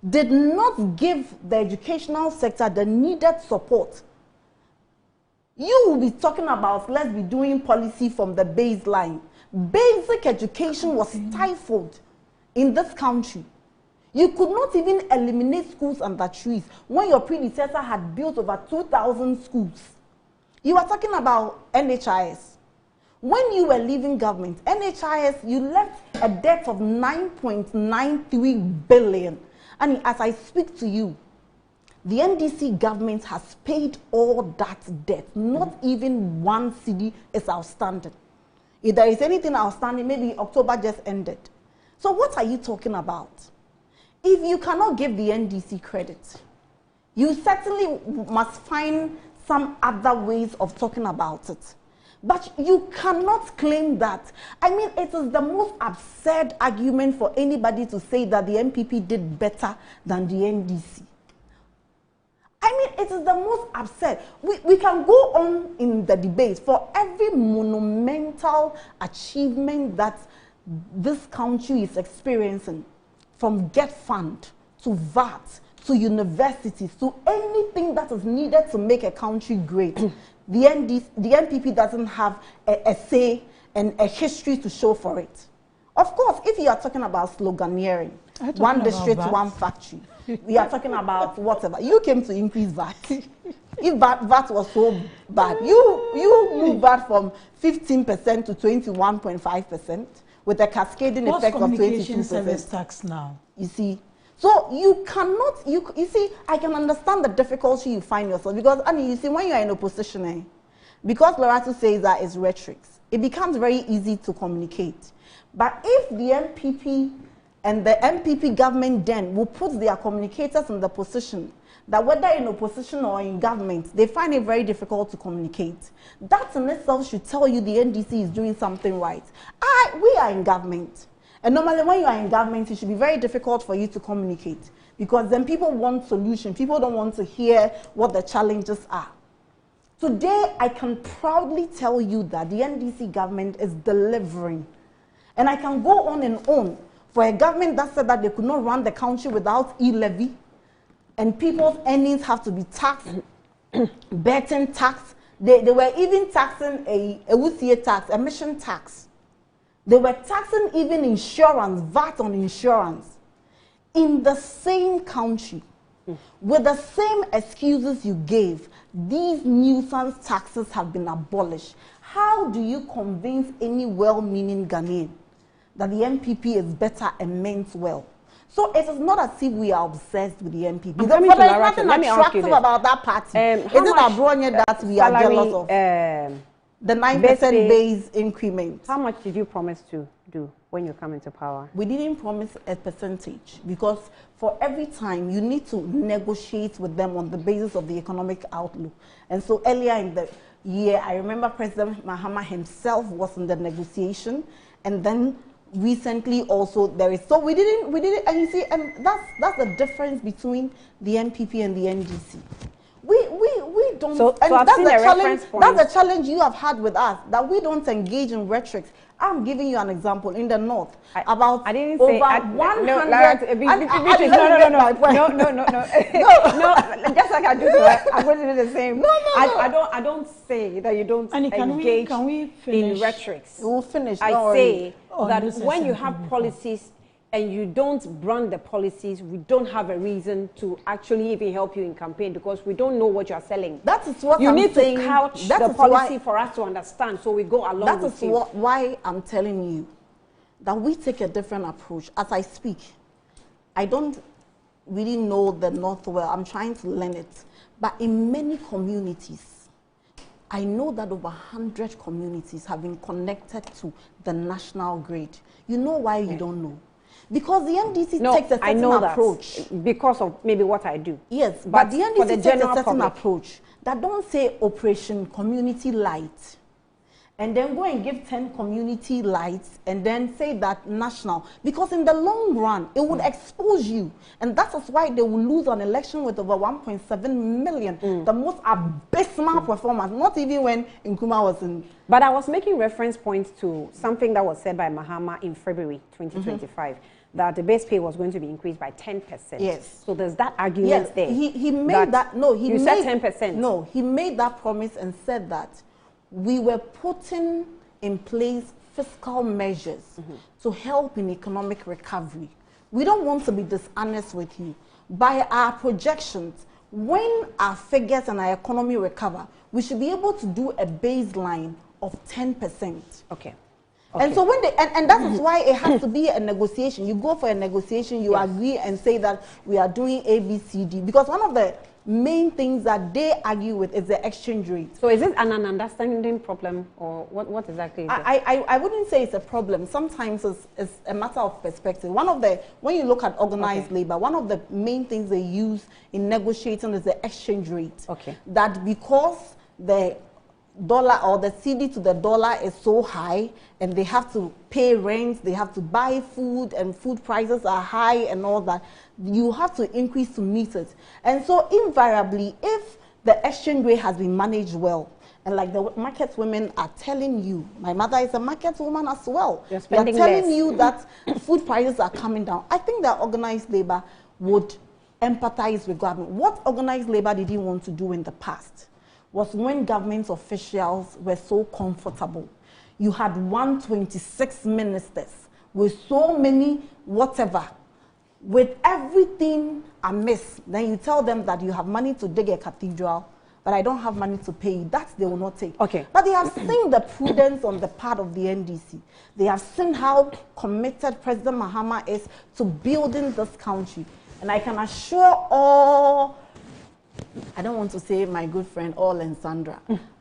did not give the educational sector the needed support. You will be talking about, let's be doing policy from the baseline. Basic education was stifled in this country. You could not even eliminate schools under trees when your predecessor had built over 2,000 schools. You are talking about NHIS. When you were leaving government, NHIS, you left a debt of 9.93 billion. And as I speak to you, the NDC government has paid all that debt. Not even one cedi is outstanding. If there is anything outstanding, maybe October just ended. So what are you talking about? If you cannot give the NDC credit, you certainly must find some other ways of talking about it. But you cannot claim that. I mean, it is the most absurd argument for anybody to say that the MPP did better than the NDC. I mean, it is the most absurd. We can go on in the debate for every monumental achievement that this country is experiencing. From Get Fund to VAT to universities to anything that is needed to make a country great, the MPP doesn't have a say and a history to show for it. Of course, if you are talking about sloganeering, one district, one factory, we are talking about whatever. You came to increase VAT. If VAT was so bad, you moved VAT from 15% to 21.5%. With a cascading effect of 22%. Service tax now. You see, so you cannot. You see, I can understand the difficulty you find yourself because, I mean, you see, when you are in opposition, because Loratu says that it's rhetoric, it becomes very easy to communicate. But if the MPP and the MPP government then will put their communicators in the position that whether in opposition or in government, they find it very difficult to communicate. That in itself should tell you the NDC is doing something right. We are in government. And normally when you are in government, it should be very difficult for you to communicate because then people want solutions. People don't want to hear what the challenges are. Today, I can proudly tell you that the NDC government is delivering. And I can go on and on for a government that said that they could not run the country without e-levy. And people's earnings have to be taxed, betting tax. They were even taxing a WCA tax, emission tax. They were taxing even insurance, VAT on insurance. In the same country, With the same excuses you gave, these nuisance taxes have been abolished. How do you convince any well-meaning Ghanaian that the MPP is better and meant well? So it is not as if we are obsessed with the MPP. There's nothing attractive about that party. Is it Abronya that we are jealous of? The 9% base increment. How much did you promise to do when you come into power? We didn't promise a percentage because for every time you need to negotiate with them on the basis of the economic outlook. And so earlier in the year, I remember President Mahama himself was in the negotiation, and then recently also there is. So we didn't, and you see, and that's the difference between the MPP and the NDC. We don't, so that's the challenge. That's the challenge you have had with us, that we don't engage in rhetoric. I'm giving you an example in the north about I didn't over say 100. No, just like I do, I'm going to do the same. I don't say that you don't engage in rhetoric. We'll finish. I say that when you have policies and you don't brand the policies, we don't have a reason to actually even help you in campaign because we don't know what you are selling. That is what you I'm need saying. to couch the policy for us to understand, so we go along with you. That is why I'm telling you that we take a different approach. As I speak, I don't really know the North well. I'm trying to learn it. But in many communities, I know that over 100 communities have been connected to the national grid. You know why you don't know? Because the NDC takes a certain approach. Because of maybe what I do. Yes, but the NDC takes a certain approach that don't say Operation Community Light and then go and give 10 community lights and then say that national. Because in the long run, it would expose you. And that is why they will lose an election with over 1.7 million. The most abysmal performance, not even when Nkrumah was in. But I was making reference points to something that was said by Mahama in February 2025. That the base pay was going to be increased by 10%. Yes. So there's that argument there. He made that. No, he said 10%. No, he made that promise and said that we were putting in place fiscal measures to help in economic recovery. We don't want to be dishonest with you. By our projections, when our figures and our economy recover, we should be able to do a baseline of 10%. Okay. And so when and that is why it has to be a negotiation. You go for a negotiation, you agree and say that we are doing A, B, C, D. Because one of the main things that they argue with is the exchange rate. So is it an understanding problem, or what exactly is it? I wouldn't say it's a problem. Sometimes it's a matter of perspective. When you look at organized labor, one of the main things they use in negotiating is the exchange rate. Okay. That because the dollar or the CD to the dollar is so high and they have to pay rent, they have to buy food and food prices are high and all that, you have to increase to meet it. And so invariably, if the exchange rate has been managed well, and like the market women are telling you, my mother is a market woman as well, they are telling you that food prices are coming down, I think that organized labor would empathize with government. What organized labor did he want to do in the past was when government officials were so comfortable. You had 126 ministers with so many whatever, with everything amiss. Then you tell them that you have money to dig a cathedral, but I don't have money to pay you. That they will not take. Okay. But they have seen the prudence on the part of the NDC. They have seen how committed President Mahama is to building this country. And I can assure all, I don't want to say my good friend All and Sandra,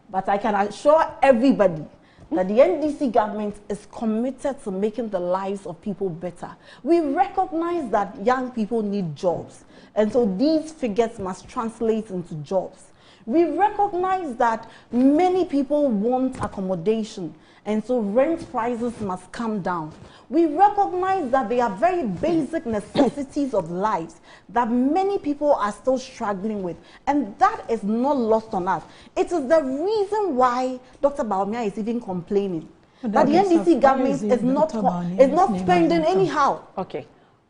but I can assure everybody that the NDC government is committed to making the lives of people better. We recognize that young people need jobs, and so these figures must translate into jobs. We recognize that many people want accommodation, and so rent prices must come down. We recognize that there are very basic necessities of life that many people are still struggling with, and that is not lost on us. It is the reason why Dr. Bawumia is even complaining that the NDC government is not spending anyhow. Okay.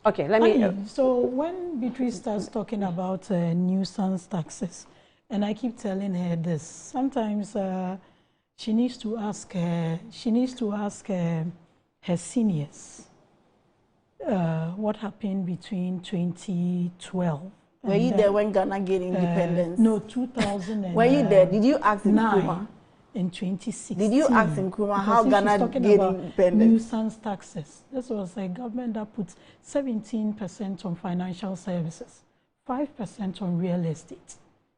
Okay, let me... So when Beatrice starts talking about nuisance taxes, and I keep telling her this, sometimes she needs to ask her seniors what happened between 2012 Were you there when Ghana gained independence? No, 2000. Were you there? Did you ask Nkrumah? In 2016. Did you ask Nkrumah how Ghana gained independence? Nuisance taxes. This was a government that put 17% on financial services, 5% on real estate.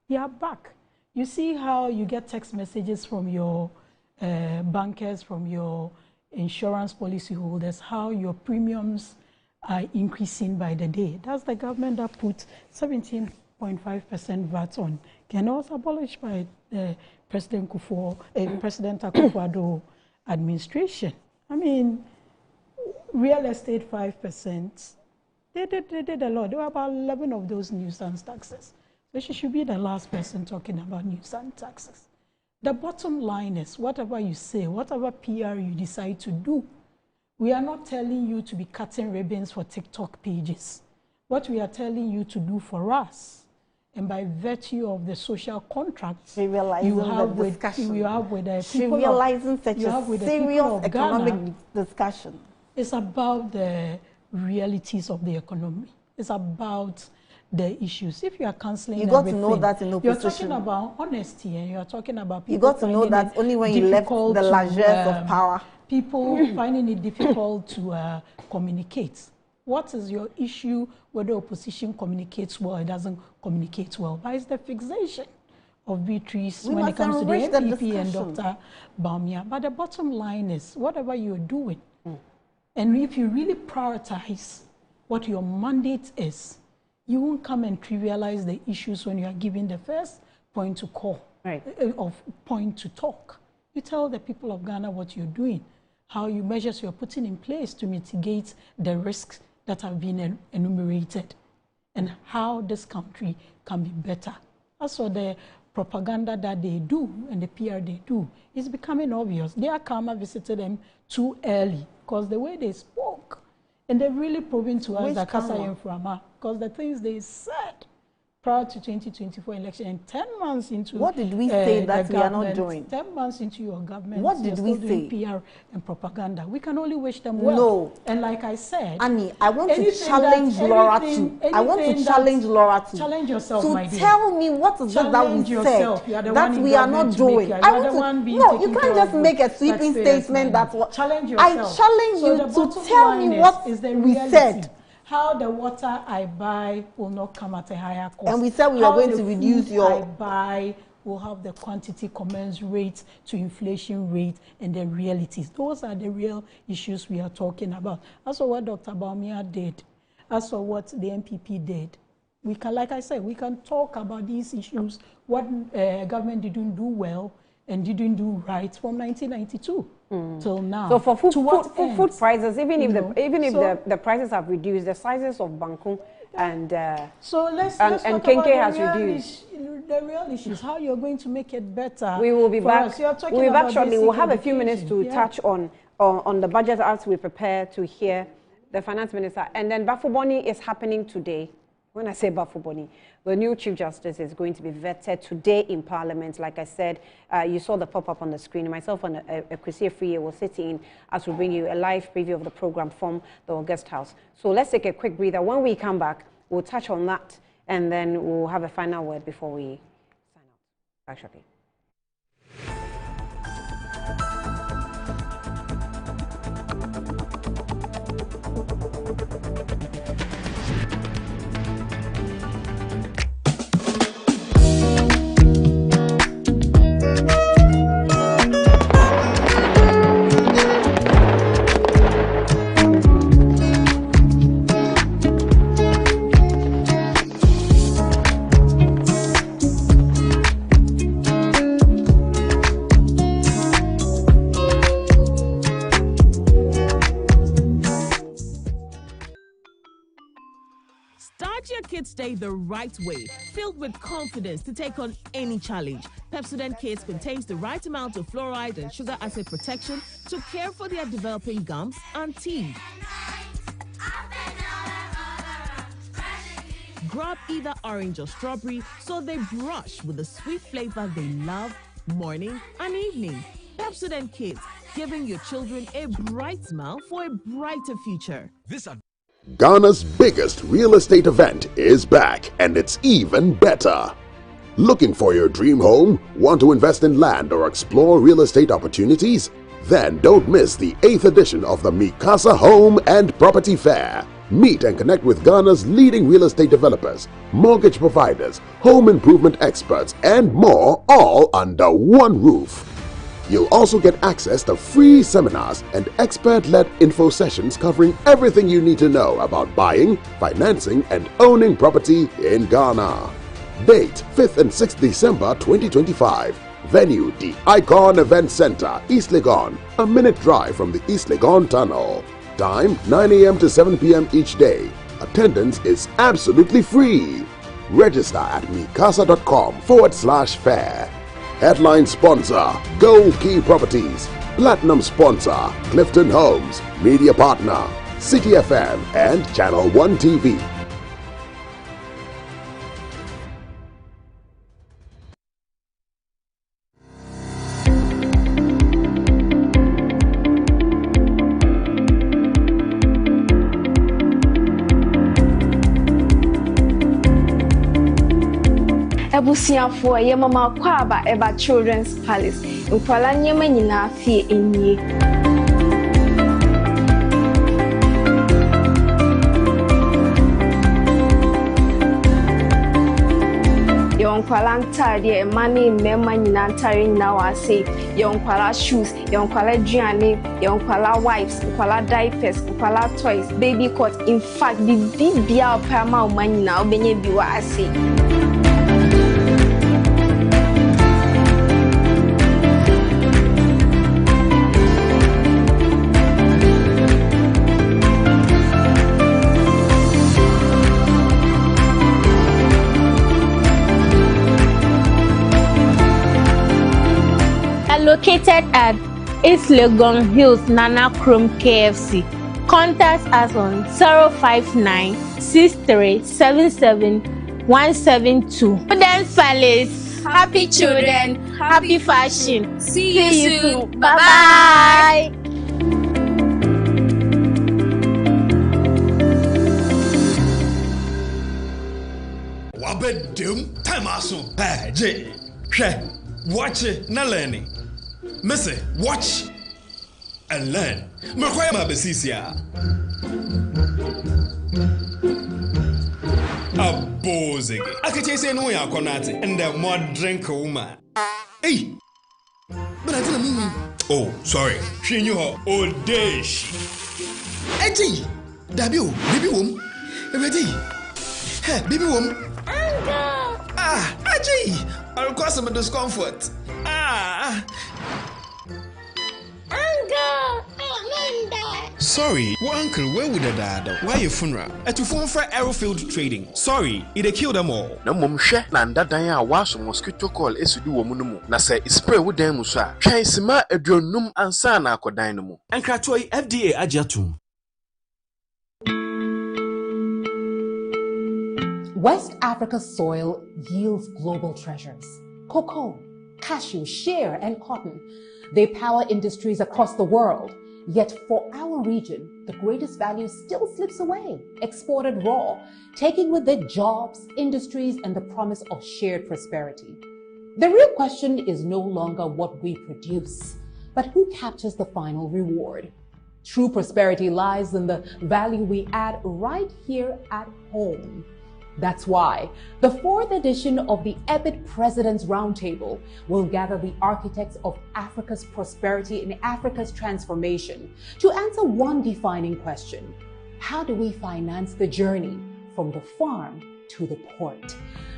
They are back. You see how you get text messages from your bankers, from your insurance policy holders, how your premiums are increasing by the day. That's the government that put 17.5% VAT on. Can also abolished by President Akufo-Addo administration. I mean, real estate 5%. They did a lot. There were about 11 of those nuisance taxes. So she should be the last person talking about nuisance taxes. The bottom line is, whatever you say, whatever PR you decide to do, we are not telling you to be cutting ribbons for TikTok pages. What we are telling you to do for us, and by virtue of the social contracts you have with the people of serious economic discussion. It's about the realities of the economy. It's about the issues. If you are cancelling you got to know that in opposition. You're talking about honesty and you're talking about people. You got to know that only when you left the largesse of power. People finding it difficult to communicate. What is your issue whether opposition communicates well or doesn't communicate well? But it's the fixation of Beatrice when it comes to the MPP and Dr. Bawumia. But the bottom line is, whatever you're doing, and if you really prioritize what your mandate is, you won't come and trivialize the issues when you are giving the first point to call, of point to talk. You tell the people of Ghana what you're doing, how you measures you're putting in place to mitigate the risks that have been enumerated, and how this country can be better. As for the propaganda that they do and the PR they do, it's becoming obvious. Their karma visited them too early because the way they spoke, and they've really proven to us that Kasa Yemframa, because the things they said prior to 2024 election and 10 months into what did we say that we are not doing? 10 months into your government, what did we say? PR and propaganda. We can only wish them well. No. And like I said, Annie, I want to challenge Laura too. I want to challenge Laura too. Challenge yourself, so my dear. tell me what is it that we said that we are not doing. I want to, no, you can't just make a sweeping statement that what challenge yourself. I challenge you to tell me what we said. How the water I buy will not come at a higher cost. And we said we were going to reduce your... I buy will have the quantity commensurate to inflation rate and the realities. Those are the real issues we are talking about. As for what Dr. Bawumia did, as for what the MPP did, we can, like I said, we can talk about these issues, what government didn't do well and didn't do right from 1992 till now. So for food prices, even if the prices have reduced, the sizes of Banku and let's and Kenke has reduced. The real issue is how you're going to make it better. We will be back. We'll be back shortly. We'll have a few minutes to touch on the budget as we prepare to hear the finance minister. And then Bafuboni is happening today. When I say Bafuboni, the new Chief Justice is going to be vetted today in Parliament. Like I said, you saw the pop-up on the screen. Myself and Kwesi Afriyie will sit in as we bring you a live preview of the program from the August House. So let's take a quick breather. When we come back, we'll touch on that, and then we'll have a final word before we sign out. Back shortly. Day the right way, filled with confidence to take on any challenge. Pepsodent Kids contains the right amount of fluoride and sugar acid protection to care for their developing gums and teeth. Grab either orange or strawberry so they brush with the sweet flavor they love morning and evening. Pepsodent Kids, giving your children a bright smile for a brighter future. Ghana's biggest real estate event is back, and it's even better. Looking for your dream home? Want to invest in land or explore real estate opportunities? Then don't miss the 8th edition of the Mikasa Home and Property Fair. Meet and connect with Ghana's leading real estate developers, mortgage providers, home improvement experts, and more, all under one roof. You'll also get access to free seminars and expert-led info sessions covering everything you need to know about buying, financing, and owning property in Ghana. Date 5th and 6th December 2025. Venue, the Icon Event Center, East Legon, a minute drive from the East Legon Tunnel. Time 9 a.m. to 7 p.m. each day. Attendance is absolutely free. Register at mikasa.com/fair. Headline sponsor, Gold Key Properties. Platinum sponsor, Clifton Homes. Media partner, City FM and Channel 1 TV. Ebusiafo ye mama kwaba eba Children's Palace. Nkwala nyema nyina fie enye. Yonkwala ntade mani mema nyina ntare nyina wase. Yonkwala shoes, yonkwala duane, yonkwala wipes, yonkwala diapers, yonkwala toys, baby coat. In fact, bibia opama umanyina obenye biwa ase. Located at East Legon Hills, Nana Krom KFC. Contact us on 059-6377-172. Children's Palace. Happy children, happy fashion. See you soon. Bye-bye. Wabedum time aso. Hey, J. Watch it, na learning. Missy, watch and learn. Makwaya mabesisia. Abozege. Akache say no ya konate and the more drink woman. Hey. But I didn't mean. Oh, sorry. She knew her old days. Eji. Dabio, baby wom. Ready. Hey, baby wom. Ah, Aji. I'll cause some discomfort. Sorry, well, uncle, where would the dad? Why your funeral? At to phone for Arrowfield Trading. Sorry, it killed them all. No mum share landa daya was mosquito call is to do woman. Na say spray with them musa. Try sima a dronum and sana ko dynamo. And Kratoi FDA Ajatum. West Africa's soil yields global treasures. Cocoa, cashew, shea, and cotton. They power industries across the world. Yet for our region, the greatest value still slips away, exported raw, taking with it jobs, industries, and the promise of shared prosperity. The real question is no longer what we produce, but who captures the final reward. True prosperity lies in the value we add right here at home. That's why the 4th edition of the EBIT President's Roundtable will gather the architects of Africa's prosperity and Africa's transformation to answer one defining question. How do we finance the journey from the farm to the port?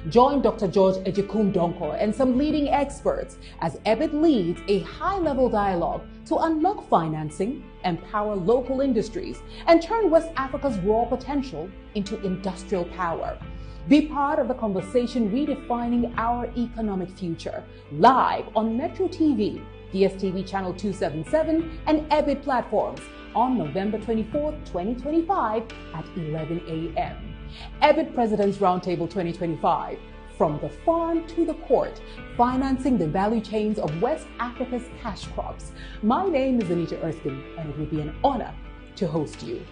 Join Dr. George Ejekum Donko and some leading experts as EBIT leads a high-level dialogue to unlock financing, empower local industries, and turn West Africa's raw potential into industrial power. Be part of the conversation redefining our economic future, live on Metro TV, DSTV Channel 277, and EBIT platforms on November 24, 2025 at 11 a.m. EBIT President's Roundtable 2025, from the farm to the court, financing the value chains of West Africa's cash crops. My name is Anita Erskine, and it will be an honor to host you.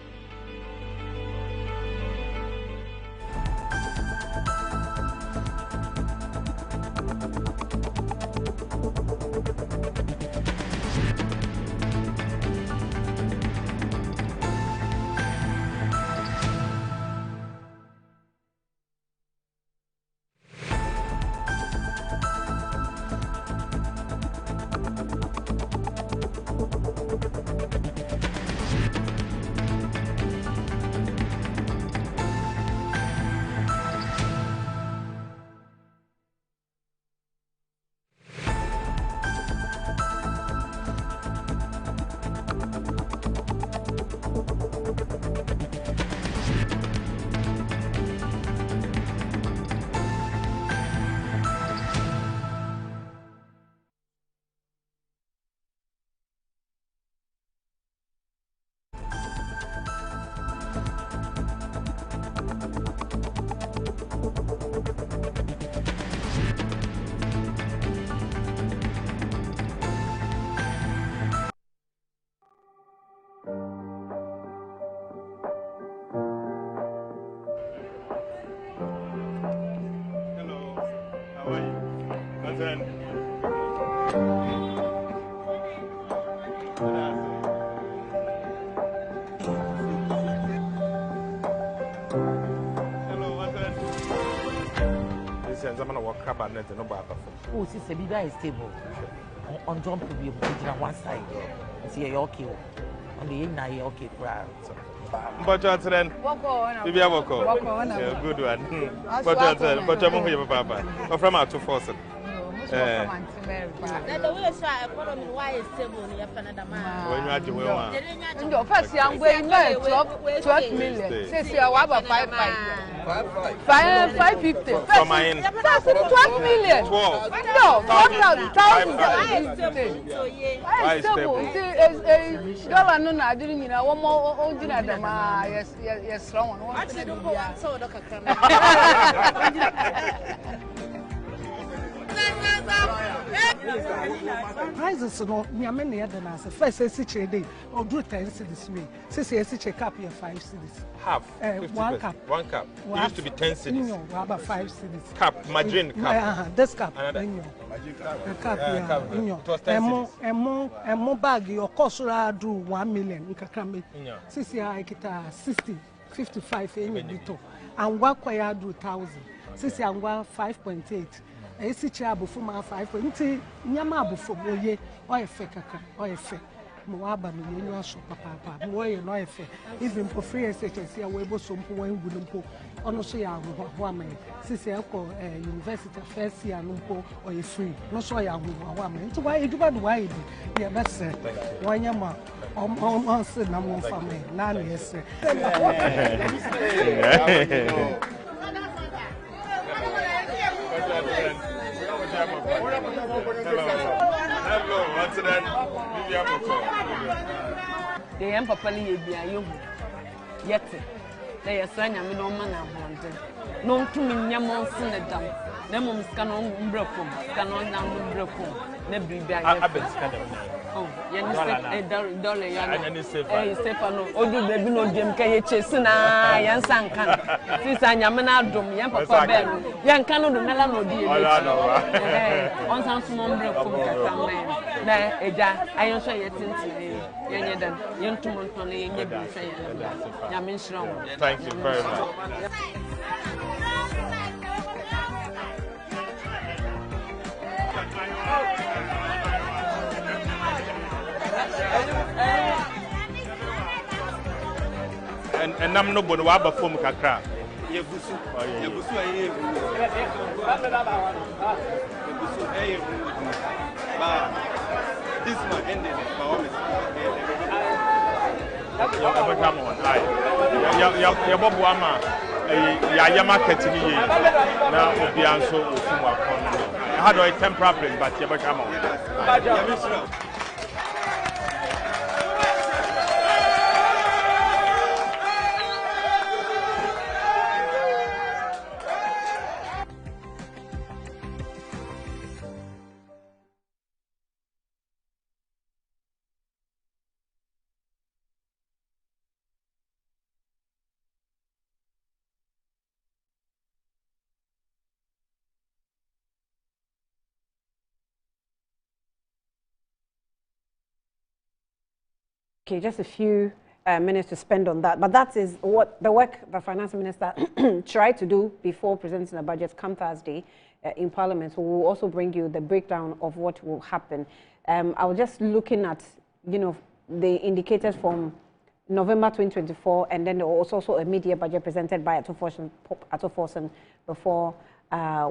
Oh, sister, be that stable. On jump to be on one side. See, you're okay. On the end, you're okay. But then, maybe I will call. Good one. But I'm Papa. From our 247. The way so economy why is stable in Canada man. When you are doing one. First young way 12 million. Says you are about 550. For my 12 million. 12. No, 1,000. Why is stable? Dollar no na didn't you know one more old dinner than yes strong one. Prices no nyame na yɛde na first esi trade or do 10 cedis me since esi check up here 5 cedis half 1 cup it used to be 10 cedis no about 5 cedis cup margarine cup this cup no cup no emo bag your cost do 1 million nkakra me since I kita 60 55 any bito and what kwaya do 1000 since I 5.8 esi chabo for my 5 nti nyama abofo moye oyefe kaka oyefe mo aba no yenyu aso papa mo ye no oyefe even for free SHS ya we bo so mpo wan gudu mpo ono so ya ho ama sisi ekọ university first year no mpo oye free no so ya ho ama nti why eduba do why di ya bese wanya ma on se na mo fame na na yese Hello, what's that? The young papa you yet. They are saying I'm no man abandoned. No to me, Yamon Sin down. Nemons canon broken, canon down broken. Oh, dollar, Stefano, Odu baby no Jim Kayachesina, Yan Sankan. Since I am an album, Yan Papa Ben, Yan Cano do Melano dear. On some small broken man. Eja, I am sure yet since young to Montoni, Yamin strong. Thank you very much. And I'm no bono waba form kakra. Yegusu aye. This one ended my office. Ya bobo ama ya market ni ye na obi anso ofu wa kon. I had a temporary place but ya become on. Okay, just a few minutes to spend on that. But that is what the work the Finance Minister tried to do before presenting the budget come Thursday in Parliament. So we'll also bring you the breakdown of what will happen. I was just looking at, the indicators from November 2024, and then there was also a mid-year budget presented by Ato Forson before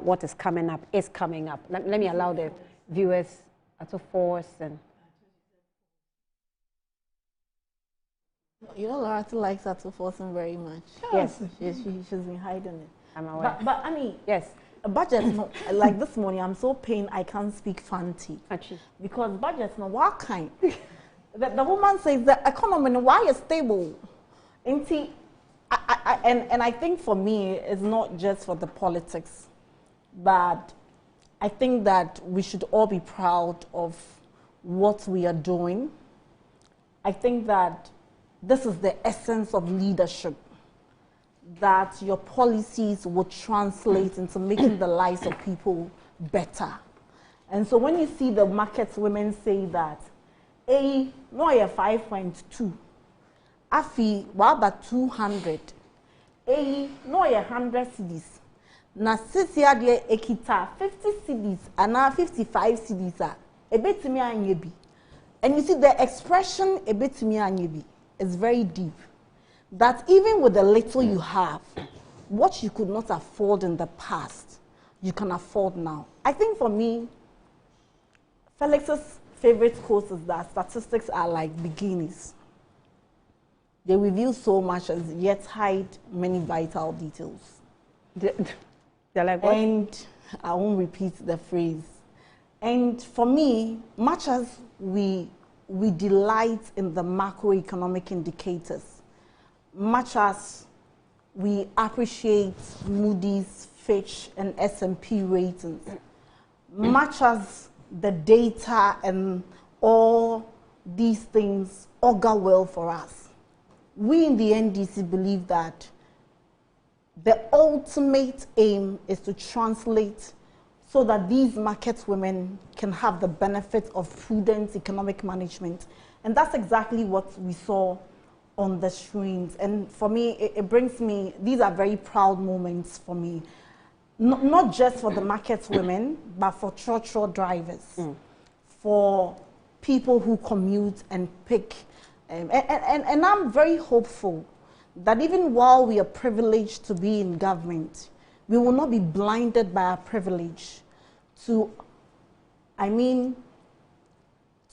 what is coming up is coming up. Let me allow the viewers Ato Forson. Loretta likes Ato Forson very much. Yes. She's been hiding it. I'm aware. But I mean, yes. A budget, like this morning, I'm so pained I can't speak fancy. Because budgets, what kind? The woman says the economy, why is stable? And I think for me, it's not just for the politics, but I think that we should all be proud of what we are doing. I think that this is the essence of leadership, that your policies would translate into making the lives of people better. And so when you see the market women say that, no, you're 5.2. Afi, what about 200? No, you're 100 cedis. Na sisi adle ekita 50 cedis and now 55 cedis are a bit to me anyebi. And you see the expression a bit to me anyebi is very deep. That even with the little you have, what you could not afford in the past, you can afford now. I think for me, Felix's favorite quote is that statistics are like bikinis. They reveal so much and yet hide many vital details. They're like what? And I won't repeat the phrase. And for me, much as we delight in the macroeconomic indicators, much as we appreciate Moody's, Fitch, and S&P ratings, much as the data and all these things augur well for us, we in the NDC believe that the ultimate aim is to translate so that these market women can have the benefit of prudent economic management. And that's exactly what we saw on the screens. And for me, it brings me, these are very proud moments for me. Not just for the market women, but for trotro drivers, for people who commute and pick. And I'm very hopeful that even while we are privileged to be in government, we will not be blinded by our privilege to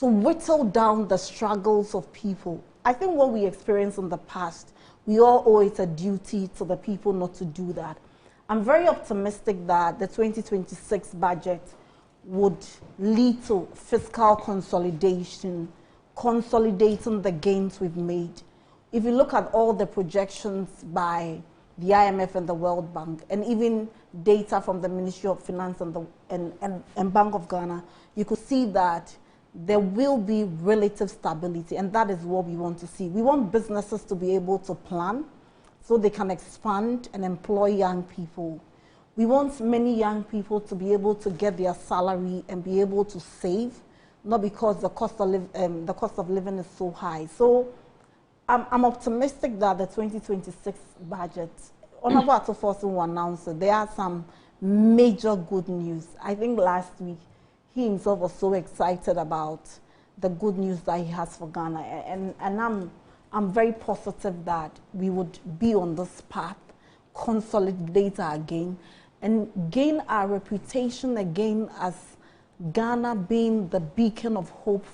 whittle down the struggles of people. I think what we experienced in the past, we all owe it a duty to the people not to do that. I'm very optimistic that the 2026 budget would lead to fiscal consolidation, consolidating the gains we've made. If you look at all the projections by the IMF and the World Bank, and even data from the Ministry of Finance and Bank of Ghana, you could see that there will be relative stability, and that is what we want to see. We want businesses to be able to plan so they can expand and employ young people. We want many young people to be able to get their salary and be able to save, not because the cost of living is so high. So I'm optimistic that the 2026 budget, Honorable Attoforson will announce it. There are some major good news. I think last week he himself was so excited about the good news that he has for Ghana, and I'm very positive that we would be on this path, consolidate our gain, and gain our reputation again as Ghana being the beacon of hope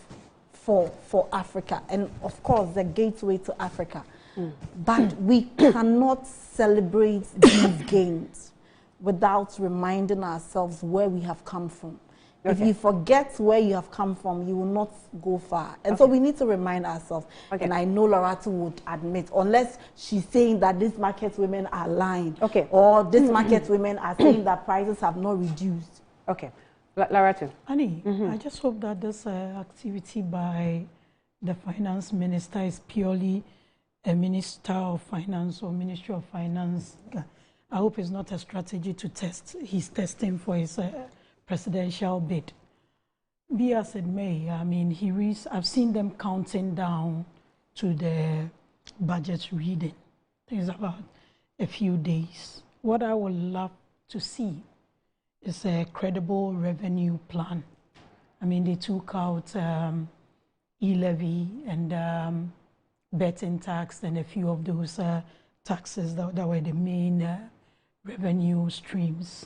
for Africa, and of course the gateway to Africa. But we cannot celebrate these gains without reminding ourselves where we have come from. Okay. If you forget where you have come from, you will not go far. And so we need to remind ourselves. Okay. And I know Loretta would admit, unless she's saying that these market women are lying, or these market women are saying that prices have not reduced. Okay. Loretta. Annie, I just hope that this activity by the finance minister is purely a minister of finance or ministry of finance. I hope it's not a strategy to test. He's testing for his presidential bid. Be as it may, I mean, I've seen them counting down to the budget reading. It's about a few days. What I would love to see is a credible revenue plan. I mean, they took out e-levy and betting tax and a few of those taxes that were the main revenue streams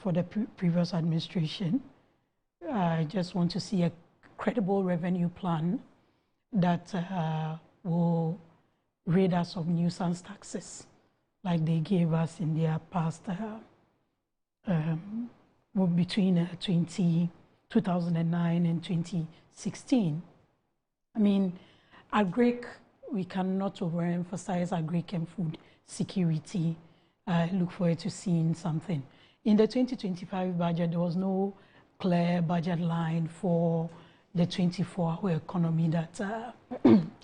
for the previous administration. I just want to see a credible revenue plan that will rid us of nuisance taxes like they gave us in their past between 2009 and 2016. I mean, agric, we cannot overemphasize agric and food security. I look forward to seeing something. In the 2025 budget, there was no clear budget line for the 24-hour economy that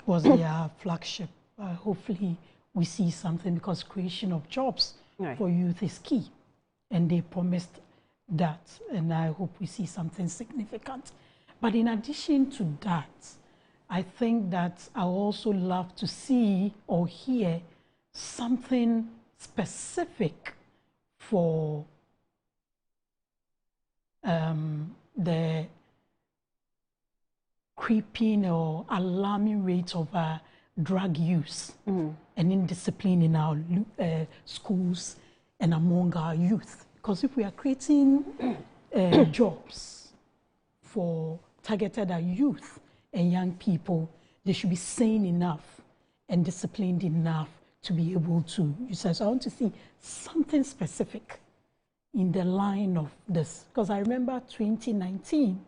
was their flagship. Hopefully, we see something because creation of jobs for youth is key. And they promised that, and I hope we see something significant. But in addition to that, I think that I also love to see or hear something specific for the creeping or alarming rate of drug use and indiscipline in our schools and among our youth. Because if we are creating jobs for targeted at youth and young people, they should be sane enough and disciplined enough to be able to use it. So I want to see something specific in the line of this. Because I remember 2019,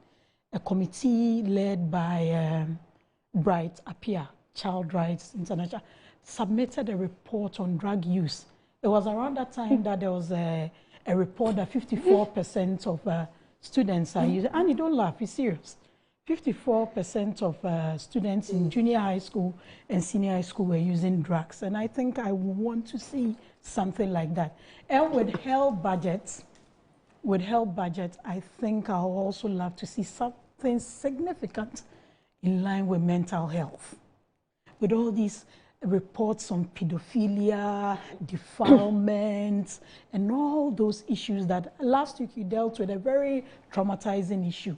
a committee led by Bright Appiah, Child Rights International, submitted a report on drug use. It was around that time that there was a report that 54% of students are using, and you don't laugh, it's serious. 54% of students in junior high school and senior high school were using drugs. And I think I want to see something like that. And with health budgets, I think I'll also love to see something significant in line with mental health. With all these reports on pedophilia, defilement, and all those issues that last week you dealt with, a very traumatizing issue.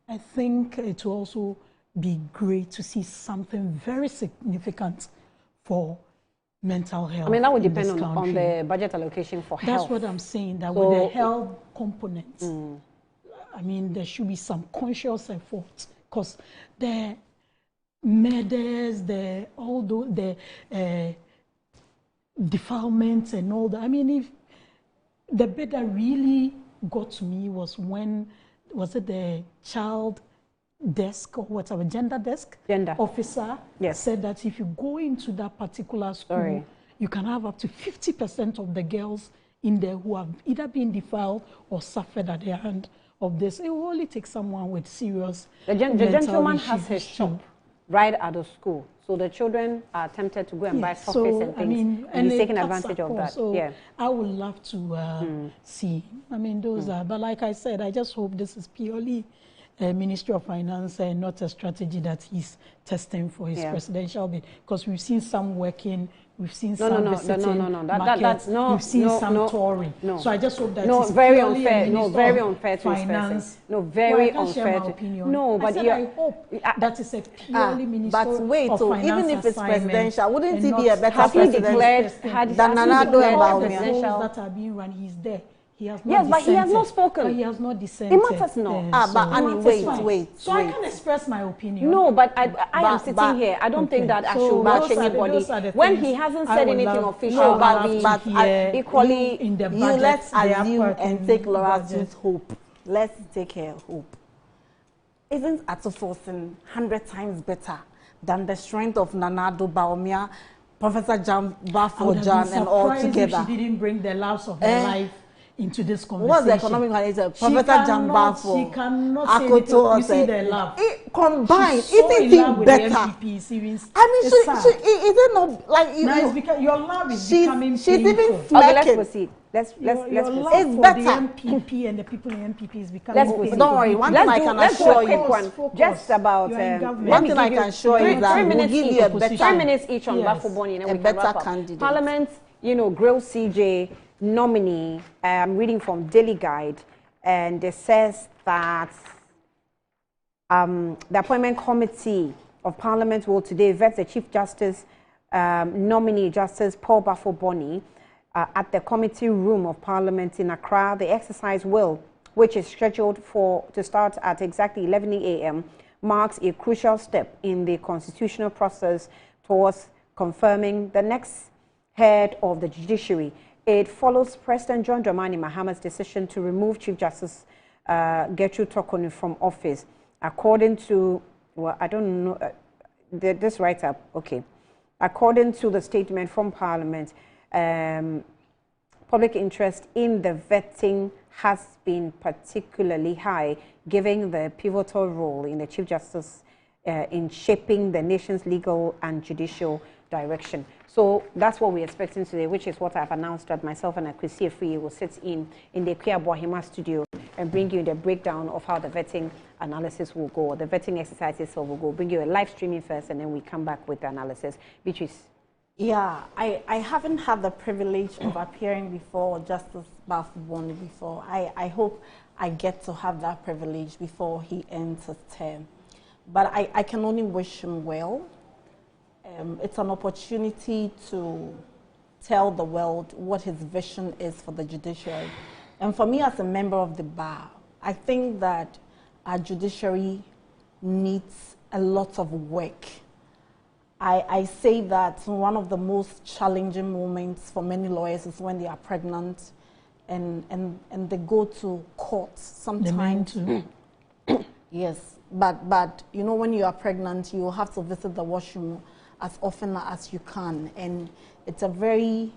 I think it will also be great to see something very significant for mental health. I mean, that would depend on the budget allocation for health. That's what I'm saying, that with the health component, I mean, there should be some conscious effort, because the murders, the defilements and all that. I mean, if the bit that really got to me was when, was it the child desk or whatever, gender desk officer said that if you go into that particular school, you can have up to 50% of the girls in there who have either been defiled or suffered at the hand of this. It will only take someone with serious The gentleman has his shop right at the school. So the children are tempted to go and buy surface and things. I mean, and he's taking advantage of that. So I would love to see. I mean, those are, but like I said, I just hope this is purely a Ministry of Finance and not a strategy that he's testing for his presidential bid. Because we've seen some working, we've seen some visiting markets, we've seen some touring. So I just hope that it's very unfair. Very unfair to finance. Very unfair to opinion. But I hope that is a purely Ministry of Finance even if it's presidential, wouldn't he be a better president than Nana-Addo and Bawumia? That are being run, he's there. He has not but he has not spoken. But he has not dissented. It matters not. But I mean, wait. So I can express my opinion. No, but I am sitting here. I don't think that I should bash anybody. When he hasn't said anything official about me, but equally in the budget, let's assume and take Laura's hope. Let's take her hope. Isn't Atuforsen 100 times better than the strength of Nana-Addo Bawumia, Professor Jan Bafo-Jan, and all together? She didn't bring the loves of her life into this conversation. What's the economic manager? Professor Jan Bafo. She cannot say you see their love. Combined, isn't it better? I mean, is it not like you? No, it's because your love is becoming she's even flirting. Okay, let's proceed. Let's proceed. It's better. The MPP and the people in MPP is becoming. Let's proceed. Don't worry. One thing I can assure you. Just about one thing I can assure you that we'll give you a better 3 minutes each on Bafo Boni and then we can wrap up. Candidate. Parliament, Grill CJ nominee. I'm reading from Daily Guide, and it says that the appointment committee of Parliament will today vet the Chief Justice nominee, Justice Paul Bafo Boni, at the committee room of Parliament in Accra. The exercise will, which is scheduled to start at exactly 11 a.m., marks a crucial step in the constitutional process towards confirming the next head of the judiciary. It follows President John Dramani Mahama's decision to remove Chief Justice Gertrude Torkornoo from office. According to, well, I don't know, this write-up, okay. According to the statement from Parliament, public interest in the vetting has been particularly high, given the pivotal role in the Chief Justice in shaping the nation's legal and judicial direction. So that's what we're expecting today, which is what I've announced that myself and Akwesi Efriye will sit in the Kuya Boahima studio and bring you the breakdown of how the vetting analysis will go, the vetting exercises will go, bring you a live streaming first, and then we come back with the analysis. Beatrice. Yeah, I haven't had the privilege of appearing before Justice Bafuboni before. I hope I get to have that privilege before he ends his term. But I can only wish him well. It's an opportunity to tell the world what his vision is for the judiciary. And for me as a member of the bar, I think that our judiciary needs a lot of work. I say that one of the most challenging moments for many lawyers is when they are pregnant and they go to court sometimes. Yes, but you know, when you are pregnant, you have to visit the washroom as often as you can, and it's a very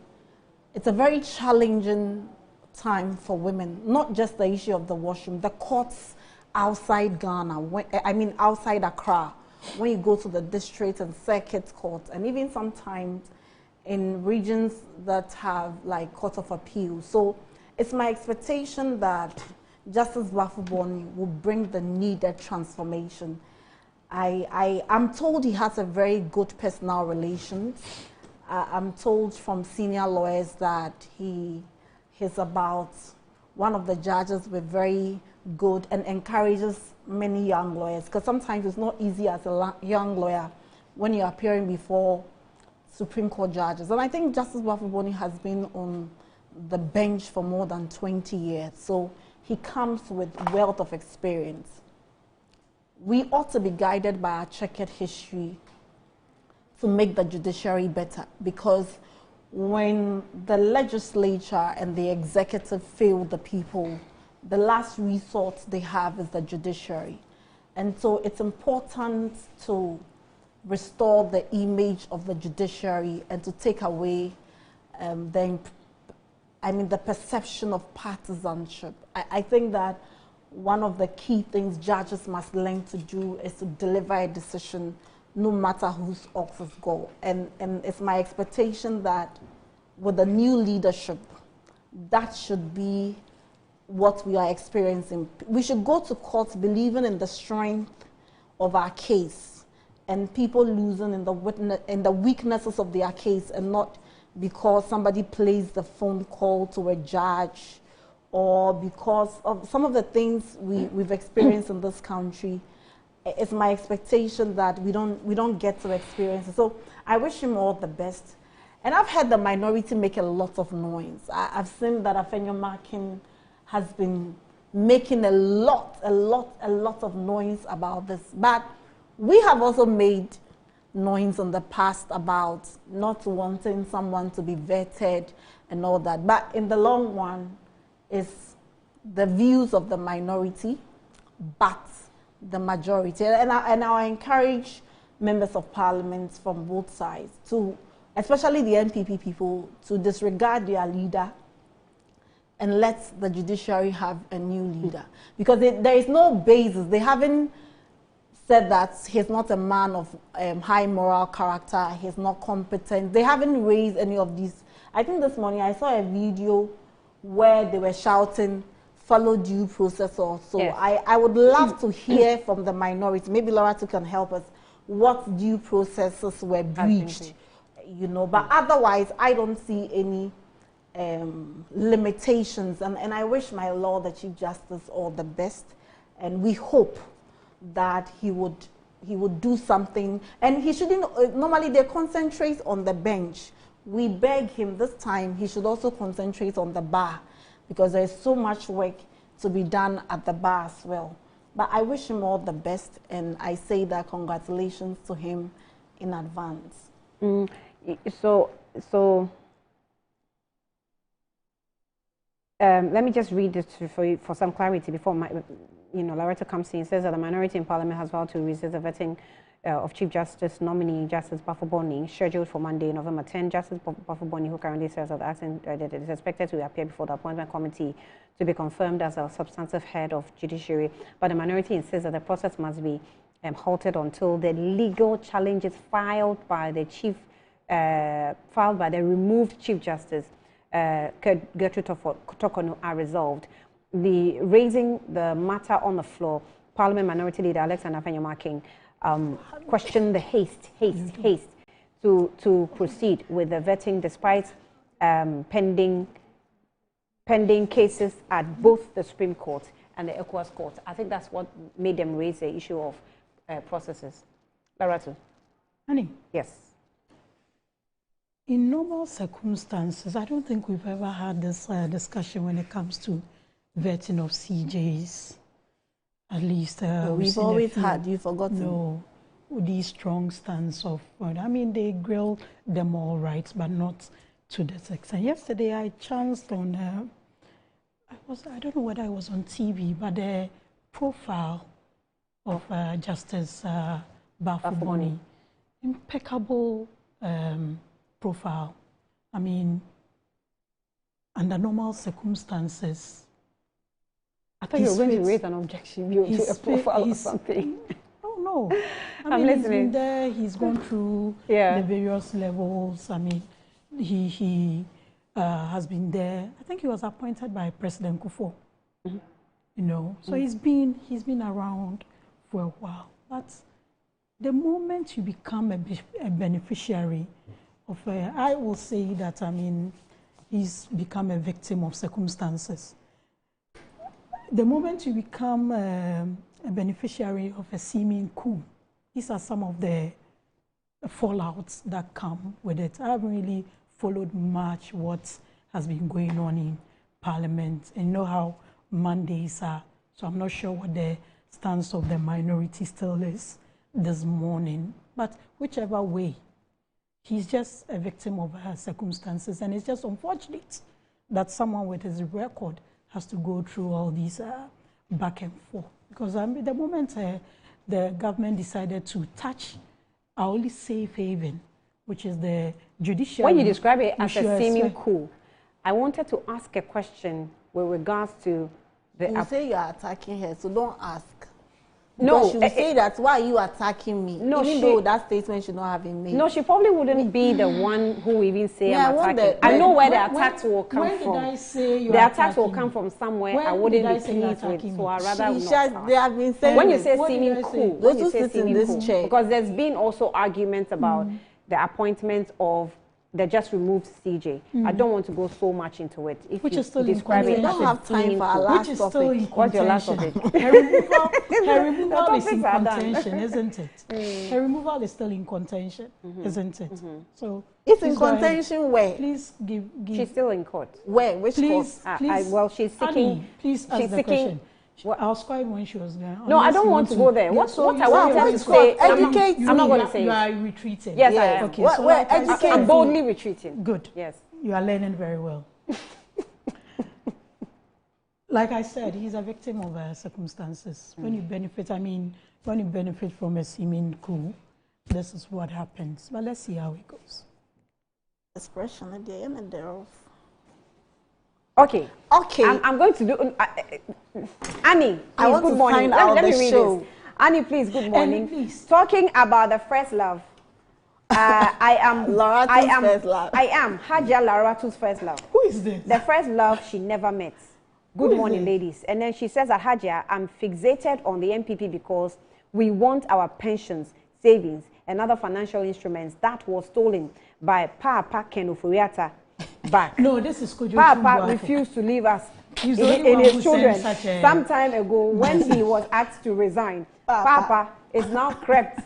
challenging time for women. Not just the issue of the washroom, the courts outside Ghana, outside Accra, when you go to the district and circuit courts, and even sometimes in regions that have like court of appeal. So it's my expectation that Justice Bafuboni will bring the needed transformation. I'm told he has a very good personal relations. I'm told from senior lawyers that he's about one of the judges with very good and encourages many young lawyers, because sometimes it's not easy as a young lawyer when you're appearing before Supreme Court judges. And I think Justice Bafuboni has been on the bench for more than 20 years, so he comes with wealth of experience. We ought to be guided by our checkered history to make the judiciary better, because when the legislature and the executive fail the people, the last resort they have is the judiciary. And so it's important to restore the image of the judiciary and to take away the perception of partisanship. I think that one of the key things judges must learn to do is to deliver a decision no matter whose ox is go. And it's my expectation that with the new leadership, that should be what we are experiencing. We should go to court believing in the strength of our case and people losing in the weaknesses of their case, and not because somebody plays the phone call to a judge or because of some of the things we've experienced in this country. It's my expectation that we don't get to experience it. So I wish him all the best. And I've heard the minority make a lot of noise. I've seen that Afenyo Markin has been making a lot of noise about this. But we have also made noise in the past about not wanting someone to be vetted and all that. But in the long run, it's the views of the minority, but the majority. And I encourage members of parliament from both sides to, especially the NPP people, to disregard their leader and let the judiciary have a new leader. Because there is no basis. They haven't said that he's not a man of high moral character, he's not competent. They haven't raised any of these. I think this morning I saw a video where they were shouting, follow due process or so. Yes. I would love to hear from the minority. Maybe Laura can help us. What due processes were breached, you know? But otherwise, I don't see any limitations. And I wish my Lord, the Chief Justice, all the best. And we hope that he would do something. And he shouldn't. Normally, they concentrate on the bench. We beg him this time he should also concentrate on the bar, because there is so much work to be done at the bar as well. But I wish him all the best, and I say that congratulations to him in advance. Let me just read this for you for some clarity before Loretta comes in. It says that the minority in Parliament has vowed to resist the vetting of Chief Justice nominee Justice Bafuboni, scheduled for Monday, November 10. Justice Bafuboni, who currently serves as the acting, is expected to appear before the appointment committee to be confirmed as a substantive head of judiciary. But the minority insists that the process must be halted until the legal challenge is filed by the Chief filed by the removed Chief Justice, Gertrude Torkornoo, are resolved. Raising the matter on the floor, Parliament Minority Leader Alexander Afenyomarkin questioned the haste to proceed with the vetting despite pending cases at both the Supreme Court and the ECOWAS Court. I think that's what made them raise the issue of processes. Laratu. Annie? Yes. In normal circumstances, I don't think we've ever had this discussion when it comes to vetting of CJs. At least we've always had. You've forgotten. No, the strong stance of. I mean, they grill them all right, but not to this extent. Yesterday, I chanced on. I don't know whether I was on TV, but the profile of Justice Bafuboni, impeccable profile. I mean, under normal circumstances. I thought you were going to raise an objection to a profile or something. Oh, no. I'm listening. He's been there, he's gone through the various levels. I mean, he has been there. I think he was appointed by President Kufuor. You know, so he's been around for a while. But the moment you become a beneficiary of, I will say that, I mean, he's become a victim of circumstances. The moment you become a beneficiary of a seeming coup, these are some of the fallouts that come with it. I haven't really followed much what has been going on in Parliament, and you know how Mondays are, so I'm not sure what the stance of the minority still is this morning. But whichever way, he's just a victim of her circumstances, and it's just unfortunate that someone with his record has to go through all these back and forth. Because the moment the government decided to touch our only safe haven, which is the judiciary. When you describe it as a seeming coup, I wanted to ask a question with regards to the... You say you are attacking her, so don't ask. No, she will say that, why are you attacking me? No, even though that statement should not have been made. No, she probably wouldn't be the one who will even say I'm attacking. I know where the attacks will come from. When did I say you the attacks will come from somewhere I wouldn't be pleased with, so I'd rather not. They have been saying when you say seeming coup, when you say seeming coup, because there's been also arguments about the appointment of the just removed CJ. I don't want to go so much into it. If which you is still describe it, we don't have time for our last topic. What's your last topic? Her removal is in contention, isn't it? Her removal is still in contention, isn't it? So it's in contention where? Please give. She's still in court. Where? Which court? Well, she's seeking. Annie, please ask the question. I was quiet when she was there. No, I don't want to go there. What I wanted to say, educate. I'm not going to say. You are retreating. Yes, I am. Okay, so educate. I'm boldly retreating. Good. Yes. You are learning very well. Like I said, he's a victim of circumstances. When you benefit, when you benefit from a seeming coup, this is what happens. But let's see how it goes. Expression at the end thereof. Okay. Okay. I'm going to do. Annie, I want good to morning. find out Let me the read show. this. Annie, please, good morning. Please. Talking about the first love. I am Laratu's first love. I am Hajia Laratu's first love. Who is this? The first love she never met. Good morning, ladies. And then she says that Hajia, I'm fixated on the MPP because we want our pensions, savings, and other financial instruments that was stolen by Papa Ken Ofori-Atta back. No, this is Kojo Papa Chumbuaka. refused to leave us He's in his children. Some time ago, when he was asked to resign, Papa is now crept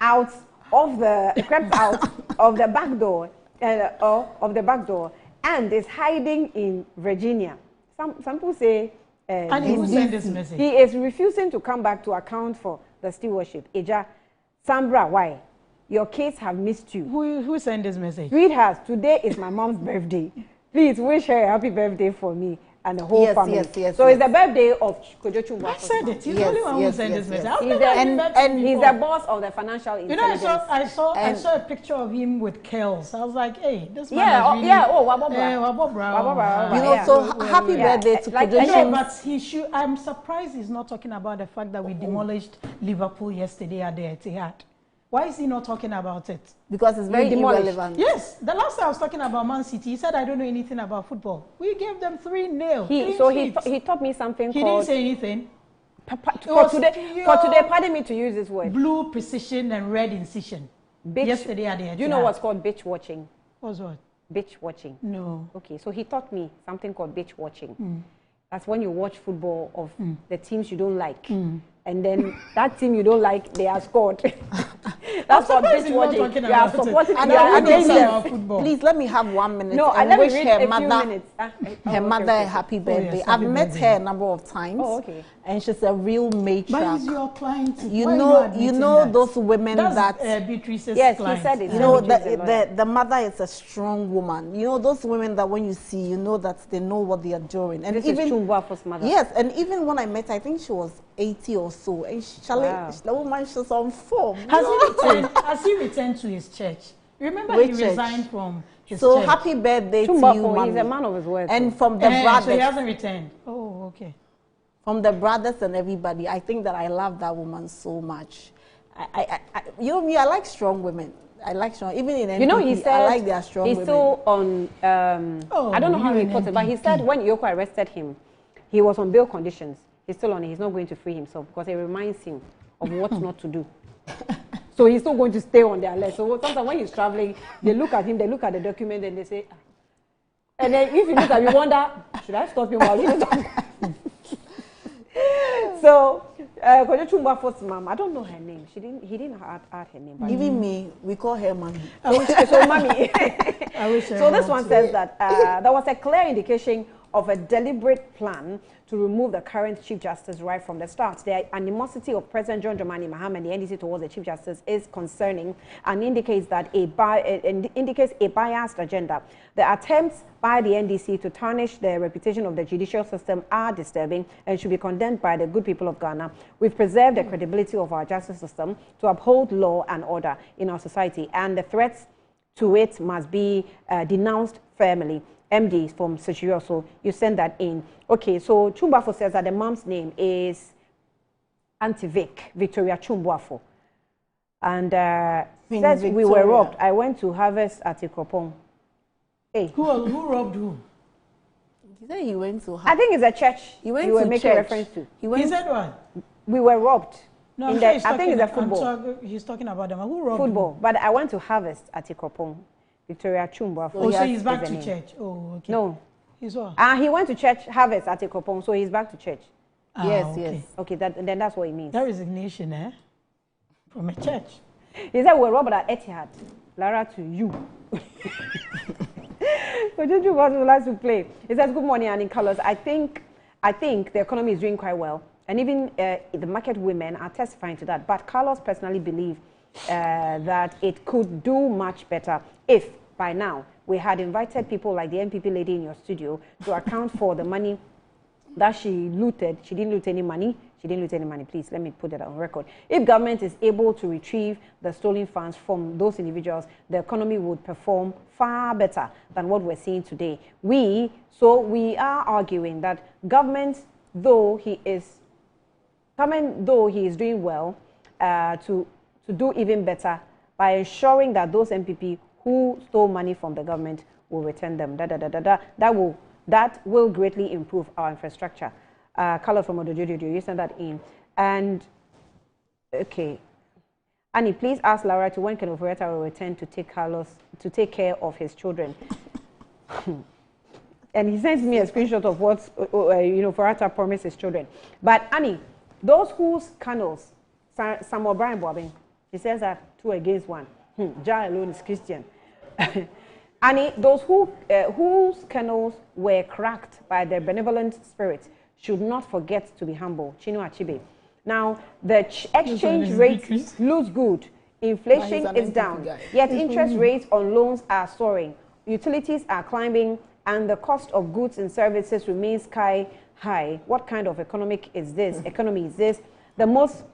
out of the back door, and is hiding in Virginia. Some people say and he will send this message. He is refusing to come back to account for the stewardship. Eja, Sambra, why? Your kids have missed you. Who sent this message? Sweetheart, today is my mom's birthday. Please wish her a happy birthday for me and the whole family. So it's the birthday of Kojo Chumbuaka. I said it. He's the only one who sent this message. And he's the boss of the financial intelligence. You know, I saw a picture of him with curls. I was like, hey, this man is really... Wabobra. You know, so happy birthday to Kojo Chumbuaka. But he should... I'm surprised he's not talking about the fact that we demolished Liverpool yesterday at the Etihad. Why is he not talking about it? Because it's very irrelevant. Yes, the last time I was talking about Man City, he said I don't know anything about football. We gave them 3-0. He taught me something he called... He didn't say anything. For today, pardon me to use this word. Blue precision and red incision. Yesterday at the Do you know what's called bitch watching? What's what? Bitch watching. No. Okay, so he taught me something called bitch watching. That's when you watch football of the teams you don't like. And then that team you don't like, they are scored. That's what bitch watching. You are supporting football. Please let me have 1 minute. No, and let me wish read her a mother, few minutes. her mother a happy birthday. Yes, I've happy met birthday. her a number of times. Oh, okay. And she's a real matriarch. But he's your client. You know that? those women That's, that Beatrice's yes, client. he said it. you know the mother is a strong woman. You know those women that when you see, you know that they know what they are doing. And this even is Chumbuafo's mother. Yes, and even when I met her, I think she was 80 or so, and the woman, she's on form. Has he returned to his church? Remember, Which he church? resigned from his So church. happy birthday to you, Chumbuafo, he's Mommy. a man of his word. And from the So brothers, he hasn't returned. Oh, okay. from the brothers and everybody, I think that I love that woman so much. You know me, I like strong women. I like strong, even in NPP, You know, he said I like their strong he's women. still on. I don't know how he put it, but he said when Yoko arrested him, he was on bail conditions. He's still on it. He's not going to free himself because it reminds him of what not to do. So he's still going to stay on their list. So sometimes when he's traveling, they look at him, they look at the document, and they say, and then if you look at him, you wonder, should I stop him while he's So, Kojo Chumbuafo's mom, I don't know her name. He didn't add her name. Even me, we call her Mommy. So Mommy. So this one says that there was a clear indication of a deliberate plan to remove the current Chief Justice right from the start. The animosity of President John Dramani Mahama and the NDC towards the Chief Justice is concerning and indicates that indicates a biased agenda. The attempts by the NDC to tarnish the reputation of the judicial system are disturbing and should be condemned by the good people of Ghana. We've preserved the credibility of our justice system to uphold law and order in our society, and the threats to it must be denounced firmly. MD from Sechiro, so you send that in. Okay, so Chumbuafo says that the mom's name is Auntie Victoria Chumbuafo. And says we were robbed. I went to harvest at Ikropong. Hey. Who robbed who? He said he went to I think it's a church he went you were to making church. reference to. He said what? We were robbed. No, in I'm the, sure I think it's a football. He's talking about them. Who robbed Football. who? But I went to harvest at Ikropong. Victoria Chumbuafo. Oh, so he's back to church. Oh, okay. No. He's what? He went to church, harvest at Ikropong, so he's back to church. Yes, okay. yes. Okay, then that's what it means. That resignation, eh? From a church. He said, we're Robert at Etihad. Lara to you. So Juju would like to play. He says, good morning, and in colors. I think the economy is doing quite well. And even the market women are testifying to that. But Carlos personally believes that it could do much better if, by now, we had invited people like the NPP lady in your studio to account for the money that she looted. She didn't loot any money. She didn't loot any money. Please, let me put that on record. If government is able to retrieve the stolen funds from those individuals, the economy would perform far better than what we're seeing today. So we are arguing that government, though he is doing well, to do even better by ensuring that those MPP who stole money from the government will return them. That will greatly improve our infrastructure. Color from Odojojo, you send that in. And, okay. Annie, please ask Laura to when can Oforiatta will return to take care of his children. And he sends me a screenshot of what Oforiatta promised his children. But Annie, those whose canals, Samuel Brian Boabin, he says that 2 against 1. Jah alone is Christian. Annie, those whose canals were cracked by their benevolent spirit should not forget to be humble. Chino Achibe. Now, the exchange rate looks good. Inflation is down. Yet interest rates on loans are soaring. Utilities are climbing, and the cost of goods and services remains sky high. What kind of economy is this? The most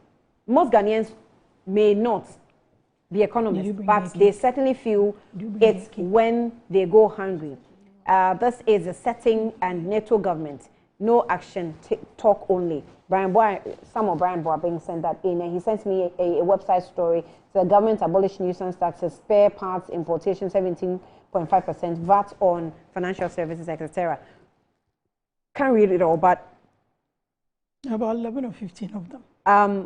Ghanaians may not be economists, but they certainly feel it when they go hungry. This is a setting and NATO government. No action, talk only. Brian Boy, some of Brian Boy being sent that in, and he sent me a website story. So the government abolished nuisance taxes, spare parts importation 17.5%, VAT on financial services, etc. Can't read it all, but about 11 or 15 of them.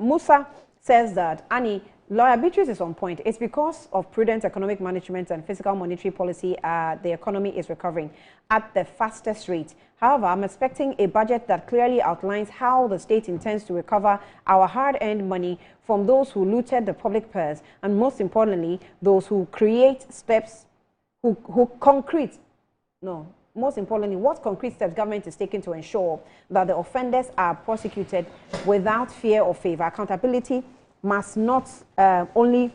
Musa says that, Annie, Lawyer Beatrice is on point. It's because of prudent economic management and fiscal monetary policy the economy is recovering at the fastest rate. However, I'm expecting a budget that clearly outlines how the state intends to recover our hard-earned money from those who looted the public purse, and most importantly, those who create steps, most importantly, what concrete steps government is taking to ensure that the offenders are prosecuted without fear or favor. Accountability must not only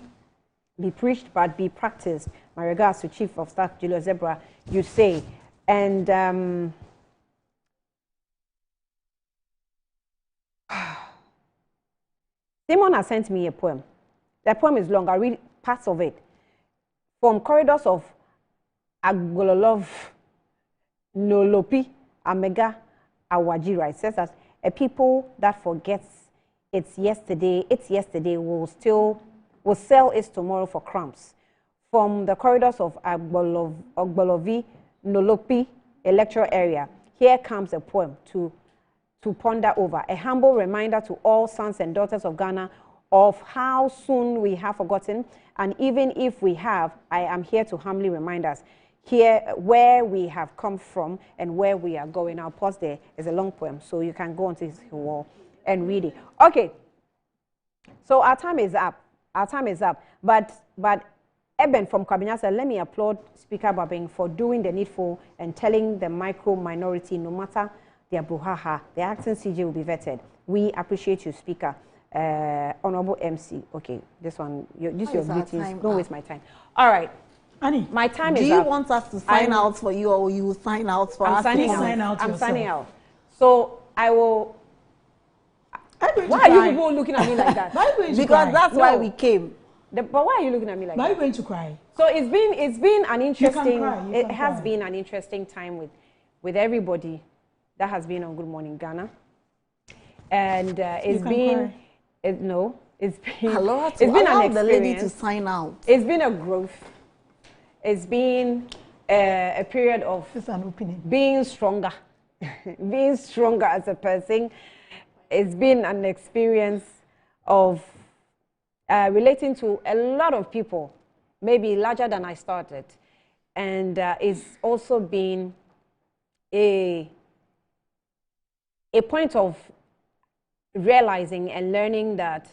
be preached but be practiced. My regards to Chief of Staff Julius Zebra, you say. And Simon has sent me a poem. The poem is long. I'll read parts of it. From corridors of Agbololov, Nolopi, Amega, Awajira. It says that a people that forgets its yesterday will sell its tomorrow for crumbs. From the corridors of Ogbolovi, Nolopi, electoral area, here comes a poem to ponder over, a humble reminder to all sons and daughters of Ghana of how soon we have forgotten, and even if we have, I am here to humbly remind us here where we have come from and where we are going. I'll pause there. It's a long poem, so you can go onto his wall and read it. Okay, so our time is up. But Eben from Kwabena said, let me applaud Speaker Babing for doing the needful and telling the micro minority, no matter their brouhaha, the acting CJ will be vetted. We appreciate you, Speaker. Honorable MC. Okay, this one, this your duties. Don't waste my time. All right. Annie, my time is up. Do you want us to sign out for you, or you will sign out for us? I'm signing out. So I will. Why are you people looking at me like that? Because that's why we came. But why are you looking at me like that? Why are you going to cry? So it's been an interesting. It has been an interesting time with everybody that has been on Good Morning Ghana, and it's been. It's been. It's been an experience. The lady to sign out. It's been a growth. It's been a period of being stronger, being stronger as a person. It's been an experience of relating to a lot of people, maybe larger than I started. And it's also been a point of realizing and learning that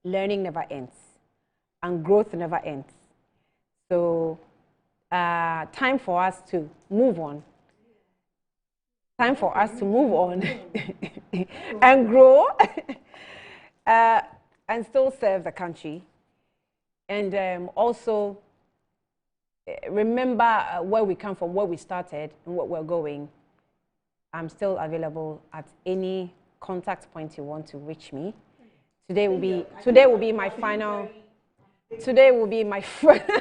learning never ends and growth never ends. So time for us to move on. Time for us to move on and grow and still serve the country. And also remember where we come from, where we started, and what we're going. I'm still available at any contact point you want to reach me. Today will be my final. Today will be my final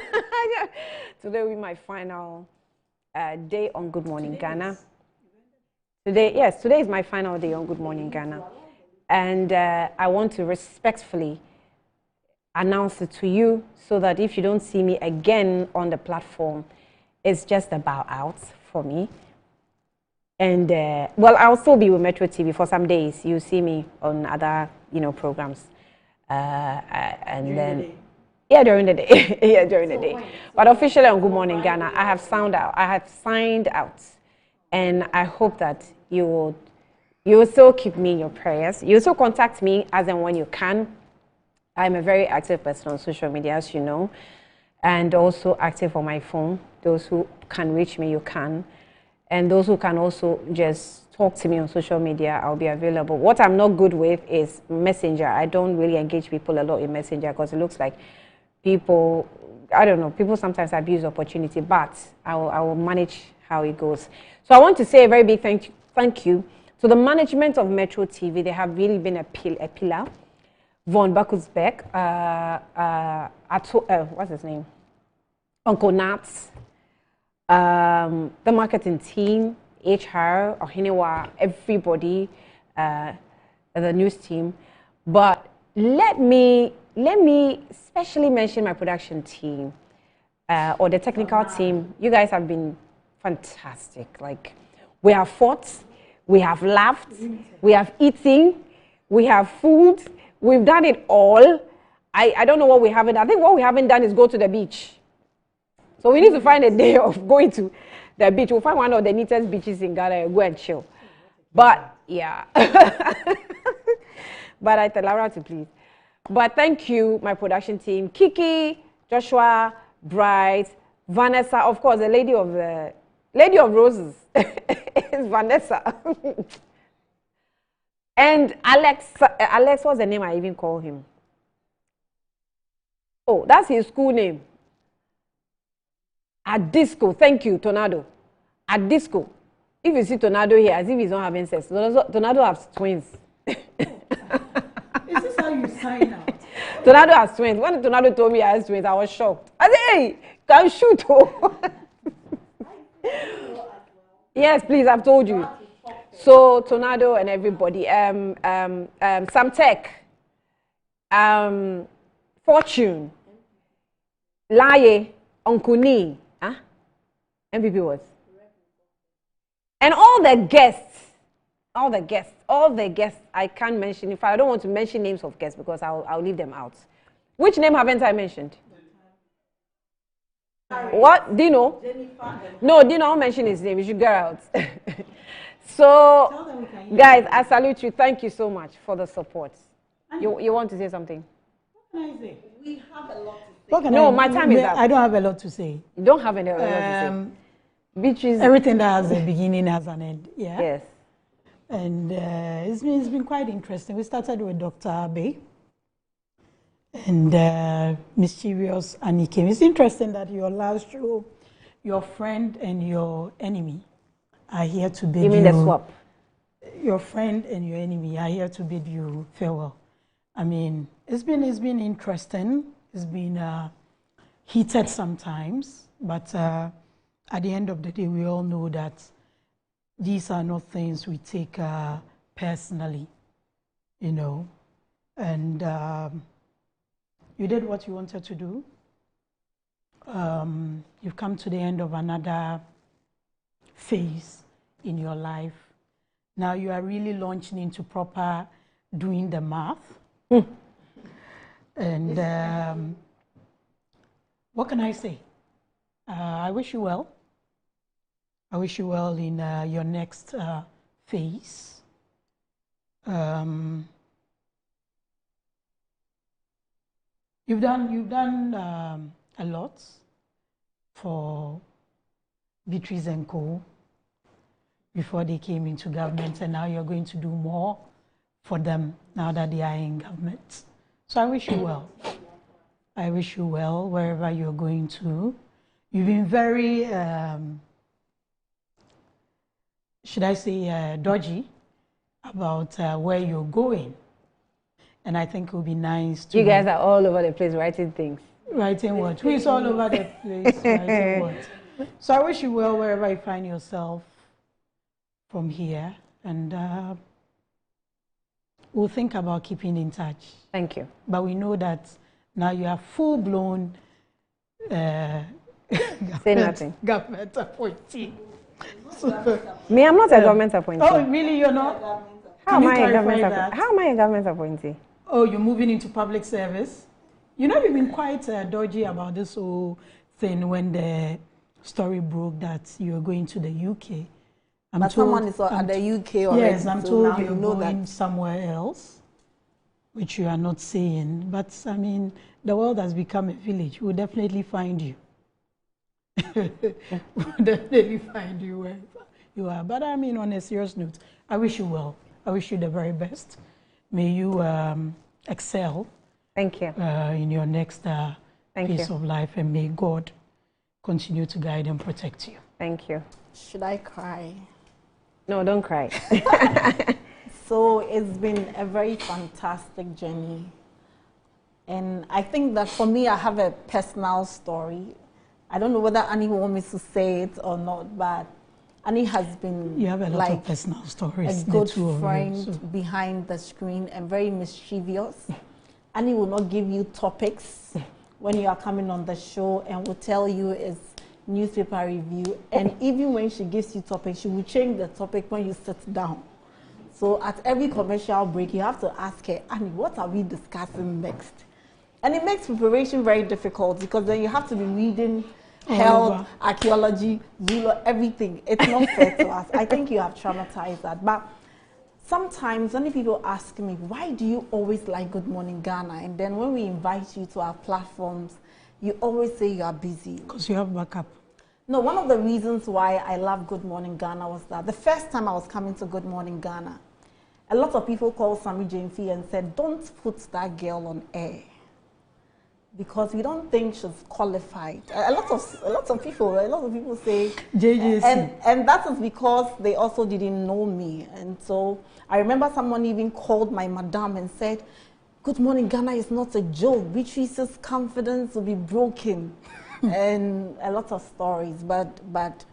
day on Good Morning Ghana. Today is my final day on Good Morning Ghana, and I want to respectfully announce it to you so that if you don't see me again on the platform, it's just about out for me. And well, I'll still be with Metro TV for some days. You see me on other programs, and then. Yeah, during the day. But officially on Good Morning Ghana, I have signed out. And I hope that you will still keep me in your prayers. You also contact me as and when you can. I'm a very active person on social media, as you know, and also active on my phone. Those who can reach me, you can. And those who can also just talk to me on social media, I'll be available. What I'm not good with is Messenger. I don't really engage people a lot in Messenger because it looks like people, I don't know, people sometimes abuse opportunity, but I will manage how it goes. So I want to say a very big thank you to the management of Metro TV. They have really been a pillar. Von Bakusbeck, what's his name? Uncle Nats, the marketing team, HR, Ohinewa, everybody, the news team. But let me especially mention my production team or the technical team. You guys have been fantastic. Like, we have fought, we have laughed, we have eaten, we have food, we've done it all. I don't know what we haven't. I think what we haven't done is go to the beach. So we need to find a day of going to the beach. We'll find one of the neatest beaches in Ghana and go and chill. But yeah. But I tell Laura to please. But thank you, my production team. Kiki, Joshua, Bright, Vanessa, of course, the Lady of Roses is Vanessa. And Alex, what's the name I even call him? Oh, that's his school name. Adisco, thank you, Tornado. Adisco. If you see Tornado here, as if he's not having sex, Tornado has twins. Is this how you sign out? Tornado has twins. When Tornado told me he has twins, I was shocked. I said, hey, can shoot. Oh. Yes, please, I've told you. So, Tornado and everybody, Samtech, Fortune, Laye, Onkuni, huh? MVP was. And all the guests, I can't mention. In fact, I don't want to mention names of guests because I'll leave them out. Which name haven't I mentioned? What? Dino? No, Dino, I'll mention his name. You should get out. So, guys, I salute you. Thank you so much for the support. You want to say something? What can I say? We have a lot to say. No, my time is up. I don't have a lot to say. You don't have a lot to say. Beaches. Everything that has a beginning has an end. Yeah. Yes. And it's been quite interesting. We started with Dr. Abe and Mischievous Annie. It's interesting that your last show, your friend and your enemy are here to bid you. You mean the swap? Your friend and your enemy are here to bid you farewell. I mean, it's been interesting. It's been heated sometimes, but at the end of the day, we all know that these are not things we take personally, you know. And you did what you wanted to do. You've come to the end of another phase in your life. Now you are really launching into proper doing the math. And what can I say? I wish you well. I wish you well in your next phase. You've done a lot for Beatrice and Co. before they came into government, and now you're going to do more for them now that they are in government. So I wish you well. I wish you well wherever you're going to. You've been very, should I say, dodgy about where you're going. And I think it would be nice to... You guys are all over the place writing things. Writing what? Who is all over the place writing what? So I wish you well wherever you find yourself from here. And we'll think about keeping in touch. Thank you. But we know that now you are full-blown government appointee. Me, I'm not a government appointee. Oh, really? You're not? How am I a government appointee? Oh, you're moving into public service? You know, you've been quite dodgy about this whole thing when the story broke that you're going to the UK. But someone is at the UK already. Yes, I'm told you're going somewhere else, which you are not saying. But, I mean, the world has become a village. We'll definitely find you. We'll definitely find you wherever you are. But, I mean, on a serious note, I wish you well. I wish you the very best. May you excel. Thank you. In your next piece of life, and may God continue to guide and protect you. Thank you. Should I cry? No, don't cry. So it's been a very fantastic journey. And I think that for me, I have a personal story. I don't know whether anyone wants me to say it or not, but Annie has been you have a lot like of personal stories. A good friend behind the screen and very mischievous. Annie will not give you topics when you are coming on the show and will tell you it's newspaper review. And even when she gives you topics, she will change the topic when you sit down. So at every commercial break, you have to ask her, Annie, what are we discussing next? And it makes preparation very difficult because then you have to be reading health, archaeology, Zulu, everything. It's not fair to us. I think you have traumatized that. But sometimes when people ask me, why do you always like Good Morning Ghana? And then when we invite you to our platforms, you always say you are busy. Because you have backup. No, one of the reasons why I love Good Morning Ghana was that the first time I was coming to Good Morning Ghana, a lot of people called Sammy Jane Fee and said, don't put that girl on air, because we don't think she's qualified. A lot of people say JJC. And that is because they also didn't know me. And so I remember someone even called my madam and said, Good Morning Ghana is not a joke. Beatrice's confidence will be broken. And a lot of stories. But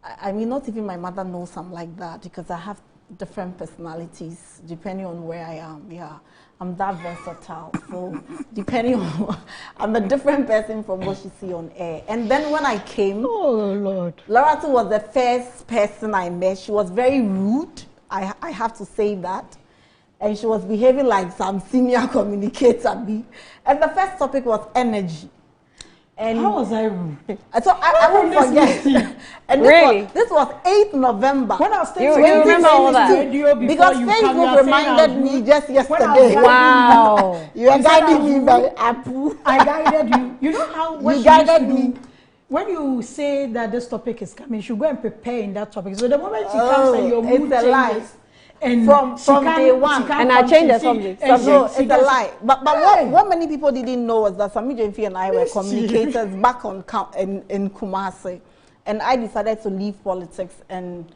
I mean, not even my mother knows I'm like that, because I have different personalities depending on where I am. Yeah. I'm that versatile, so depending on, I'm a different person from what you see on air. And then when I came, oh Lord, Loretta was the first person I met. She was very rude, I have to say that. And she was behaving like some senior communicator. And the first topic was energy. And how was I rude? So I won't forget. And this was 8th November. When I was you remember all that? Because Facebook reminded me just yesterday. Wow. You are guiding me by Apu. I guided you. You know how you guided me. When you say that this topic is coming, you should go and prepare in that topic. So the moment she comes and your mood changes. And from day one, and I changed the subject. So it's a lie. But what many people didn't know was that Sammy Jane Fee and I were communicators back in Kumasi, and I decided to leave politics and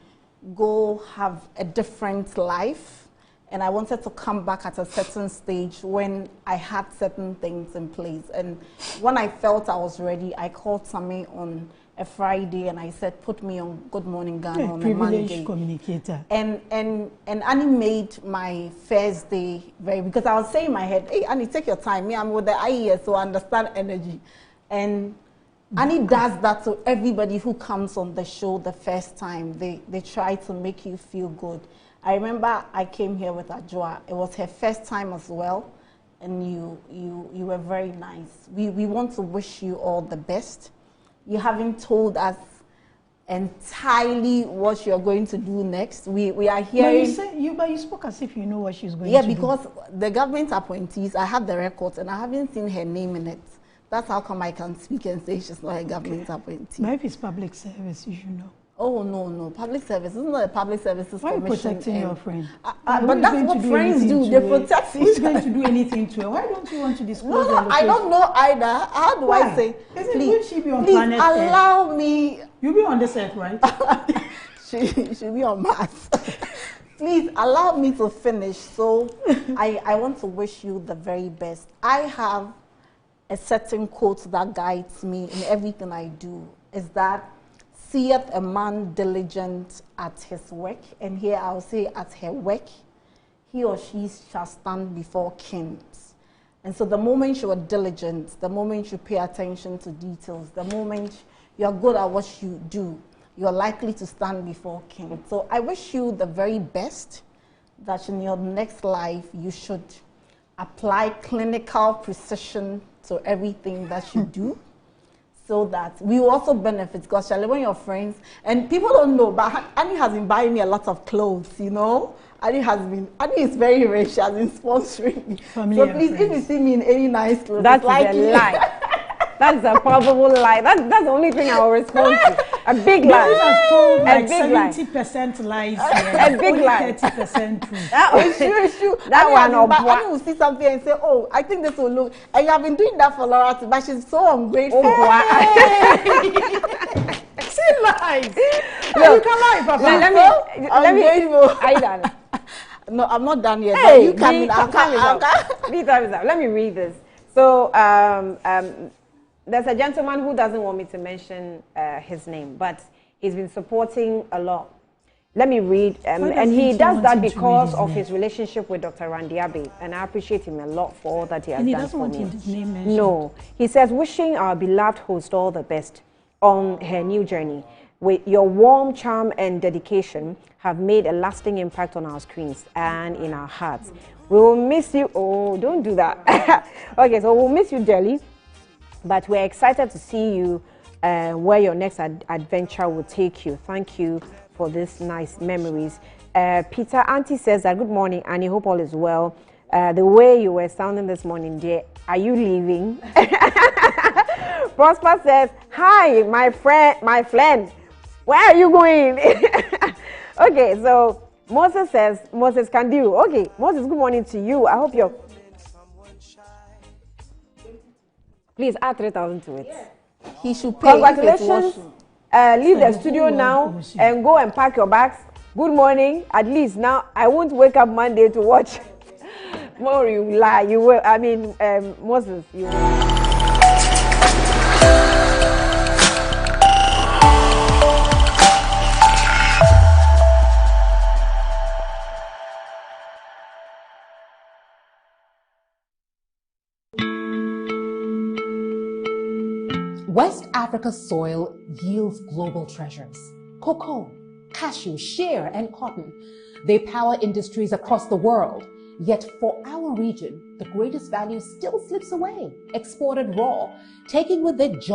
go have a different life. And I wanted to come back at a certain stage when I had certain things in place. And when I felt I was ready, I called Sammy on a Friday and I said, put me on Good Morning Ghana on a Monday. Communicator. And Annie made my first day because I was saying in my head, hey Annie, take your time. Me, I'm with the IES, so I understand energy. And Annie does that to everybody who comes on the show the first time. They try to make you feel good. I remember I came here with Ajwa. It was her first time as well. And you were very nice. We want to wish you all the best. You haven't told us entirely what you're going to do next. We are hearing... But you spoke as if you know what she's going to do. Yeah, because the government appointees, I have the records and I haven't seen her name in it. That's how come I can speak and say she's not a government appointee. But if it's public service, you should know. Oh, no. Public service. This is not a public services commission. Why are you protecting your friend? But that's what friends do. They protect each other. Who's going to do anything to her? Why don't you want to disclose No, I don't know either. How do I say? Will she be on please planet allow Earth? Me. You'll be on this earth, right? She'll be on Mars. Please allow me to finish. So I want to wish you the very best. I have a certain quote that guides me in everything I do. Is that seeth a man diligent at his work, and here I'll say at her work, he or she shall stand before kings. And so the moment you are diligent, the moment you pay attention to details, the moment you are good at what you do, you're likely to stand before kings. So I wish you the very best, that in your next life you should apply clinical precision to everything that you do. So that we will also benefit, because when you're friends, and people don't know, but Annie has been buying me a lot of clothes, you know. Annie is very rich, she has been sponsoring me. So please, if you see me in any nice clothes, that's like a lie. That's a probable lie. That's the only thing I will respond to. A big lie. Has told like 70% lies. A big lie. 30% truth. It's true. That one. Annie will see something and say, "Oh, I think this will look." And you have been doing that for Laura, but she's so ungrateful. She lies. No, you can lie, Papa. Let me. Are you done? No, I'm not done yet. Hey, you come in. Let me read this. So there's a gentleman who doesn't want me to mention his name, but He's been supporting a lot. Let me read, and he does that because of his relationship with Dr. Randy Abbey, and I appreciate him a lot for all that he has done for me. And he doesn't want his name mentioned. No, he says, wishing our beloved host all the best on her new journey. With your warm charm and dedication have made a lasting impact on our screens and in our hearts. We will miss you. Oh, don't do that. Okay, so we'll miss you dearly, but we're excited to see you where your next adventure will take you. Thank you for these nice memories. Peter Auntie says that, good morning, Annie, hope all is well. The way you were sounding this morning, dear, are you leaving? Prosper says, hi, my friend, where are you going? Okay, so Moses says, Moses can do. Okay, Moses, good morning to you. I hope you're... Please add 3,000 to it. He should pay. Congratulations. Leave the studio now and go and pack your bags. Good morning. At least now I won't wake up Monday to watch. More you lie. You will. I mean, Moses, you will. West Africa's soil yields global treasures. Cocoa, cashew, shea, and cotton. They power industries across the world. Yet for our region, the greatest value still slips away, exported raw, taking with it jobs.